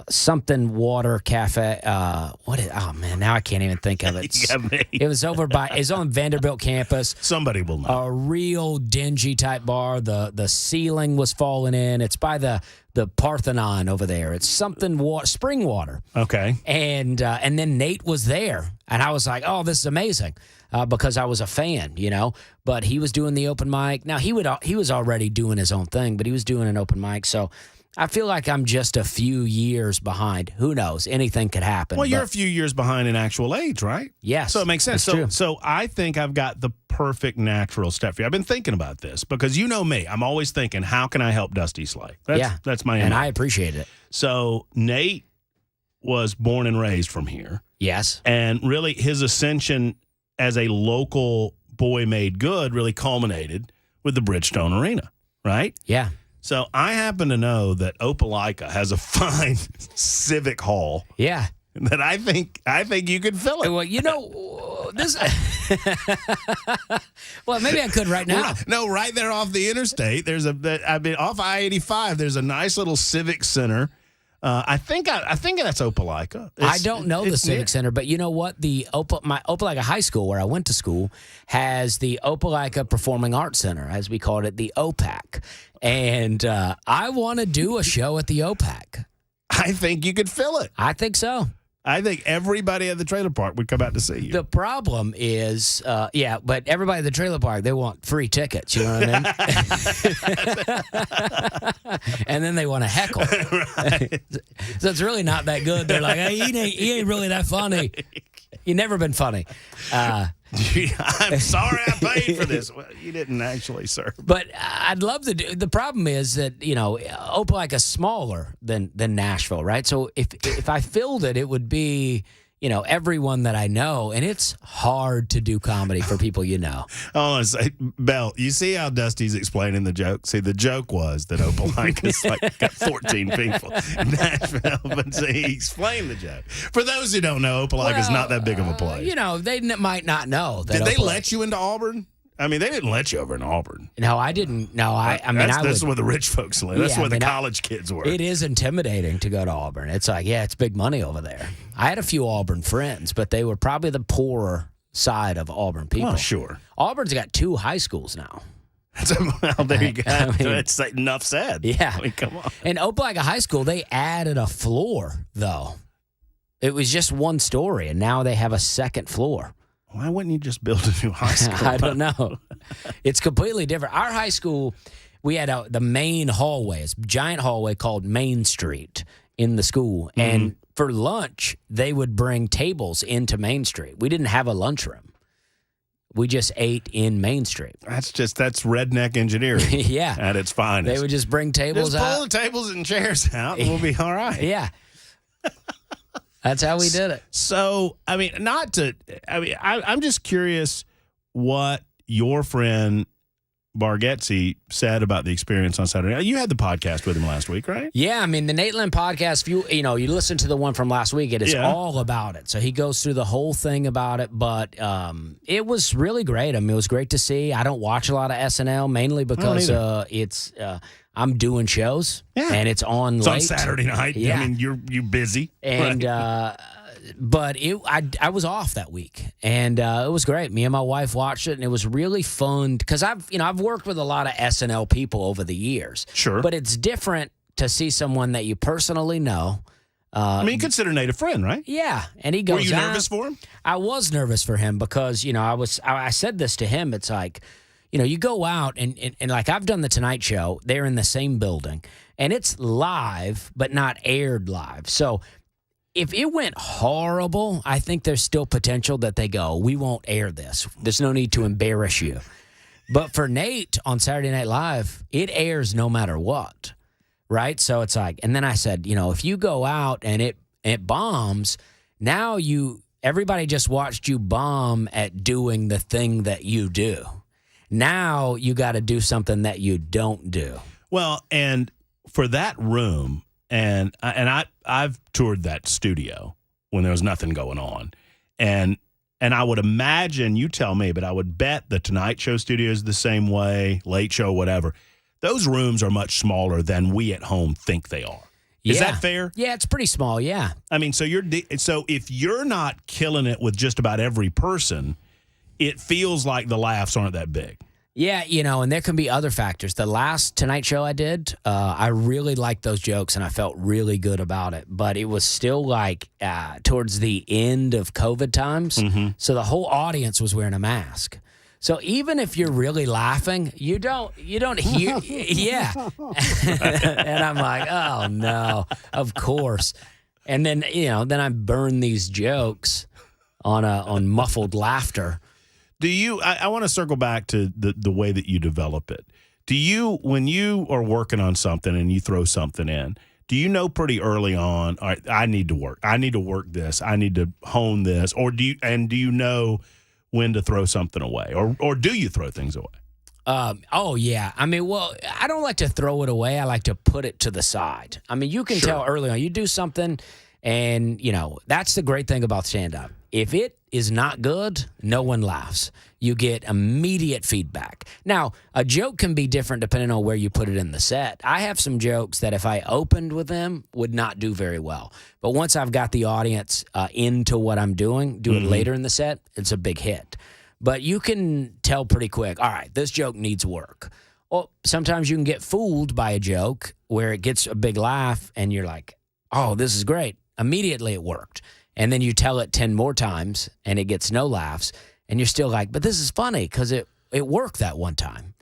something water cafe. Oh man, now I can't even think of it. It was it's on Vanderbilt campus. Somebody will know. A real dingy type bar. The ceiling was falling in. It's by the Parthenon over there. It's something spring water. Okay. And then Nate was there, and I was like, oh, this is amazing. Because I was a fan, but he was doing the open mic. Now he was already doing his own thing, but he was doing an open mic. So I feel like I'm just a few years behind. Who knows? Anything could happen. Well, you're a few years behind in actual age, right? Yes. So it makes sense. That's true. So I think I've got the perfect natural step for you. I've been thinking about this because you know me. I'm always thinking, how can I help Dusty Slay? That's my aim. And I appreciate it. So Nate was born and raised from here. Yes. And really his ascension as a local boy made good really culminated with the Bridgestone Arena, right? Yeah. So I happen to know that Opelika has a fine civic hall. Yeah. That I think you could fill it. Well, this. Well, maybe I could right now. No, right there off the interstate. Off I-85. There's a nice little civic center. I think that's Opelika. I don't know the Civic Center, but you know what? My Opelika High School, where I went to school, has the Opelika Performing Arts Center, as we called it, the OPAC. And I want to do a show at the OPAC. I think you could fill it. I think so. I think everybody at the trailer park would come out to see you. The problem is, but everybody at the trailer park, they want free tickets, you know what I mean? And then they want to heckle. Right. So it's really not that good. They're like, hey, he ain't really that funny. You've never been funny. I'm sorry I paid for this. Well, you didn't actually, sir. But I'd love to do. The problem is that, Opelika's smaller than Nashville, right? So if I filled it, it would be, everyone that I know, and it's hard to do comedy for people you know. I want to say, Bell, you see how Dusty's explaining the joke? See, the joke was that Opelika's got 14 people in Nashville, but see, he explained the joke. For those who don't know, Opelika's not that big of a place. They might not know. That Did they let you into Auburn? I mean, they didn't let you over in Auburn. No, I didn't. No, that's where the rich folks live. That's where the college kids were. It is intimidating to go to Auburn. It's like, it's big money over there. I had a few Auburn friends, but they were probably the poorer side of Auburn people. Well, sure. Auburn's got 2 high schools now. Well, there you go. It's like enough said. Yeah. I mean, come on. In Opelika High School, they added a floor, though. It was just 1 story, and now they have a 2nd floor. Why wouldn't you just build a new high school? I don't know. It's completely different. Our high school, we had the main hallway. It's a giant hallway called Main Street in the school. Mm-hmm. And for lunch, they would bring tables into Main Street. We didn't have a lunchroom. We just ate in Main Street. That's redneck engineering. Yeah. At its finest. They would just bring tables out. Just pull the tables and chairs out and we'll be all right. Yeah. That's how we did it. So, I mean, I'm just curious what your friend Bargatze said about the experience on Saturday night. You had the podcast with him last week, right? Yeah, I mean, the Nate Lynn podcast, if you listen to the one from last week, it is all about it. So he goes through the whole thing about it, but it was really great. I mean, it was great to see. I don't watch a lot of SNL, mainly because I'm doing shows, and it's on It's late. on Saturday night. Yeah. I mean, you're busy. And but I was off that week, and it was great. Me and my wife watched it, and it was really fun because I've worked with a lot of SNL people over the years. Sure, but it's different to see someone that you personally know. I mean, you consider Nate a friend, right? Yeah, and he goes. Were you nervous for him? I was nervous for him because I said this to him. It's like, you go out and like I've done the Tonight Show. They're in the same building, and it's live, but not aired live. So if it went horrible, I think there's still potential that they go, we won't air this. There's no need to embarrass you. But for Nate on Saturday Night Live, it airs no matter what, right? So it's like, and then I said, if you go out and it bombs, now everybody just watched you bomb at doing the thing that you do. Now you got to do something that you don't do. Well, and for that room, and I've toured that studio when there was nothing going on, and I would imagine, you tell me, but I would bet the Tonight Show studio is the same way, Late Show, whatever. Those rooms are much smaller than we at home think they are. Is that fair? Yeah, it's pretty small. Yeah. I mean, so if you're not killing it with just about every person, it feels like the laughs aren't that big. Yeah, and there can be other factors. The last Tonight Show I did, I really liked those jokes, and I felt really good about it. But it was still like towards the end of COVID times, so the whole audience was wearing a mask. So even if you're really laughing, you don't hear, yeah. And I'm like, oh no, of course. And then then I burn these jokes on muffled laughter. Do you? I want to circle back to the way that you develop it. Do you, when you are working on something and you throw something in, do you know pretty early on, all right, I need to work this, I need to hone this, or do you know when to throw something away, or do you throw things away? Oh yeah. I mean, well, I don't like to throw it away. I like to put it to the side. I mean, you can tell early on. You do something, and that's the great thing about stand-up. If it is not good, no one laughs. You get immediate feedback. Now, a joke can be different depending on where you put it in the set. I have some jokes that if I opened with them would not do very well. But once I've got the audience into what I'm doing, do it later in the set, it's a big hit. But you can tell pretty quick, all right, this joke needs work. Or sometimes you can get fooled by a joke where it gets a big laugh and you're like, oh, this is great. Immediately it worked. And then you tell it 10 more times and it gets no laughs. And you're still like, but this is funny because it worked that one time.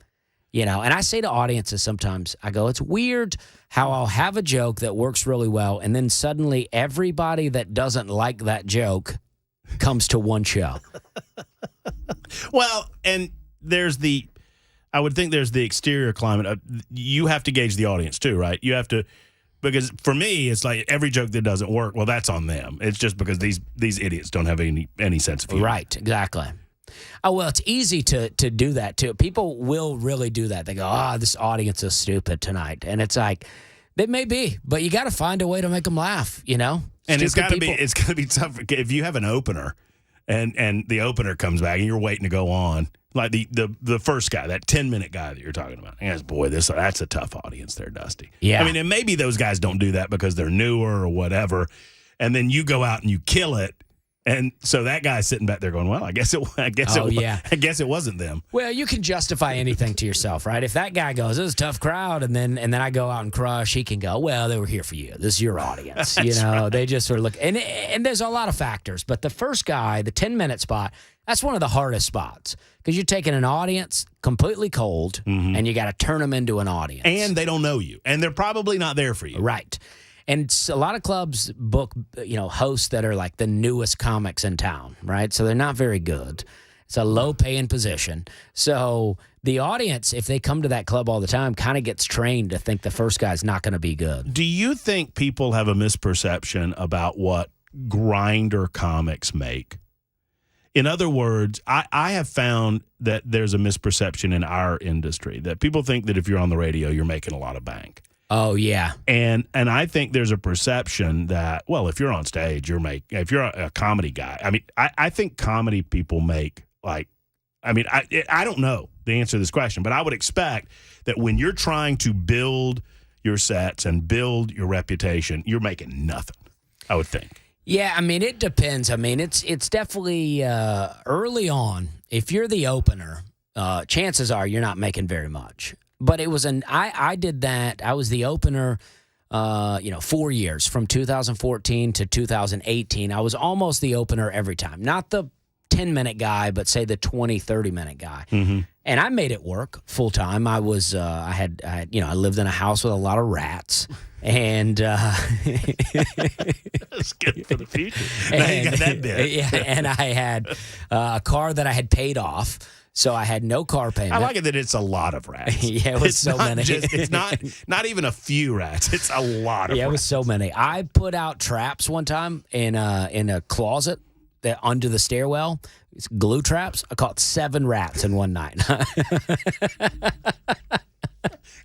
And I say to audiences sometimes, I go, it's weird how I'll have a joke that works really well. And then suddenly everybody that doesn't like that joke comes to one show. Well, and I would think there's the exterior climate. You have to gauge the audience too, right? You have to. Because for me, it's like every joke that doesn't work, well, that's on them. It's just because these idiots don't have any sense of humor. Right, exactly. Oh, well, it's easy to do that, too. People will really do that. They go, this audience is stupid tonight. And it's like, they may be, but you got to find a way to make them laugh, And it's got to be tough if you have an opener and the opener comes back and you're waiting to go on. Like the first guy, that 10-minute guy that you're talking about. Yes, boy, that's a tough audience there, Dusty. Yeah. I mean, and maybe those guys don't do that because they're newer or whatever. And then you go out and you kill it. And so that guy's sitting back there going, well, I guess it wasn't them. Well, you can justify anything to yourself, right? If that guy goes, this is a tough crowd, and then I go out and crush, he can go, well, they were here for you. This is your audience. Right. They just sort of look. And there's a lot of factors. But the first guy, the 10-minute spot, that's one of the hardest spots because you're taking an audience completely cold and you got to turn them into an audience. And they don't know you. And they're probably not there for you. Right. And a lot of clubs book, hosts that are like the newest comics in town, right? So they're not very good. It's a low-paying position. So the audience, if they come to that club all the time, kind of gets trained to think the first guy's not going to be good. Do you think people have a misperception about what grinder comics make? In other words, I have found that there's a misperception in our industry that people think that if you're on the radio, you're making a lot of bank. Oh, yeah. And I think there's a perception that, well, if you're on stage, if you're a comedy guy, I mean, I think comedy people make I don't know the answer to this question, but I would expect that when you're trying to build your sets and build your reputation, you're making nothing, I would think. Yeah, I mean, it depends. I mean, it's definitely early on. If you're the opener, chances are you're not making very much. But it was I did that. I was the opener, 4 years from 2014 to 2018. I was almost the opener every time. Not the 10-minute guy, but say the 20, 30-minute guy. Mm-hmm. And I made it work full time. I was, I lived in a house with a lot of rats. And that's good for the future. Now you got that bit. Yeah, and I had a car that I had paid off. So I had no car payment. I like it that it's a lot of rats. Yeah, it was so many. It's not even a few rats. It's a lot of rats. Yeah, it was so many. I put out traps one time in a closet that under the stairwell. It's glue traps. I caught 7 rats in one night.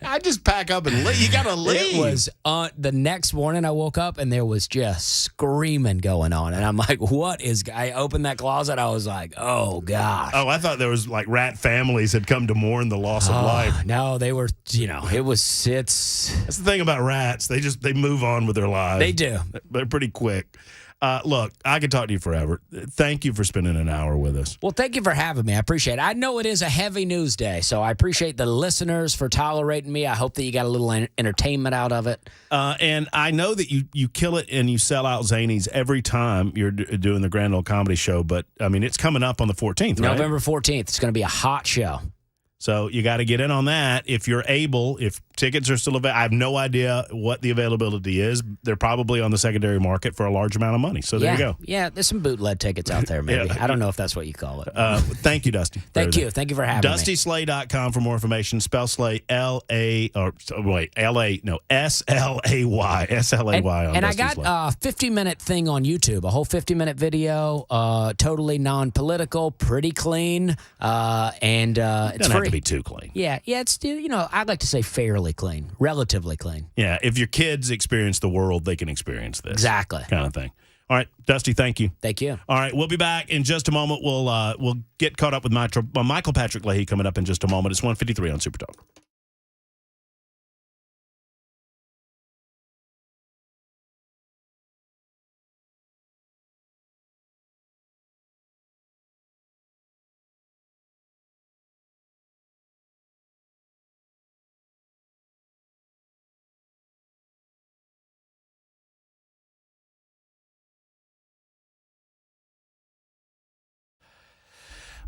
I just pack up and leave. You got to leave. It was the next morning I woke up and there was just screaming going on. And I'm like, what is... I opened that closet. I was like, oh, gosh. Oh, I thought there was like rat families had come to mourn the loss of life. No, they were, it's... That's the thing about rats. They move on with their lives. They do. They're pretty quick. Look, I could talk to you forever. Thank you for spending an hour with us. Well, thank you for having me. I appreciate it. I know it is a heavy news day, so I appreciate the listeners for tolerating me. I hope that you got a little entertainment out of it. And I know that you kill it and you sell out Zanies every time you're doing the Grand Ole Comedy Show, but, I mean, it's coming up on the 14th, right? November 14th. It's going to be a hot show. So you got to get in on that if you're able. If tickets are still available, I have no idea what the availability is. They're probably on the secondary market for a large amount of money. So there you go. Yeah, there's some bootleg tickets out there, maybe. Yeah. I don't know if that's what you call it. Thank you, Dusty. Thank you. Thank you for having me. DustySlay.com for more information. Spell Slay, S-L-A-Y. S-L-A-Y on And I Dusty got Slay. a 50-minute thing on YouTube, a whole 50-minute video, totally non-political, pretty clean, and it's Doesn't free. have to be too clean. Yeah, it's still, I'd like to say fairly clean, relatively clean. Yeah, if your kids experience the world, they can experience this. Exactly. Kind of thing. All right, Dusty, thank you. Thank you. All right, we'll be back in just a moment. We'll get caught up with Michael Patrick Leahy coming up in just a moment. It's 1:53 on Super Talk.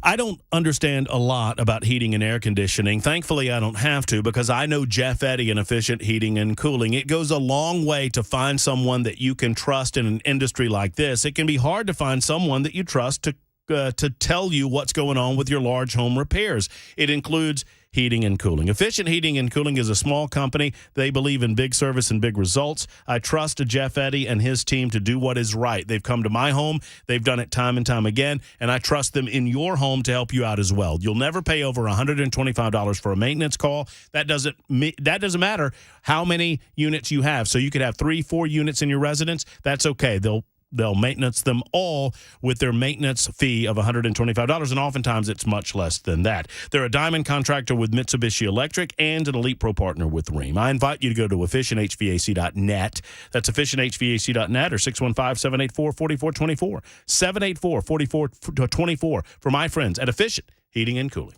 I don't understand a lot about heating and air conditioning. Thankfully, I don't have to because I know Jeff Eddy in Efficient Heating and Cooling. It goes a long way to find someone that you can trust in an industry like this. It can be hard to find someone that you trust to tell you what's going on with your large home repairs. It includes heating and cooling. Efficient Heating and Cooling is a small company. They believe in big service and big results. I trust Jeff Eddy and his team to do what is right. They've come to my home. They've done it time and time again, and I trust them in your home to help you out as well. You'll never pay over $125 for a maintenance call. That doesn't matter how many units you have. So you could have 3-4 units in your residence. That's okay. They'll maintenance them all with their maintenance fee of $125, and oftentimes it's much less than that. They're a diamond contractor with Mitsubishi Electric and an Elite Pro partner with Rheem. I invite you to go to efficienthvac.net. That's efficienthvac.net or 615-784-4424. 784-4424 for my friends at Efficient Heating and Cooling.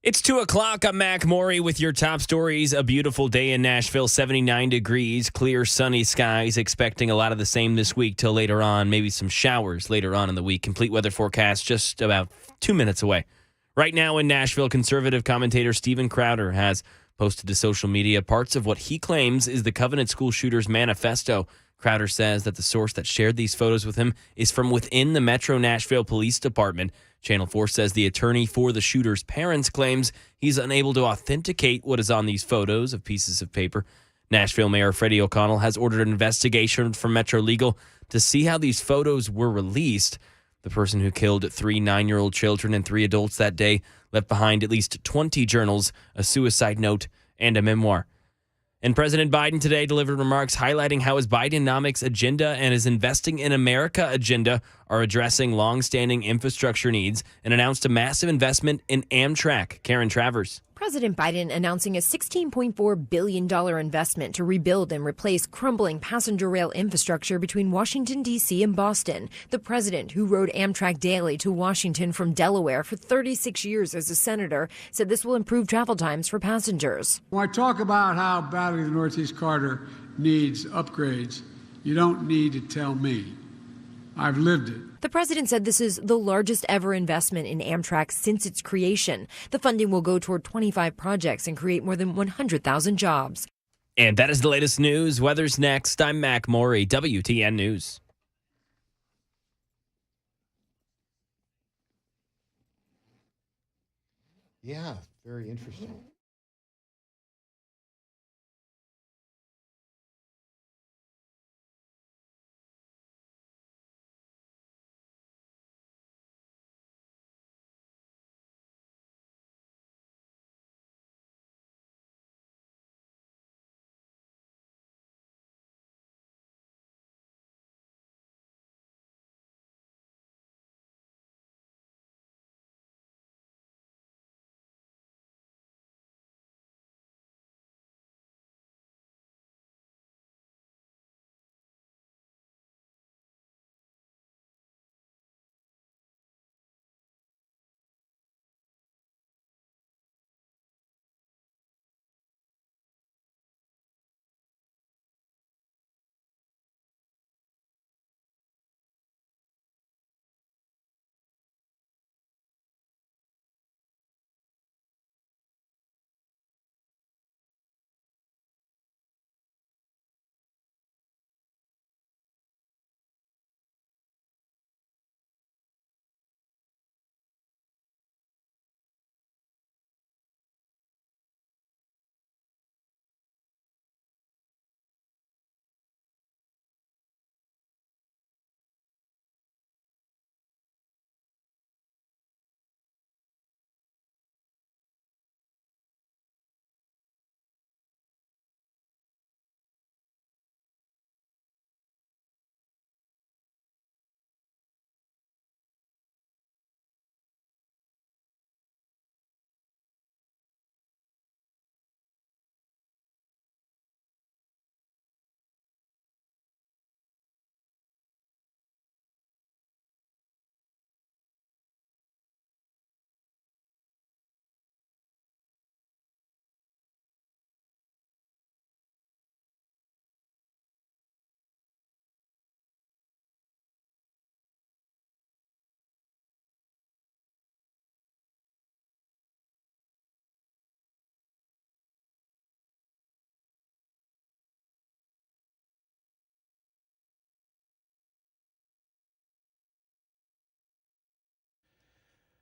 It's 2 o'clock. I'm Mac Maury with your top stories. A beautiful day in Nashville, 79 degrees, clear sunny skies. Expecting a lot of the same this week till later on, maybe some showers later on in the week. Complete weather forecast just about 2 minutes away. Right now in Nashville, conservative commentator Steven Crowder has posted to social media parts of what he claims is the Covenant school shooter's manifesto. Crowder says that the source that shared these photos with him is from within the Metro Nashville Police Department. Channel 4 says the attorney for the shooter's parents claims he's unable to authenticate what is on these photos of pieces of paper. Nashville Mayor Freddie O'Connell has ordered an investigation from Metro Legal to see how these photos were released. The person who killed 3 9-year-old children and 3 adults that day left behind at least 20 journals, a suicide note, and a memoir. And President Biden today delivered remarks highlighting how his Bidenomics agenda and his Investing in America agenda are addressing longstanding infrastructure needs and announced a massive investment in Amtrak. Karen Travers. President Biden announcing a $16.4 billion investment to rebuild and replace crumbling passenger rail infrastructure between Washington, D.C. and Boston. The president, who rode Amtrak daily to Washington from Delaware for 36 years as a senator, said this will improve travel times for passengers. When I talk about how badly the Northeast Corridor needs upgrades, you don't need to tell me. I've lived it. The president said this is the largest ever investment in Amtrak since its creation. The funding will go toward 25 projects and create more than 100,000 jobs. And that is the latest news. Weather's next. I'm Mac Maury, WTN News. Yeah, very interesting.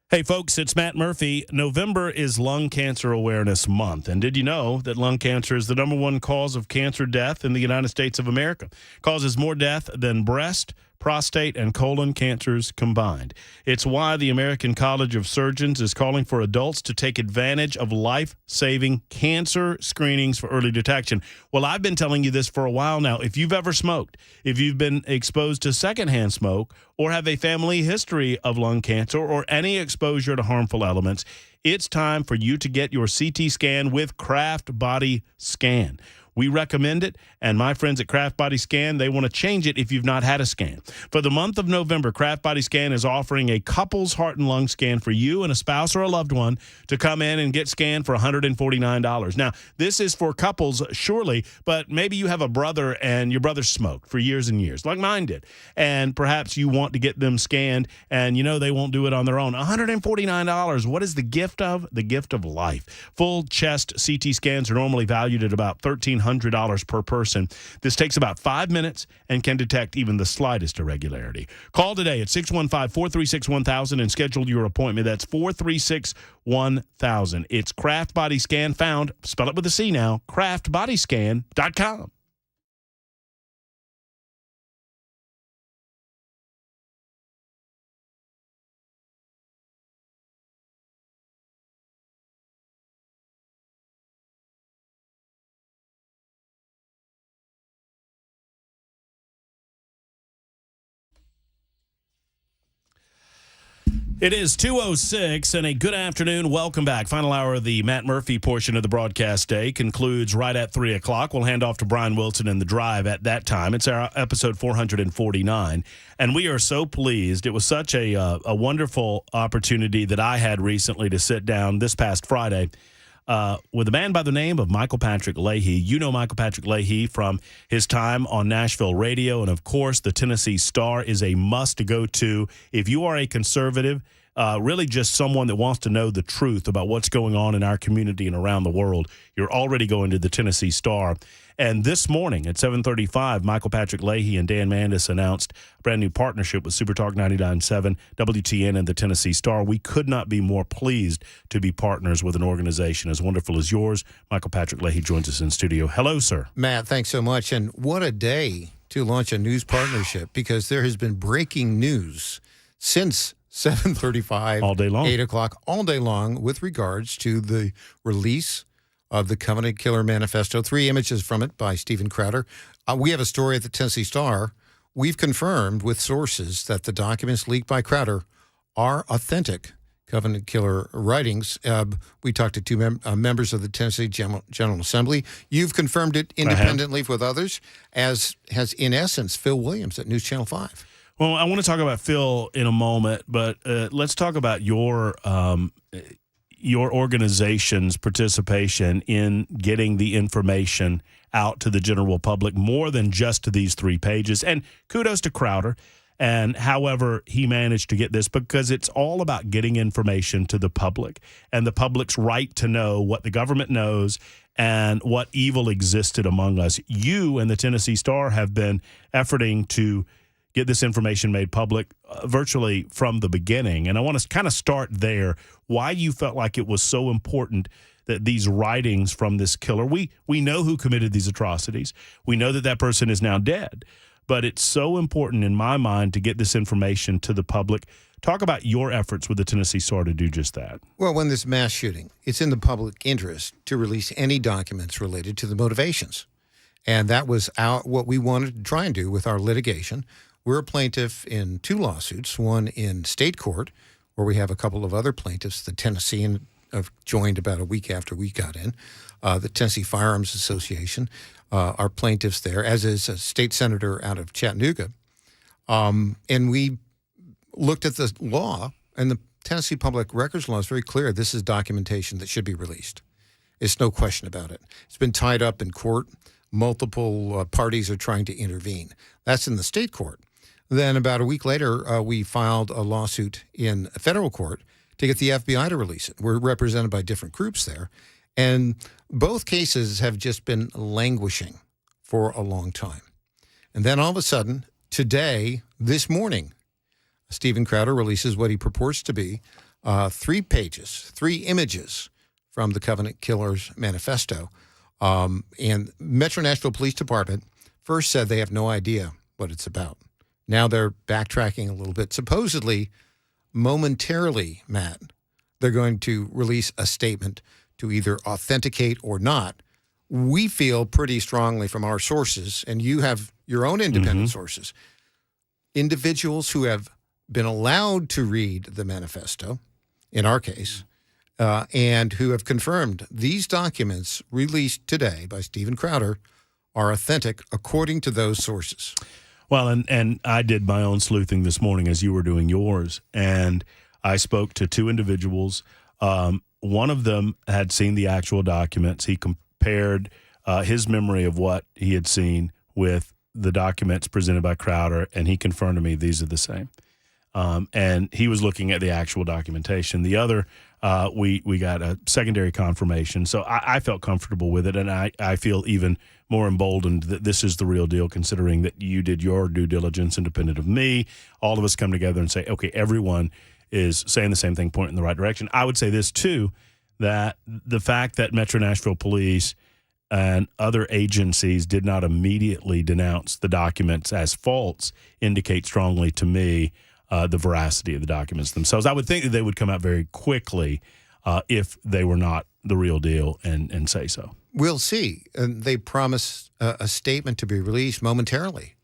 Hey, folks, it's Matt Murphy. November is Lung Cancer Awareness Month. And did you know that lung cancer is the number 1 cause of cancer death in the United States of America? Causes more death than breast, prostate, and colon cancers combined. It's why the American College of Surgeons is calling for adults to take advantage of life-saving cancer screenings for early detection. Well, I've been telling you this for a while now. If you've ever smoked, if you've been exposed to secondhand smoke, or have a family history of lung cancer or any exposure to harmful elements, it's time for you to get your CT scan with Kraft Body Scan. We recommend it, and my friends at Craft Body Scan, they want to change it if you've not had a scan. For the month of November, Craft Body Scan is offering a couple's heart and lung scan for you and a spouse or a loved one to come in and get scanned for $149. Now, this is for couples, surely, but maybe you have a brother and your brother smoked for years and years, like mine did, and perhaps you want to get them scanned, and you know they won't do it on their own. $149. What is the gift of? The gift of life. Full chest CT scans are normally valued at about $1,300 per person. This takes about 5 minutes and can detect even the slightest irregularity. Call today at 615-436-1000 and schedule your appointment. That's 436-1000. It's Craft Body Scan, found, spell it with a C now, craftbodyscan.com. It is 2:06 and a good afternoon. Welcome back. Final hour of the Matt Murphy portion of the broadcast day concludes right at 3 o'clock. We'll hand off to Brian Wilson in the drive at that time. It's our episode 449, and we are so pleased. It was such a wonderful opportunity that I had recently to sit down this past Friday with a man by the name of Michael Patrick Leahy. You know Michael Patrick Leahy from his time on Nashville radio, and of course the Tennessee Star is a must-go-to if you are a conservative, really just someone that wants to know the truth about what's going on in our community and around the world. You're already going to the Tennessee Star. And this morning at 7:35, Michael Patrick Leahy and Dan Mandis announced a brand new partnership with Supertalk 99.7, WTN, and the Tennessee Star. We could not be more pleased to be partners with an organization as wonderful as yours. Michael Patrick Leahy joins us in studio. Hello, sir. Matt, thanks so much. And what a day to launch a news partnership, because there has been breaking news since 7:35, all day long, 8 o'clock, all day long, with regards to the release of the Covenant Killer Manifesto. 3 images from it by Stephen Crowder. We have a story at the Tennessee Star. We've confirmed with sources that the documents leaked by Crowder are authentic Covenant Killer writings. We talked to 2 members of the Tennessee General Assembly. You've confirmed it independently with others, as has, in essence, Phil Williams at News Channel 5. Well, I want to talk about Phil in a moment, but let's talk about your organization's participation in getting the information out to the general public, more than just to these 3 pages. And kudos to Crowder and however he managed to get this, because it's all about getting information to the public and the public's right to know what the government knows and what evil existed among us. You and the Tennessee Star have been efforting to get this information made public virtually from the beginning. And I want to kind of start there, why you felt like it was so important that these writings from this killer, we know who committed these atrocities. We know that that person is now dead. But it's so important in my mind to get this information to the public. Talk about your efforts with the Tennessee Star to do just that. Well, when there's mass shooting, it's in the public interest to release any documents related to the motivations. And that was what we wanted to try and do with our litigation. We're a plaintiff in 2 lawsuits, one in state court, where we have a couple of other plaintiffs. The Tennessean have joined about a week after we got in. The Tennessee Firearms Association are plaintiffs there, as is a state senator out of Chattanooga. And we looked at the law, and the Tennessee Public Records Law is very clear. This is documentation that should be released. It's no question about it. It's been tied up in court. Multiple parties are trying to intervene. That's in the state court. Then about a week later, we filed a lawsuit in a federal court to get the FBI to release it. We're represented by different groups there. And both cases have just been languishing for a long time. And then all of a sudden, today, this morning, Stephen Crowder releases what he purports to be 3 pages, 3 images from the Covenant Killers Manifesto. And Metro Nashville Police Department first said they have no idea what it's about. Now they're backtracking a little bit. Supposedly, momentarily, Matt, they're going to release a statement to either authenticate or not. We feel pretty strongly from our sources, and you have your own independent sources, individuals who have been allowed to read the manifesto, in our case, and who have confirmed these documents released today by Steven Crowder are authentic according to those sources. Well, and I did my own sleuthing this morning as you were doing yours, and I spoke to two individuals. One of them had seen the actual documents. He compared his memory of what he had seen with the documents presented by Crowder, and he confirmed to me these are the same. And he was looking at the actual documentation. The other, we got a secondary confirmation. So I felt comfortable with it, and I feel even more emboldened that this is the real deal, considering that you did your due diligence independent of me. All of us come together and say, okay, everyone is saying the same thing, pointing in the right direction. I would say this, too, that the fact that Metro Nashville Police and other agencies did not immediately denounce the documents as false indicates strongly to me the veracity of the documents themselves. I would think that they would come out very quickly if they were not the real deal and say so. We'll see. They promise a statement to be released momentarily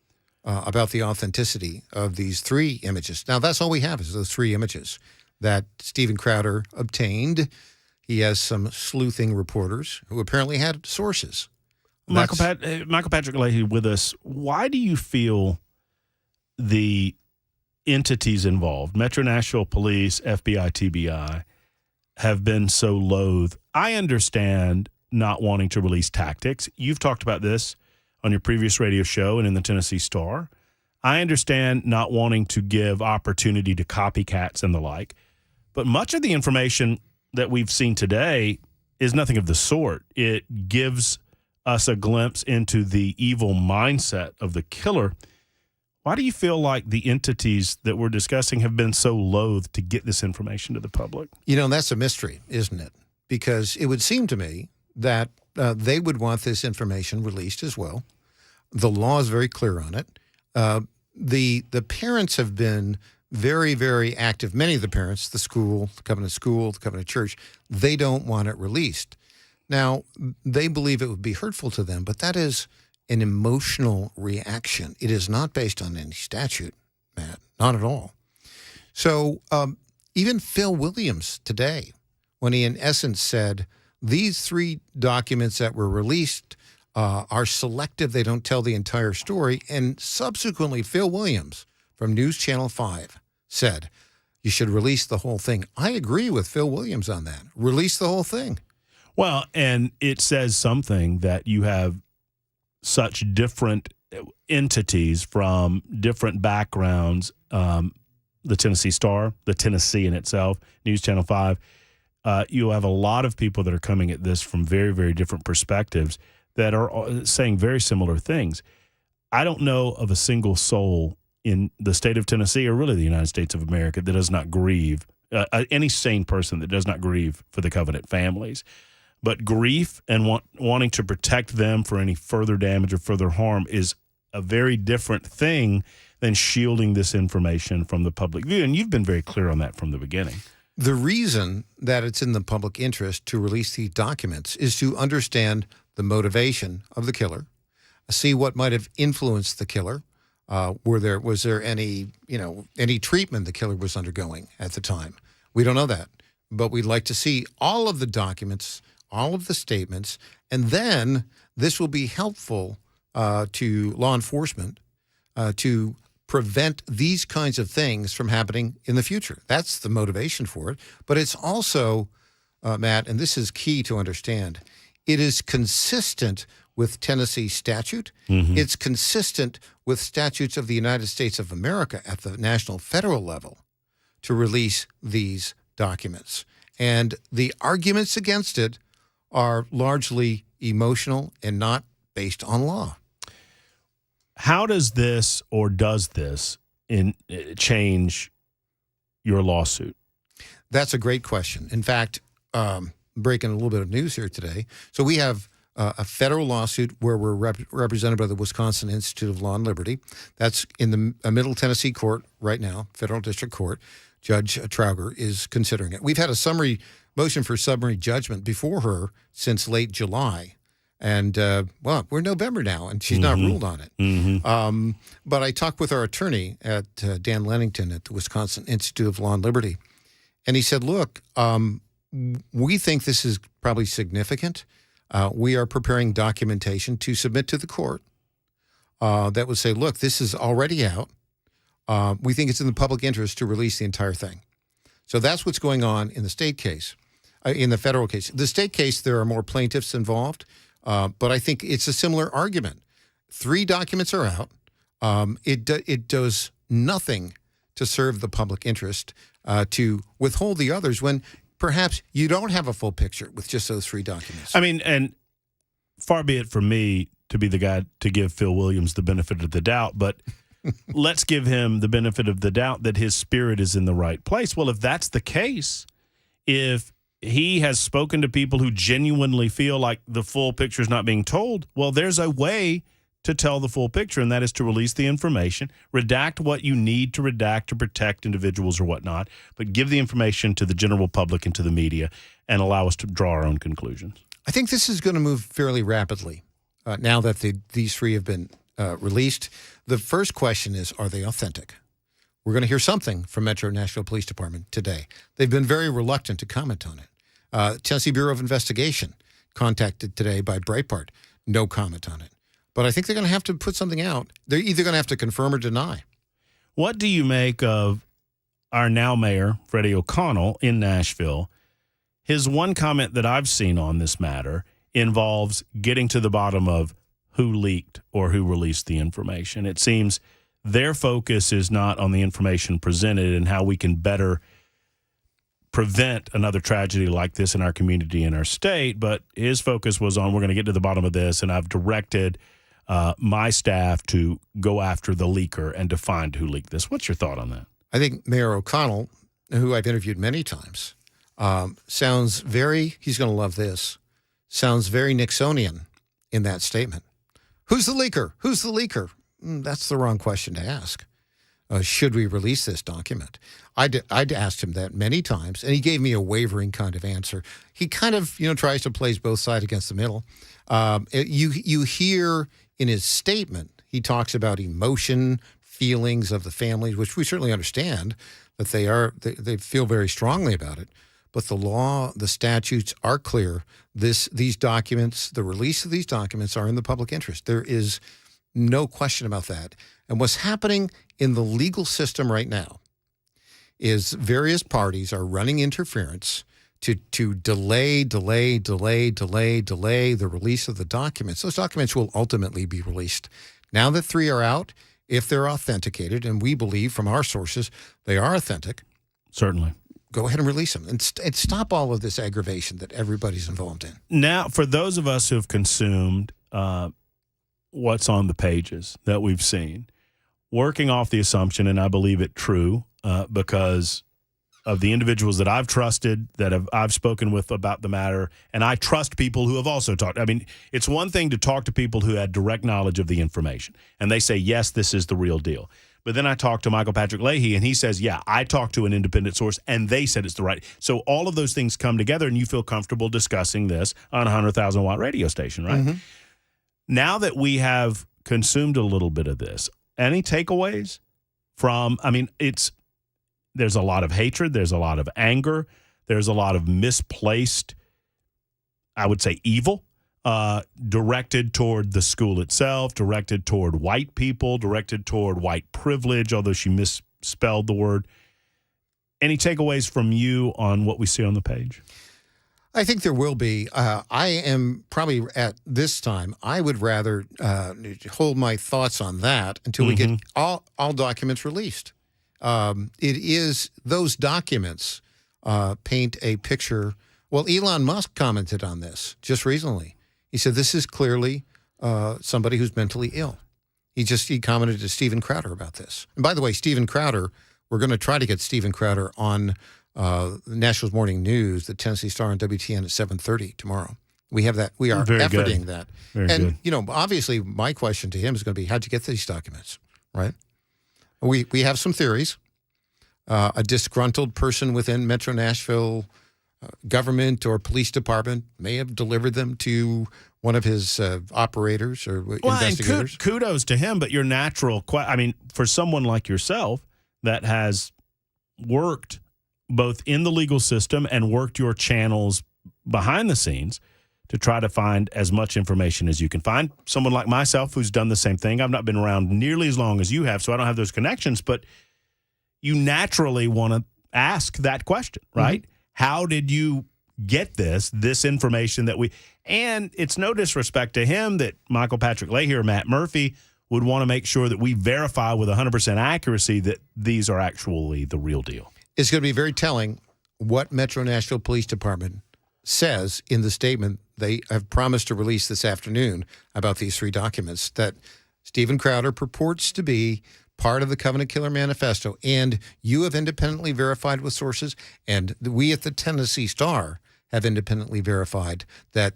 about the authenticity of these three images. Now, that's all we have is those three images that Steven Crowder obtained. He has some sleuthing reporters who apparently had sources. Michael Patrick Leahy with us. Why do you feel the entities involved, Metro Nashville Police, FBI, TBI, have been so loath? I understand not wanting to release tactics. You've talked about this on your previous radio show and in the Tennessee Star. I understand not wanting to give opportunity to copycats and the like. But much of the information that we've seen today is nothing of the sort. It gives us a glimpse into the evil mindset of the killer. Why do you feel like the entities that we're discussing have been so loath to get this information to the public? You know, that's a mystery, isn't it? Because it would seem to me that they would want this information released as well. The law is very clear on it. The parents have been very, very active. Many of the parents, the Covenant Church, they don't want it released. Now, they believe it would be hurtful to them, but that is an emotional reaction. It is not based on any statute, Matt, not at all. So even Phil Williams today, when he in essence said, these three documents that were released are selective, they don't tell the entire story, and subsequently Phil Williams from News Channel 5 said, you should release the whole thing. I agree with Phil Williams on that. Release the whole thing. Well, and it says something that you have such different entities from different backgrounds, the Tennessee Star, the Tennessean itself, News Channel 5. You have a lot of people that are coming at this from very, very different perspectives that are saying very similar things. I don't know of a single soul in the state of Tennessee or really the United States of America that does not grieve, any sane person that does not grieve for the Covenant families. But grief and wanting to protect them for any further damage or further harm is a very different thing than shielding this information from the public view. And you've been very clear on that from the beginning. The reason that it's in the public interest to release these documents is to understand the motivation of the killer, see what might have influenced the killer. Was there any treatment the killer was undergoing at the time? We don't know that, but we'd like to see all of the documents, all of the statements, and then this will be helpful to law enforcement to prevent these kinds of things from happening in the future. That's the motivation for it. But it's also, Matt, and this is key to understand, it is consistent with Tennessee statute. Mm-hmm. It's consistent with statutes of the United States of America at the national federal level to release these documents. And the arguments against it are largely emotional and not based on law. How does this change your lawsuit? That's a great question. In fact, breaking a little bit of news here today. So we have a federal lawsuit where we're represented by the Wisconsin Institute of Law and Liberty. That's in the Middle Tennessee court right now, federal district court. Judge Trauger is considering it. We've had a motion for summary judgment before her since late July. And, we're November now, and she's not ruled on it. Mm-hmm. But I talked with our attorney at Dan Lennington at the Wisconsin Institute of Law and Liberty, and he said, look, we think this is probably significant. We are preparing documentation to submit to the court that would say, look, this is already out. We think it's in the public interest to release the entire thing. So that's what's going on in the state case, in the federal case. The state case, there are more plaintiffs involved, but I think it's a similar argument. 3 documents are out. It does nothing to serve the public interest to withhold the others when perhaps you don't have a full picture with just those 3 documents. I mean, and far be it from me to be the guy to give Phil Williams the benefit of the doubt, but let's give him the benefit of the doubt that his spirit is in the right place. Well, if that's the case, if he has spoken to people who genuinely feel like the full picture is not being told, well, there's a way to tell the full picture, and that is to release the information, redact what you need to redact to protect individuals or whatnot, but give the information to the general public and to the media and allow us to draw our own conclusions. I think this is going to move fairly rapidly now that these 3 have been released. The first question is, are they authentic? We're going to hear something from Metro Nashville Police Department today. They've been very reluctant to comment on it. Tennessee Bureau of Investigation, contacted today by Breitbart, no comment on it. But I think they're going to have to put something out. They're either going to have to confirm or deny. What do you make of our now mayor, Freddie O'Connell, in Nashville? His one comment that I've seen on this matter involves getting to the bottom of who leaked or who released the information. It seems their focus is not on the information presented and how we can better prevent another tragedy like this in our community and our state, but his focus was on, we're going to get to the bottom of this, and I've directed my staff to go after the leaker and to find who leaked this. What's your thought on that? I think Mayor O'Connell, who I've interviewed many times, sounds very, he's going to love this, sounds very Nixonian in that statement. Who's the leaker? Who's the leaker? That's the wrong question to ask. Should we release this document? I'd asked him that many times, and he gave me a wavering kind of answer. He kind of, tries to place both sides against the middle. You hear in his statement, he talks about emotion, feelings of the families, which we certainly understand that they feel very strongly about it. But the law, the statutes are clear. These documents, the release of these documents are in the public interest. There is no question about that. And what's happening in the legal system right now is various parties are running interference to delay the release of the documents. Those documents will ultimately be released. Now that 3 are out, if they're authenticated, and we believe from our sources they are authentic. Certainly. Go ahead and release them and stop all of this aggravation that everybody's involved in. Now, for those of us who have consumed what's on the pages that we've seen, working off the assumption, and I believe it true, because of the individuals that I've trusted, that I've spoken with about the matter, and I trust people who have also talked. I mean, it's one thing to talk to people who had direct knowledge of the information, and they say, yes, this is the real deal. But then I talked to Patrick Leahy, and he says, yeah, I talked to an independent source, and they said it's the right. So all of those things come together, and you feel comfortable discussing this on a 100,000-watt radio station, right? Mm-hmm. Now that we have consumed a little bit of this, any takeaways from, there's a lot of hatred, there's a lot of anger, there's a lot of misplaced, I would say, evil, directed toward the school itself, directed toward white people, directed toward white privilege, although she misspelled the word. Any takeaways from you on what we see on the page? I think there will be. I am probably at this time, I would rather hold my thoughts on that until we get all documents released. It is those documents paint a picture. Well, Elon Musk commented on this just recently. He said this is clearly somebody who's mentally ill. He commented to Steven Crowder about this. And by the way, Steven Crowder, we're going to try to get Steven Crowder on Nashville's Morning News, the Tennessee Star and WTN at 7:30 tomorrow. We have that. We are efforting that. Very good. Obviously, my question to him is going to be, how'd you get these documents, right? We have some theories. A disgruntled person within Metro Nashville government or police department may have delivered them to one of his operators or investigators. And kudos to him, but your natural for someone like yourself that has worked both in the legal system and worked your channels behind the scenes to try to find as much information as you can find. Someone like myself who's done the same thing. I've not been around nearly as long as you have, so I don't have those connections, but you naturally want to ask that question, right? Mm-hmm. How did you get this information that we, and it's no disrespect to him that Michael Patrick Leahy or Matt Murphy would want to make sure that we verify with 100% accuracy that these are actually the real deal. It's going to be very telling what Metro Nashville Police Department says in the statement they have promised to release this afternoon about these 3 documents that Stephen Crowder purports to be part of the Covenant Killer Manifesto, and you have independently verified with sources, and we at the Tennessee Star have independently verified that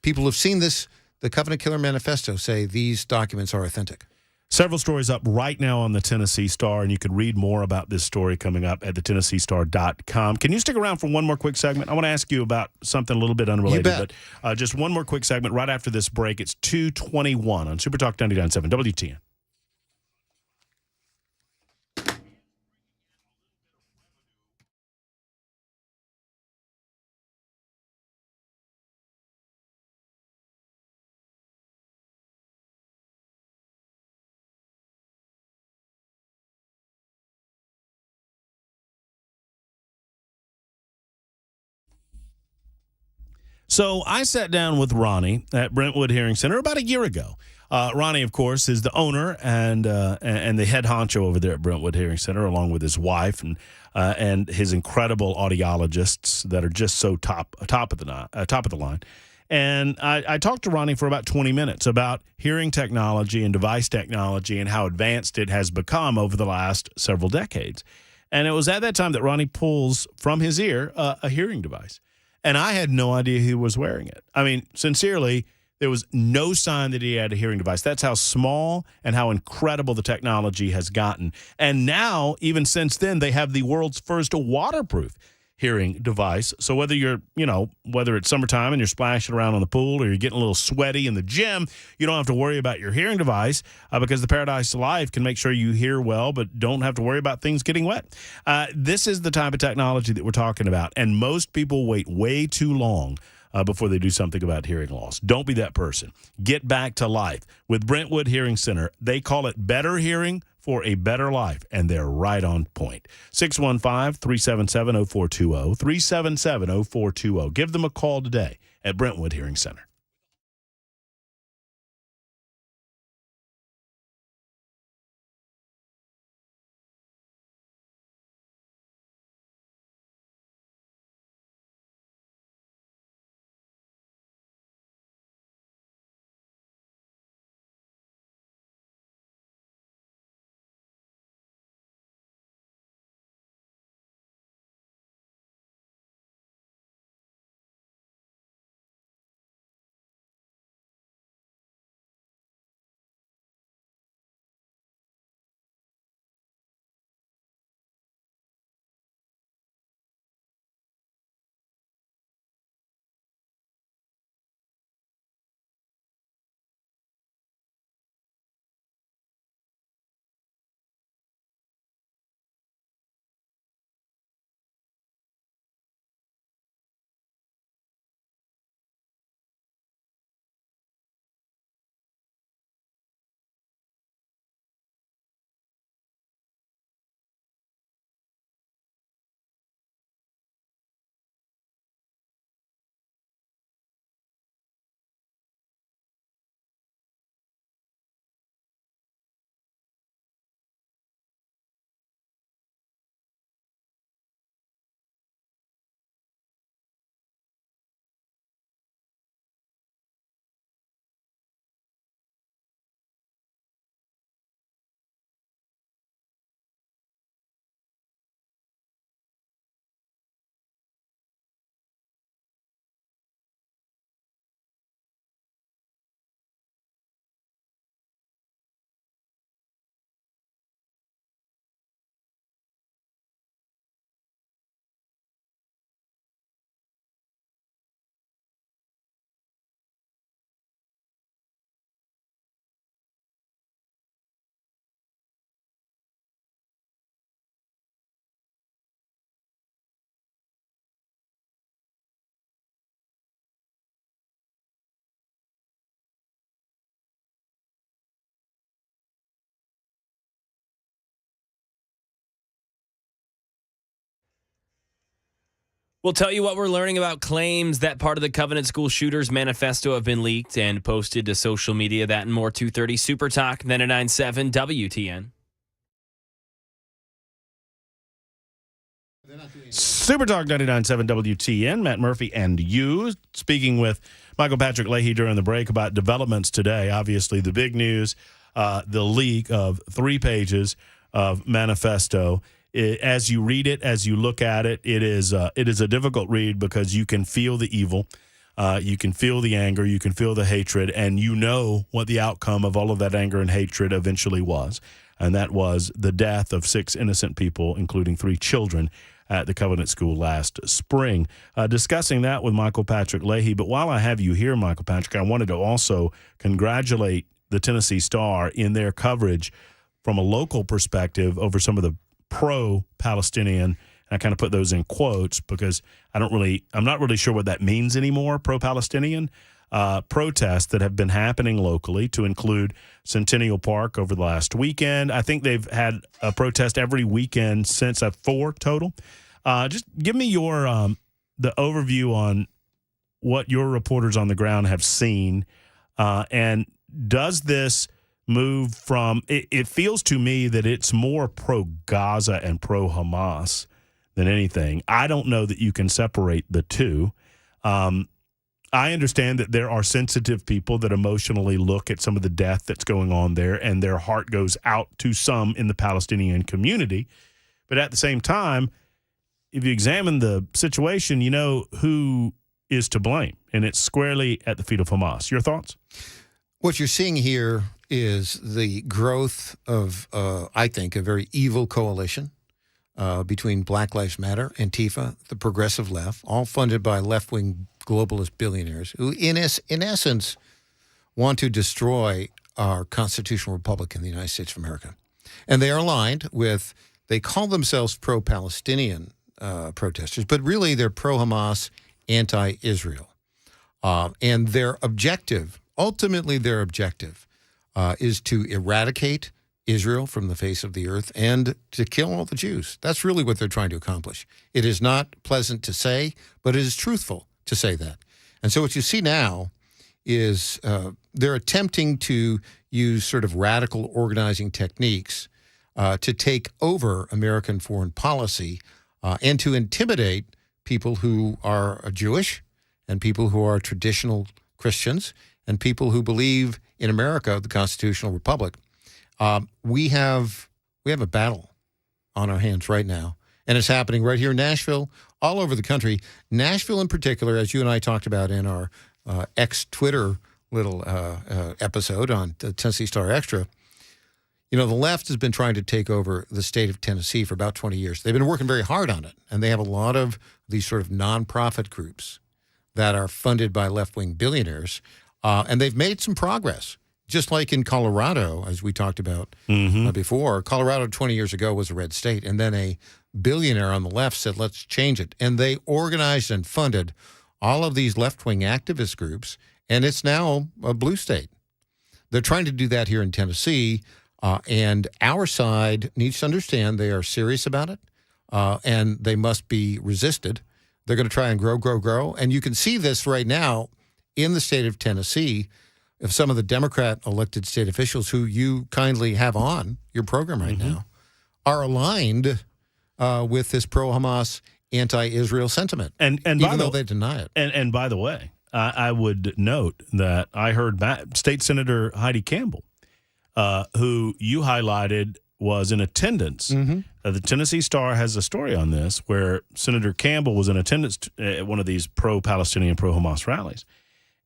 people who've seen this, the Covenant Killer Manifesto, say these documents are authentic. Several stories up right now on the Tennessee Star, and you could read more about this story coming up at thetennesseestar.com. Can you stick around for one more quick segment? I want to ask you about something a little bit unrelated, but just one more quick segment right after this break. It's 2:21 on Super Talk 99.7 WTN. So I sat down with Ronnie at Brentwood Hearing Center about a year ago. Ronnie, of course, is the owner and the head honcho over there at Brentwood Hearing Center, along with his wife and his incredible audiologists that are just so top of the line. And I talked to Ronnie for about 20 minutes about hearing technology and device technology and how advanced it has become over the last several decades. And it was at that time that Ronnie pulls from his ear a hearing device. And I had no idea he was wearing it. I mean, sincerely, there was no sign that he had a hearing device. That's how small and how incredible the technology has gotten. And now, even since then, they have the world's first waterproof hearing device. So whether whether it's summertime and you're splashing around on the pool or you're getting a little sweaty in the gym, you don't have to worry about your hearing device because the Paradise Life can make sure you hear well, but don't have to worry about things getting wet. This is the type of technology that we're talking about, and most people wait way too long before they do something about hearing loss. Don't be that person. Get back to life with Brentwood Hearing Center. They call it better hearing for a better life, and they're right on point. 615-377-0420, 377-0420. Give them a call today at Brentwood Hearing Center. We'll tell you what we're learning about claims that part of the Covenant School shooters manifesto have been leaked and posted to social media. That and more. 2:30 Super Talk 99.7 WTN. Super Talk 99.7 WTN, Matt Murphy and you. Speaking with Michael Patrick Leahy during the break about developments today. Obviously, the big news, the leak of 3 pages of manifesto. As you read it, as you look at it, it is a difficult read because you can feel the evil, you can feel the anger, you can feel the hatred, and you know what the outcome of all of that anger and hatred eventually was. And that was the death of 6 innocent people, including 3 children, at the Covenant School last spring. Discussing that with Michael Patrick Leahy. But while I have you here, Michael Patrick, I wanted to also congratulate the Tennessee Star in their coverage from a local perspective over some of the pro-Palestinian, and I kind of put those in quotes because I'm not really sure what that means anymore, pro-Palestinian protests that have been happening locally, to include Centennial Park over the last weekend. I think they've had a protest every weekend since 4 total. Just give me your the overview on what your reporters on the ground have seen, and does this move from it feels to me that it's more pro-Gaza and pro-Hamas than anything. I don't know that you can separate the two. I understand that there are sensitive people that emotionally look at some of the death that's going on there, and their heart goes out to some in the Palestinian community. But at the same time, if you examine the situation, you know who is to blame, and it's squarely at the feet of Hamas. Your thoughts? What you're seeing here is the growth of, I think, a very evil coalition between Black Lives Matter, Antifa, the progressive left, all funded by left-wing globalist billionaires who, in essence, want to destroy our constitutional republic in the United States of America. And they are aligned with, they call themselves pro-Palestinian protesters, but really they're pro-Hamas, anti-Israel. And their objective, ultimately their objective, is to eradicate Israel from the face of the earth and to kill all the Jews. That's really what they're trying to accomplish. It is not pleasant to say, but it is truthful to say that. And so what you see now is they're attempting to use sort of radical organizing techniques to take over American foreign policy and to intimidate people who are Jewish and people who are traditional Christians and people who believe in America, the constitutional republic. We have a battle on our hands right now, and it's happening right here in Nashville, all over the country. Nashville in particular, as you and I talked about in our ex-Twitter little episode on the Tennessee Star Extra, you know, the left has been trying to take over the state of Tennessee for about 20 years. They've been working very hard on it, and they have a lot of these sort of nonprofit groups that are funded by left-wing billionaires, and they've made some progress. Just like in Colorado, as we talked about before, Colorado 20 years ago was a red state, and then a billionaire on the left said, let's change it. And they organized and funded all of these left-wing activist groups, and it's now a blue state. They're trying to do that here in Tennessee, and our side needs to understand they are serious about it, and they must be resisted. They're going to try and grow. And you can see this right now in the state of Tennessee. If some of the Democrat elected state officials who you kindly have on your program right now are aligned with this pro-Hamas, anti-Israel sentiment, and even though they deny it. And by the way, I would note that I heard State Senator Heidi Campbell, who you highlighted, was in attendance. The Tennessee Star has a story on this where Senator Campbell was in attendance at one of these pro-Palestinian, pro-Hamas rallies.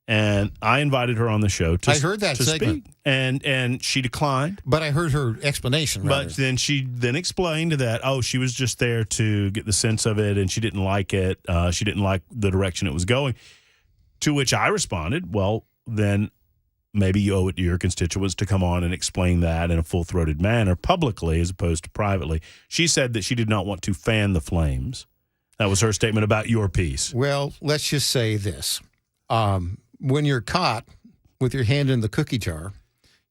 And I invited her on the show to, I heard that to segment. speak, and she declined. But I heard her explanation. Rather. But then she explained that, she was just there to get the sense of it, and she didn't like it. She didn't like the direction it was going. To which I responded, well, then maybe you owe it to your constituents to come on and explain that in a full-throated manner publicly as opposed to privately. She said that she did not want to fan the flames. That was her statement about your piece. Well, let's just say this. When you're caught with your hand in the cookie jar,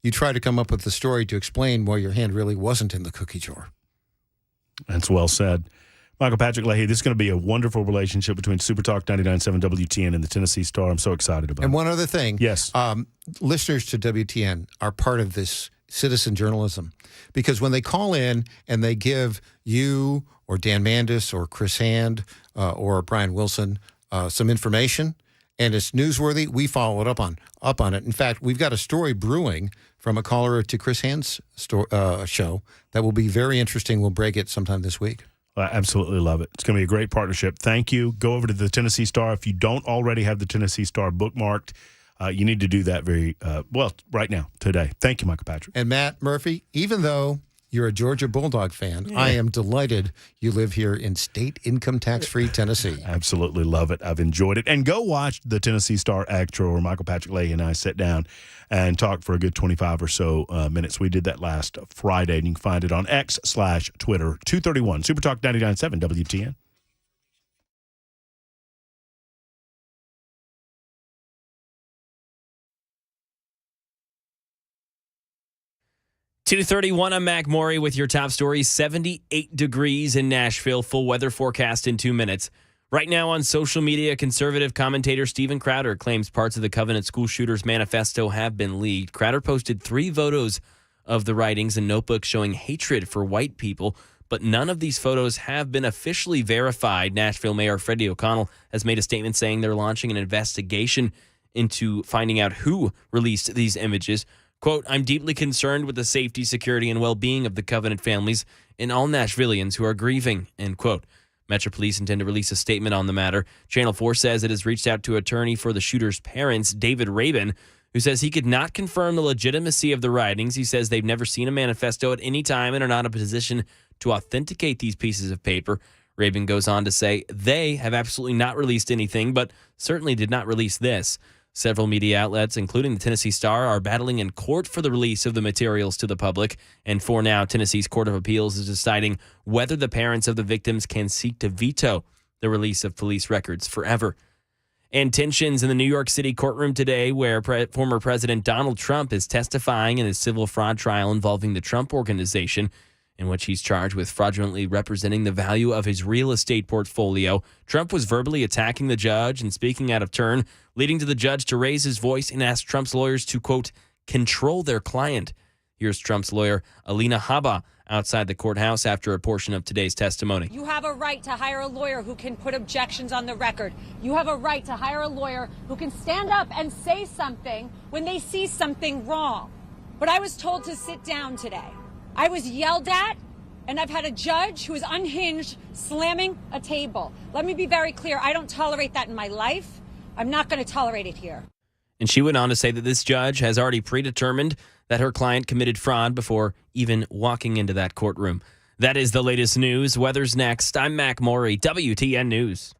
you try to come up with a story to explain why your hand really wasn't in the cookie jar. That's well said. Michael Patrick Leahy, this is going to be a wonderful relationship between Supertalk 99.7 WTN and the Tennessee Star. I'm so excited about it. And one other thing. Yes. Listeners to WTN are part of this citizen journalism because when they call in and they give you or Dan Mandis or Chris Hand or Brian Wilson some information and it's newsworthy, we follow it up on it. In fact, we've got a story brewing from a caller to Chris Hand's show that will be very interesting. We'll break it sometime this week. I absolutely love it. It's going to be a great partnership. Thank you. Go over to the Tennessee Star. If you don't already have the Tennessee Star bookmarked, you need to do that right now, today. Thank you, Michael Patrick. And Matt Murphy, even though you're a Georgia Bulldog fan, I am delighted you live here in state income tax-free Tennessee. Absolutely love it. I've enjoyed it. And go watch the Tennessee Star Extra where Michael Patrick Leahy and I sat down and talked for a good 25 or so minutes. We did that last Friday, and you can find it on X/Twitter, 231 Supertalk 99.7 WTN. .231, I'm Mac Maury with your top stories. 78 degrees in Nashville. Full weather forecast in 2 minutes. Right now on social media, conservative commentator Steven Crowder claims parts of the Covenant school shooters manifesto have been leaked. Crowder posted 3 photos of the writings and notebooks showing hatred for white people, but none of these photos have been officially verified. Nashville Mayor Freddie O'Connell has made a statement saying they're launching an investigation into finding out who released these images. Quote, I'm deeply concerned with the safety, security, and well-being of the Covenant families and all Nashvillians who are grieving, end quote. Metro Police intend to release a statement on the matter. Channel 4 says it has reached out to attorney for the shooter's parents, David Rabin, who says he could not confirm the legitimacy of the writings. He says they've never seen a manifesto at any time and are not in a position to authenticate these pieces of paper. Rabin goes on to say they have absolutely not released anything, but certainly did not release this. Several media outlets, including the Tennessee Star, are battling in court for the release of the materials to the public. And for now, Tennessee's Court of Appeals is deciding whether the parents of the victims can seek to veto the release of police records forever. And tensions in the New York City courtroom today, where former President Donald Trump is testifying in a civil fraud trial involving the Trump Organization, in which he's charged with fraudulently representing the value of his real estate portfolio. Trump was verbally attacking the judge and speaking out of turn, leading to the judge to raise his voice and ask Trump's lawyers to, quote, control their client. Here's Trump's lawyer, Alina Habba, outside the courthouse after a portion of today's testimony. You have a right to hire a lawyer who can put objections on the record. You have a right to hire a lawyer who can stand up and say something when they see something wrong. But I was told to sit down today. I was yelled at, and I've had a judge who is unhinged slamming a table. Let me be very clear. I don't tolerate that in my life. I'm not going to tolerate it here. And she went on to say that this judge has already predetermined that her client committed fraud before even walking into that courtroom. That is the latest news. Weather's next. I'm Mac Maury, WTN News.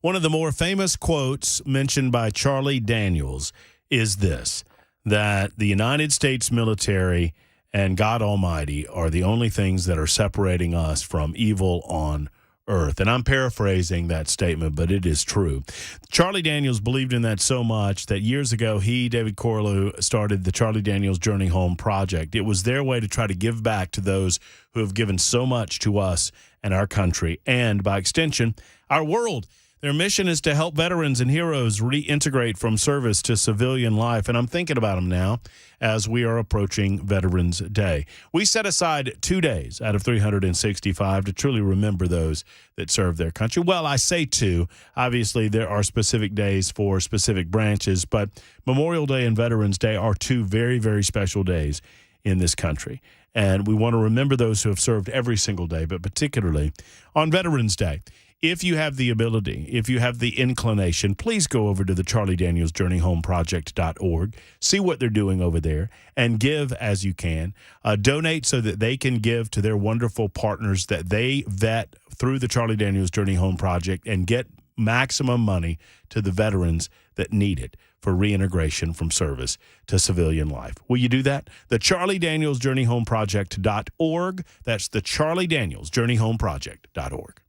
One of the more famous quotes mentioned by Charlie Daniels is this, that the United States military and God Almighty are the only things that are separating us from evil on earth. And I'm paraphrasing that statement, but it is true. Charlie Daniels believed in that so much that years ago, David Corlew, started the Charlie Daniels Journey Home Project. It was their way to try to give back to those who have given so much to us and our country, and by extension, our world. Their mission is to help veterans and heroes reintegrate from service to civilian life, and I'm thinking about them now as we are approaching Veterans Day. We set aside 2 days out of 365 to truly remember those that serve their country. Well, I say 2. Obviously, there are specific days for specific branches, but Memorial Day and Veterans Day are 2 very, very special days in this country. And we want to remember those who have served every single day, but particularly on Veterans Day. If you have the ability, if you have the inclination, please go over to the Charlie Daniels Journey Home Project.org, see what they're doing over there, and give as you can. Donate so that they can give to their wonderful partners that they vet through the Charlie Daniels Journey Home Project and get maximum money to the veterans that need it for reintegration from service to civilian life. Will you do that? The Charlie Daniels Journey Home Project.org. That's the Charlie Daniels Journey Home Project.org.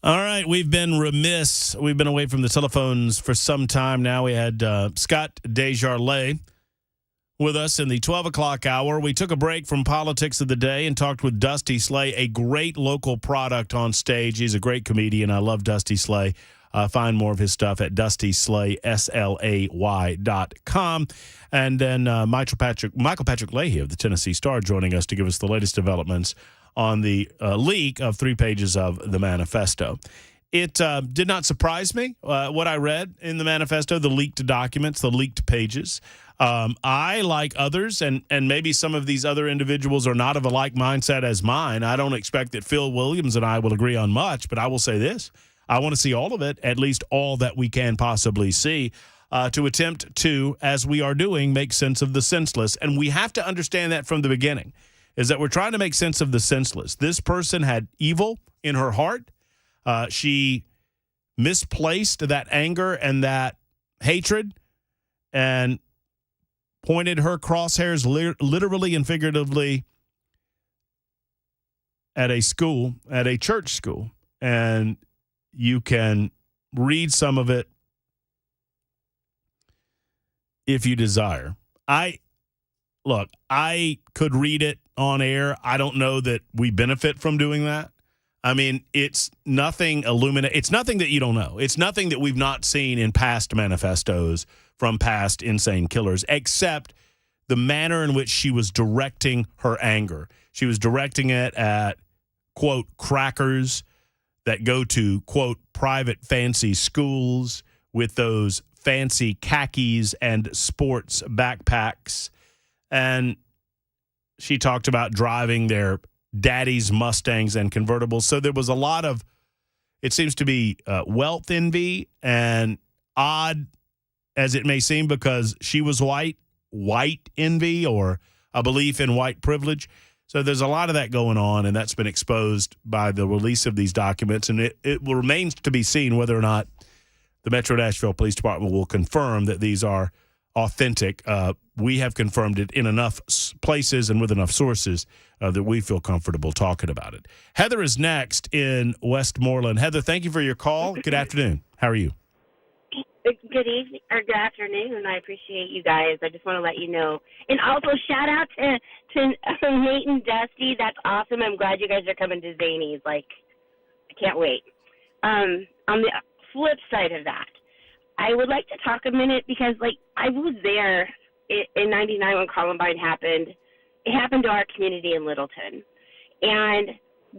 All right, we've been remiss. We've been away from the telephones for some time now. We had Scott DeJarlais with us in the 12 o'clock hour. We took a break from politics of the day and talked with Dusty Slay, a great local product on stage. He's a great comedian. I love Dusty Slay. Find more of his stuff at DustySlay.com. And then Michael Patrick Leahy of the Tennessee Star joining us to give us the latest developments on the leak of 3 pages of the manifesto. It did not surprise me what I read in the manifesto, the leaked documents, the leaked pages. I, like others, and maybe some of these other individuals are not of a like mindset as mine. I don't expect that Phil Williams and I will agree on much, but I will say this. I want to see all of it, at least all that we can possibly see, to attempt to, as we are doing, make sense of the senseless. And we have to understand that from the beginning, is that we're trying to make sense of the senseless. This person had evil in her heart. She misplaced that anger and that hatred and pointed her crosshairs literally and figuratively at a school, at a church school. And you can read some of it if you desire. I could read it on air. I don't know that we benefit from doing that. I mean, it's nothing it's nothing that you don't know. It's nothing that we've not seen in past manifestos from past insane killers, except the manner in which she was directing her anger. She was directing it at, quote, crackers that go to, quote, private fancy schools with those fancy khakis and sports backpacks. And she talked about driving their daddy's Mustangs and convertibles. So there was a lot of, it seems to be wealth envy, and odd as it may seem because she was white envy or a belief in white privilege. So there's a lot of that going on, and that's been exposed by the release of these documents. And it remains to be seen whether or not the Metro Nashville Police Department will confirm that these are authentic. We have confirmed it in enough places and with enough sources that we feel comfortable talking about it. Heather is next in Westmoreland. Heather, thank you for your call. Good afternoon. How are you? Good evening or good afternoon. I appreciate you guys. I just want to let you know. And also shout out to Nate and Dusty. That's awesome. I'm glad you guys are coming to Zany's. Like, I can't wait. On the flip side of that, I would like to talk a minute because, like, I was there in 99 when Columbine happened. It happened to our community in Littleton. And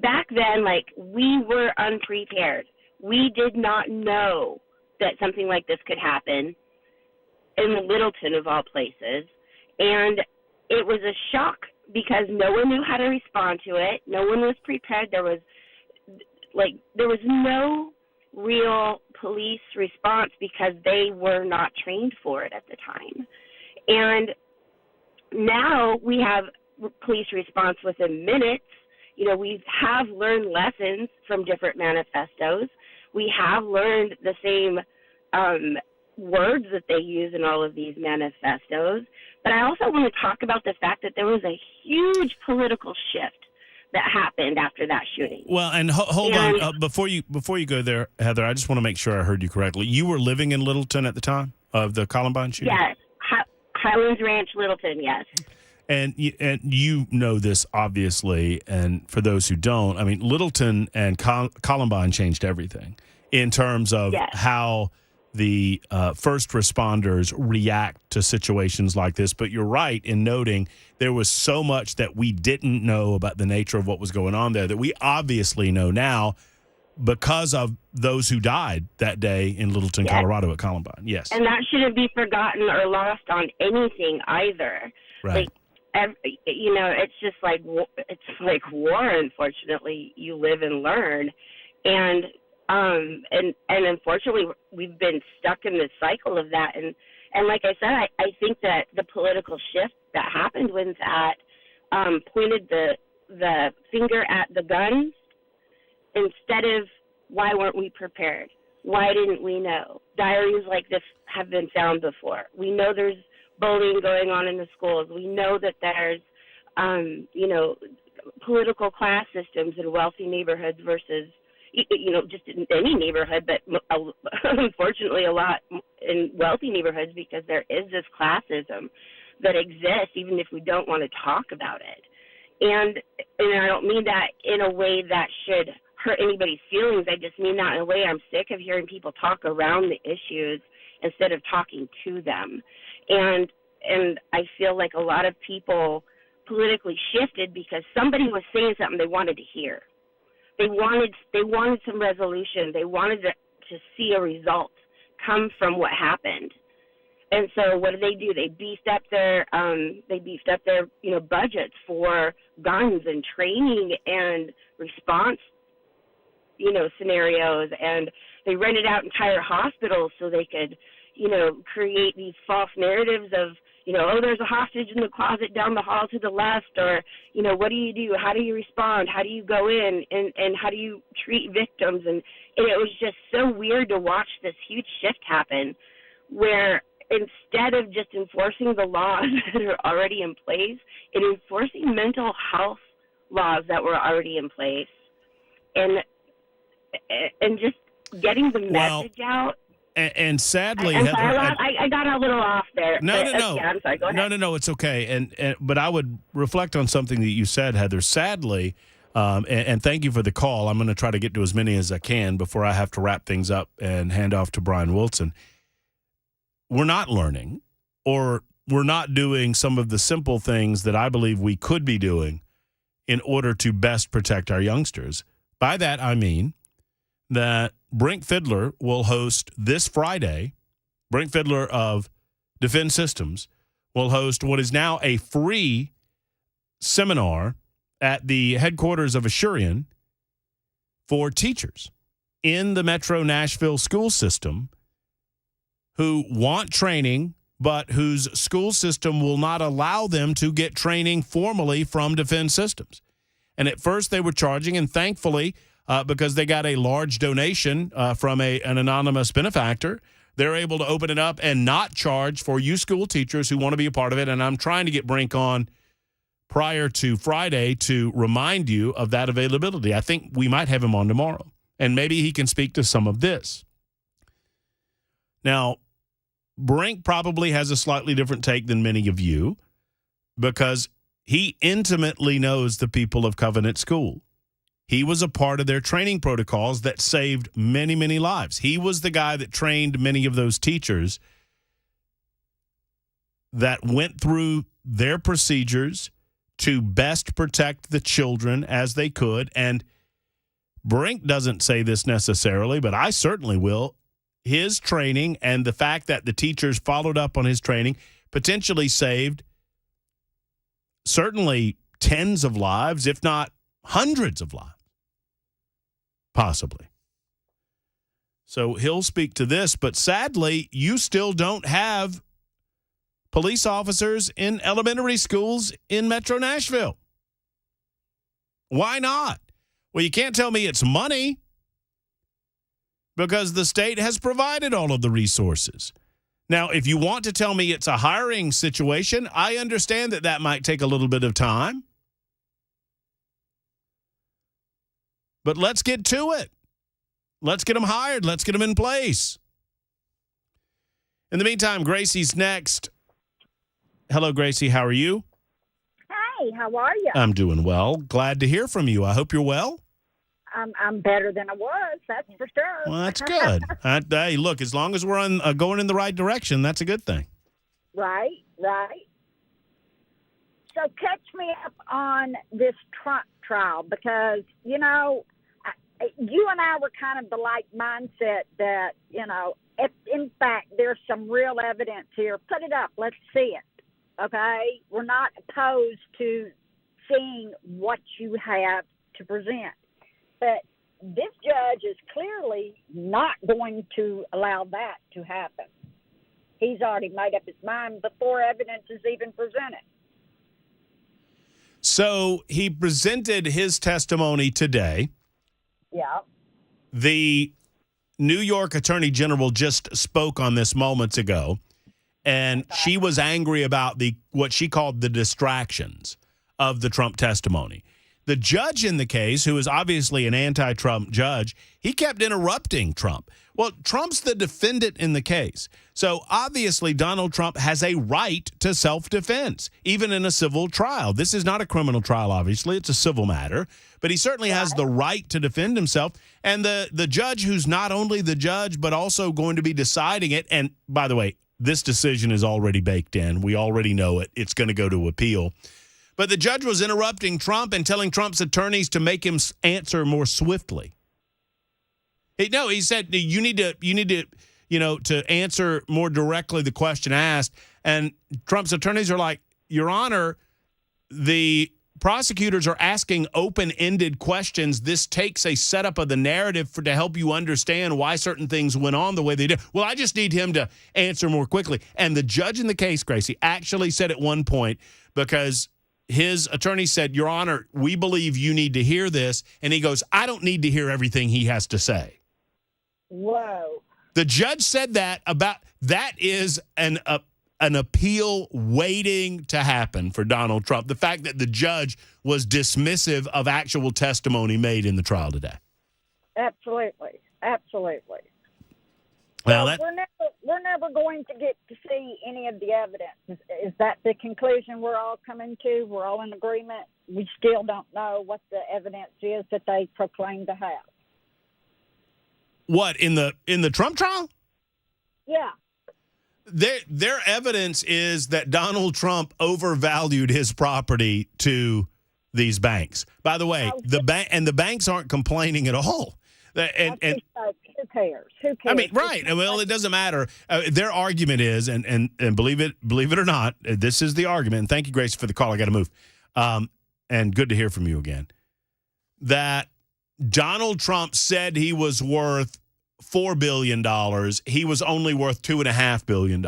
back then, like, we were unprepared. We did not know that something like this could happen in Littleton, of all places. And it was a shock because no one knew how to respond to it. No one was prepared. There was no real police response because they were not trained for it at the time. And now we have police response within minutes, We have learned lessons from different manifestos. We have learned the same words that they use in all of these manifestos. But I also want to talk about the fact that there was a huge political shift that happened after that shooting. Well, and hold on. Before you go there, Heather, I just want to make sure I heard you correctly. You were living in Littleton at the time of the Columbine shooting? Yes. Highlands Ranch, Littleton, yes. And you know this, obviously, and for those who don't, I mean, Littleton and Columbine changed everything in terms of how the first responders react to situations like this. But you're right in noting there was so much that we didn't know about the nature of what was going on there that we obviously know now because of those who died that day in Littleton, Colorado at Columbine. Yes. And that shouldn't be forgotten or lost on anything either. Right. It's just it's like war, unfortunately. You live and learn. And unfortunately, we've been stuck in this cycle of that. And like I said, I think that the political shift that happened when that pointed the finger at the guns instead of why weren't we prepared? Why didn't we know? Diaries like this have been found before. We know there's bullying going on in the schools. We know that there's, political class systems in wealthy neighborhoods versus just in any neighborhood, but unfortunately a lot in wealthy neighborhoods because there is this classism that exists even if we don't want to talk about it. And I don't mean that in a way that should hurt anybody's feelings. I just mean that in a way I'm sick of hearing people talk around the issues instead of talking to them. And I feel like a lot of people politically shifted because somebody was saying something they wanted to hear. They wanted some resolution. They wanted to see a result come from what happened. And so what do? They beefed up their budgets for guns and training and response scenarios, and they rented out entire hospitals so they could create these false narratives of there's a hostage in the closet down the hall to the left, or what do you do? How do you respond? How do you go in and how do you treat victims? And it was just so weird to watch this huge shift happen where instead of just enforcing the laws that are already in place and enforcing mental health laws that were already in place and just getting the message out. And sadly, I'm Heather, sorry, I got a little off there. No. I'm sorry, go ahead. No, it's okay. But I would reflect on something that you said, Heather. Sadly, and thank you for the call. I'm going to try to get to as many as I can before I have to wrap things up and hand off to Brian Wilson. We're not learning, or we're not doing some of the simple things that I believe we could be doing in order to best protect our youngsters. By that, I mean that Brink Fiddler will host this Friday. Brink Fiddler of Defend Systems will host what is now a free seminar at the headquarters of Asurion for teachers in the Metro Nashville school system who want training, but whose school system will not allow them to get training formally from Defend Systems. And at first they were charging, and thankfully, because they got a large donation from an anonymous benefactor, they're able to open it up and not charge for you school teachers who want to be a part of it. And I'm trying to get Brink on prior to Friday to remind you of that availability. I think we might have him on tomorrow, and maybe he can speak to some of this. Now, Brink probably has a slightly different take than many of you because he intimately knows the people of Covenant School. He was a part of their training protocols that saved many, many lives. He was the guy that trained many of those teachers that went through their procedures to best protect the children as they could. And Brink doesn't say this necessarily, but I certainly will. His training and the fact that the teachers followed up on his training potentially saved certainly tens of lives, if not hundreds of lives. Possibly. So he'll speak to this, but sadly, you still don't have police officers in elementary schools in Metro Nashville. Why not? Well, you can't tell me it's money because the state has provided all of the resources. Now, if you want to tell me it's a hiring situation, I understand that that might take a little bit of time. But let's get to it. Let's get them hired. Let's get them in place. In the meantime, Gracie's next. Hello, Gracie. How are you? Hey, how are you? I'm doing well. Glad to hear from you. I hope you're well. I'm better than I was, that's for sure. Well, that's good. Hey, look, as long as we're going in the right direction, that's a good thing. Right. So catch me up on this Trump trial because, you know, you and I were kind of the like mindset that, you know, if in fact there's some real evidence here, put it up, let's see it, okay? We're not opposed to seeing what you have to present. But this judge is clearly not going to allow that to happen. He's already made up his mind before evidence is even presented. So he presented his testimony today. Yeah. The New York Attorney General just spoke on this moments ago, and she was angry about what she called the distractions of the Trump testimony. The judge in the case, who is obviously an anti-Trump judge, he kept interrupting Trump. Well, Trump's the defendant in the case. So obviously Donald Trump has a right to self-defense, even in a civil trial. This is not a criminal trial, obviously. It's a civil matter. But he certainly has the right to defend himself. And the judge, who's not only the judge, but also going to be deciding it. And by the way, this decision is already baked in. We already know it. It's going to go to appeal. But the judge was interrupting Trump and telling Trump's attorneys to make him answer more swiftly. He said you need to answer more directly the question asked. And Trump's attorneys are like, Your Honor, the prosecutors are asking open-ended questions. This takes a setup of the narrative to help you understand why certain things went on the way they did. Well, I just need him to answer more quickly. And the judge in the case, Gracie, actually said at one point, because his attorney said, Your Honor, we believe you need to hear this. And he goes, I don't need to hear everything he has to say. Whoa. The judge said that is an appeal waiting to happen for Donald Trump. The fact that the judge was dismissive of actual testimony made in the trial today. Absolutely. Well, we're never going to get to see any of the evidence. Is that the conclusion we're all coming to? We're all in agreement. We still don't know what the evidence is that they proclaim to have. What, in the Trump trial? Yeah. Their evidence is that Donald Trump overvalued his property to these banks. By the way, the banks aren't complaining at all. And who cares? I mean, right. Well, it doesn't matter. Their argument is, and believe it or not, this is the argument. And thank you, Grace, for the call. I got to move. And good to hear from you again. That Donald Trump said he was worth $4 billion. He was only worth $2.5 billion.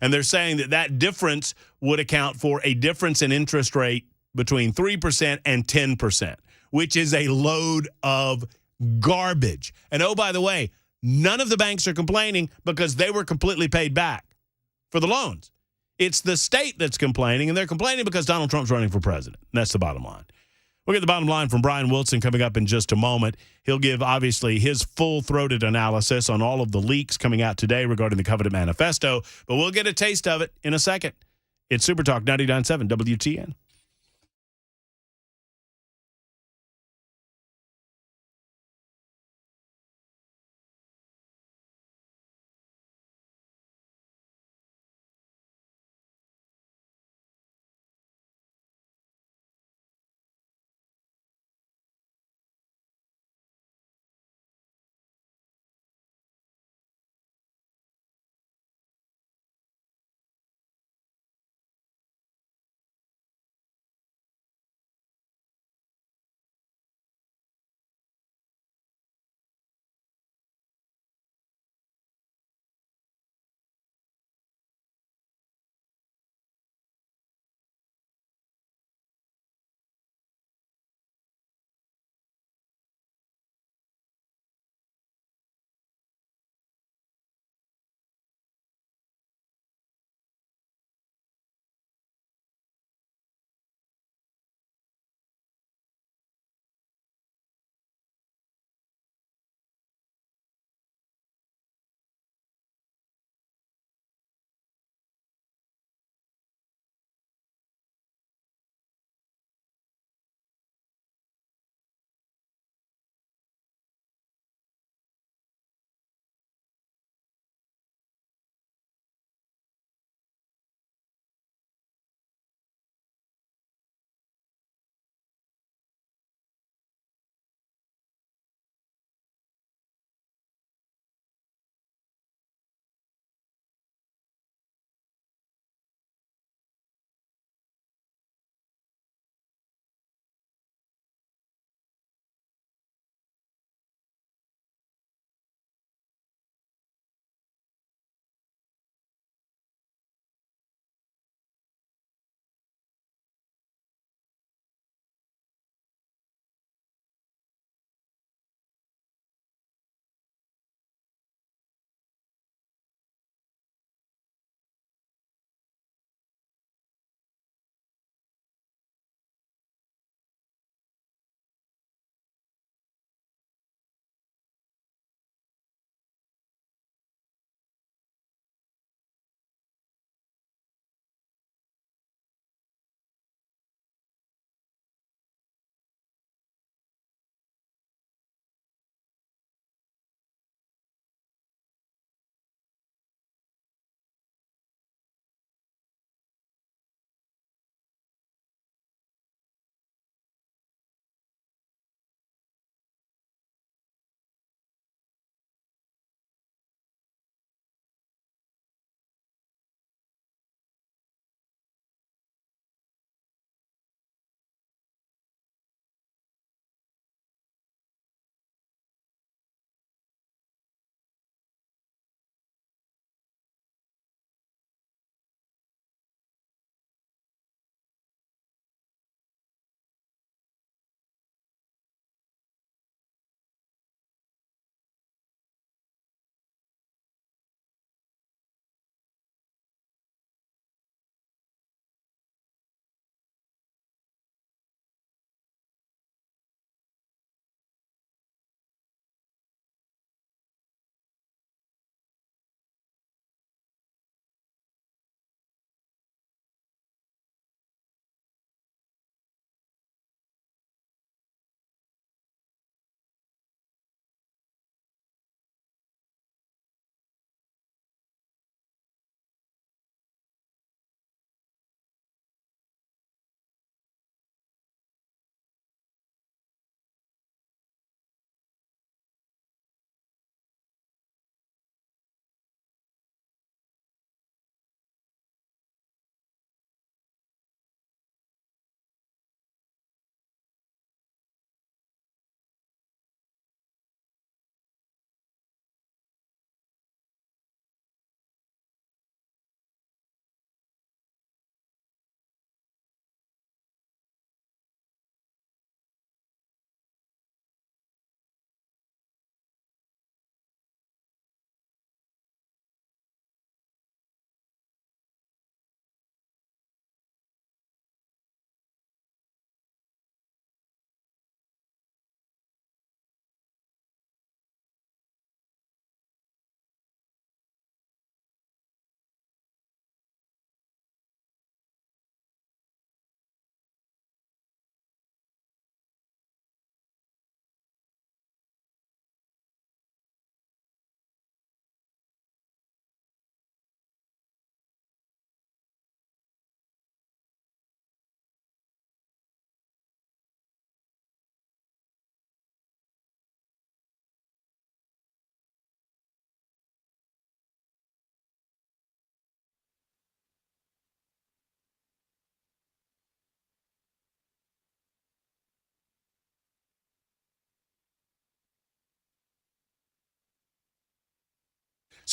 And they're saying that difference would account for a difference in interest rate between 3% and 10%, which is a load of garbage. And oh, by the way, none of the banks are complaining because they were completely paid back for the loans. It's the state that's complaining, and they're complaining because Donald Trump's running for president. And that's the bottom line. We'll get the bottom line from Brian Wilson coming up in just a moment. He'll give, obviously, his full-throated analysis on all of the leaks coming out today regarding the coveted manifesto, but we'll get a taste of it in a second. It's Super Talk 99.7 WTN.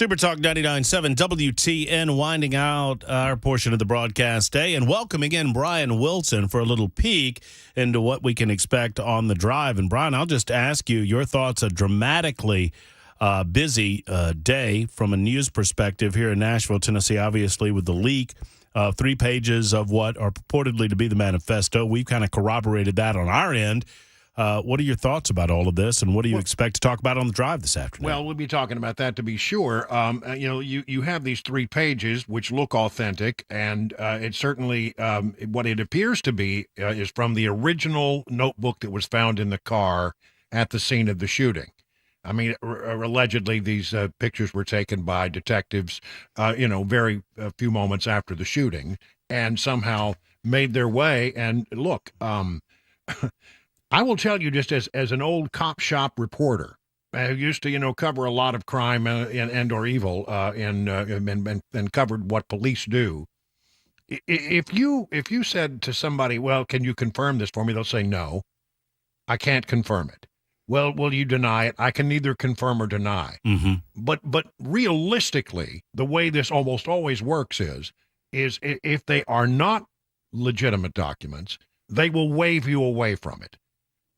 Super Talk 99.7 WTN winding out our portion of the broadcast day and welcoming in Brian Wilson for a little peek into what we can expect on the drive. And, Brian, I'll just ask you your thoughts. A dramatically busy day from a news perspective here in Nashville, Tennessee, obviously, with the leak of 3 pages of what are purportedly to be the manifesto. We've kind of corroborated that on our end. What are your thoughts about all of this, and what do you expect to talk about on the drive this afternoon? Well, we'll be talking about that to be sure. You have these 3 pages which look authentic, and it certainly what it appears to be is from the original notebook that was found in the car at the scene of the shooting. I mean, allegedly, these pictures were taken by detectives, very few moments after the shooting, and somehow made their way. And look, I will tell you, just as an old cop shop reporter, who used to, cover a lot of crime and or evil, and covered what police do. If you said to somebody, well, can you confirm this for me? They'll say, no, I can't confirm it. Well, will you deny it? I can neither confirm or deny. Mm-hmm. But realistically, the way this almost always works is if they are not legitimate documents, they will wave you away from it.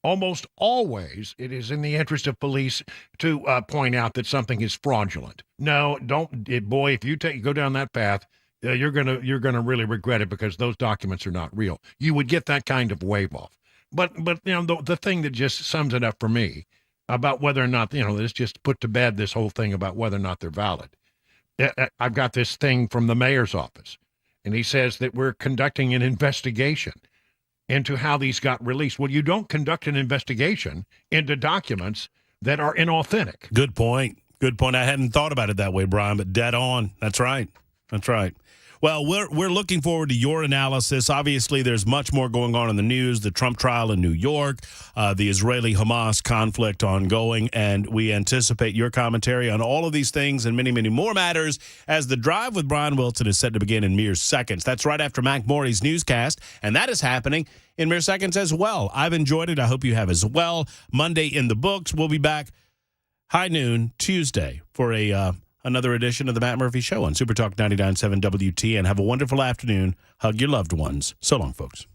Almost always, it is in the interest of police to point out that something is fraudulent. No, don't, boy. If you go down that path, you're gonna really regret it because those documents are not real. You would get that kind of wave off. But the thing that just sums it up for me about whether or not let's just put to bed this whole thing about whether or not they're valid. I've got this thing from the mayor's office, and he says that we're conducting an investigation into how these got released. Well, you don't conduct an investigation into documents that are inauthentic. Good point. Good point. I hadn't thought about it that way, Brian, but dead on. That's right. That's right. Well, we're looking forward to your analysis. Obviously, there's much more going on in the news, the Trump trial in New York, the Israeli-Hamas conflict ongoing, and we anticipate your commentary on all of these things and many, many more matters as the Drive with Brian Wilson is set to begin in mere seconds. That's right after Mac Morey's newscast, and that is happening in mere seconds as well. I've enjoyed it. I hope you have as well. Monday in the books. We'll be back high noon Tuesday for another edition of the Matt Murphy Show on Super Talk 99.7 WTN. Have a wonderful afternoon. Hug your loved ones. So long, folks.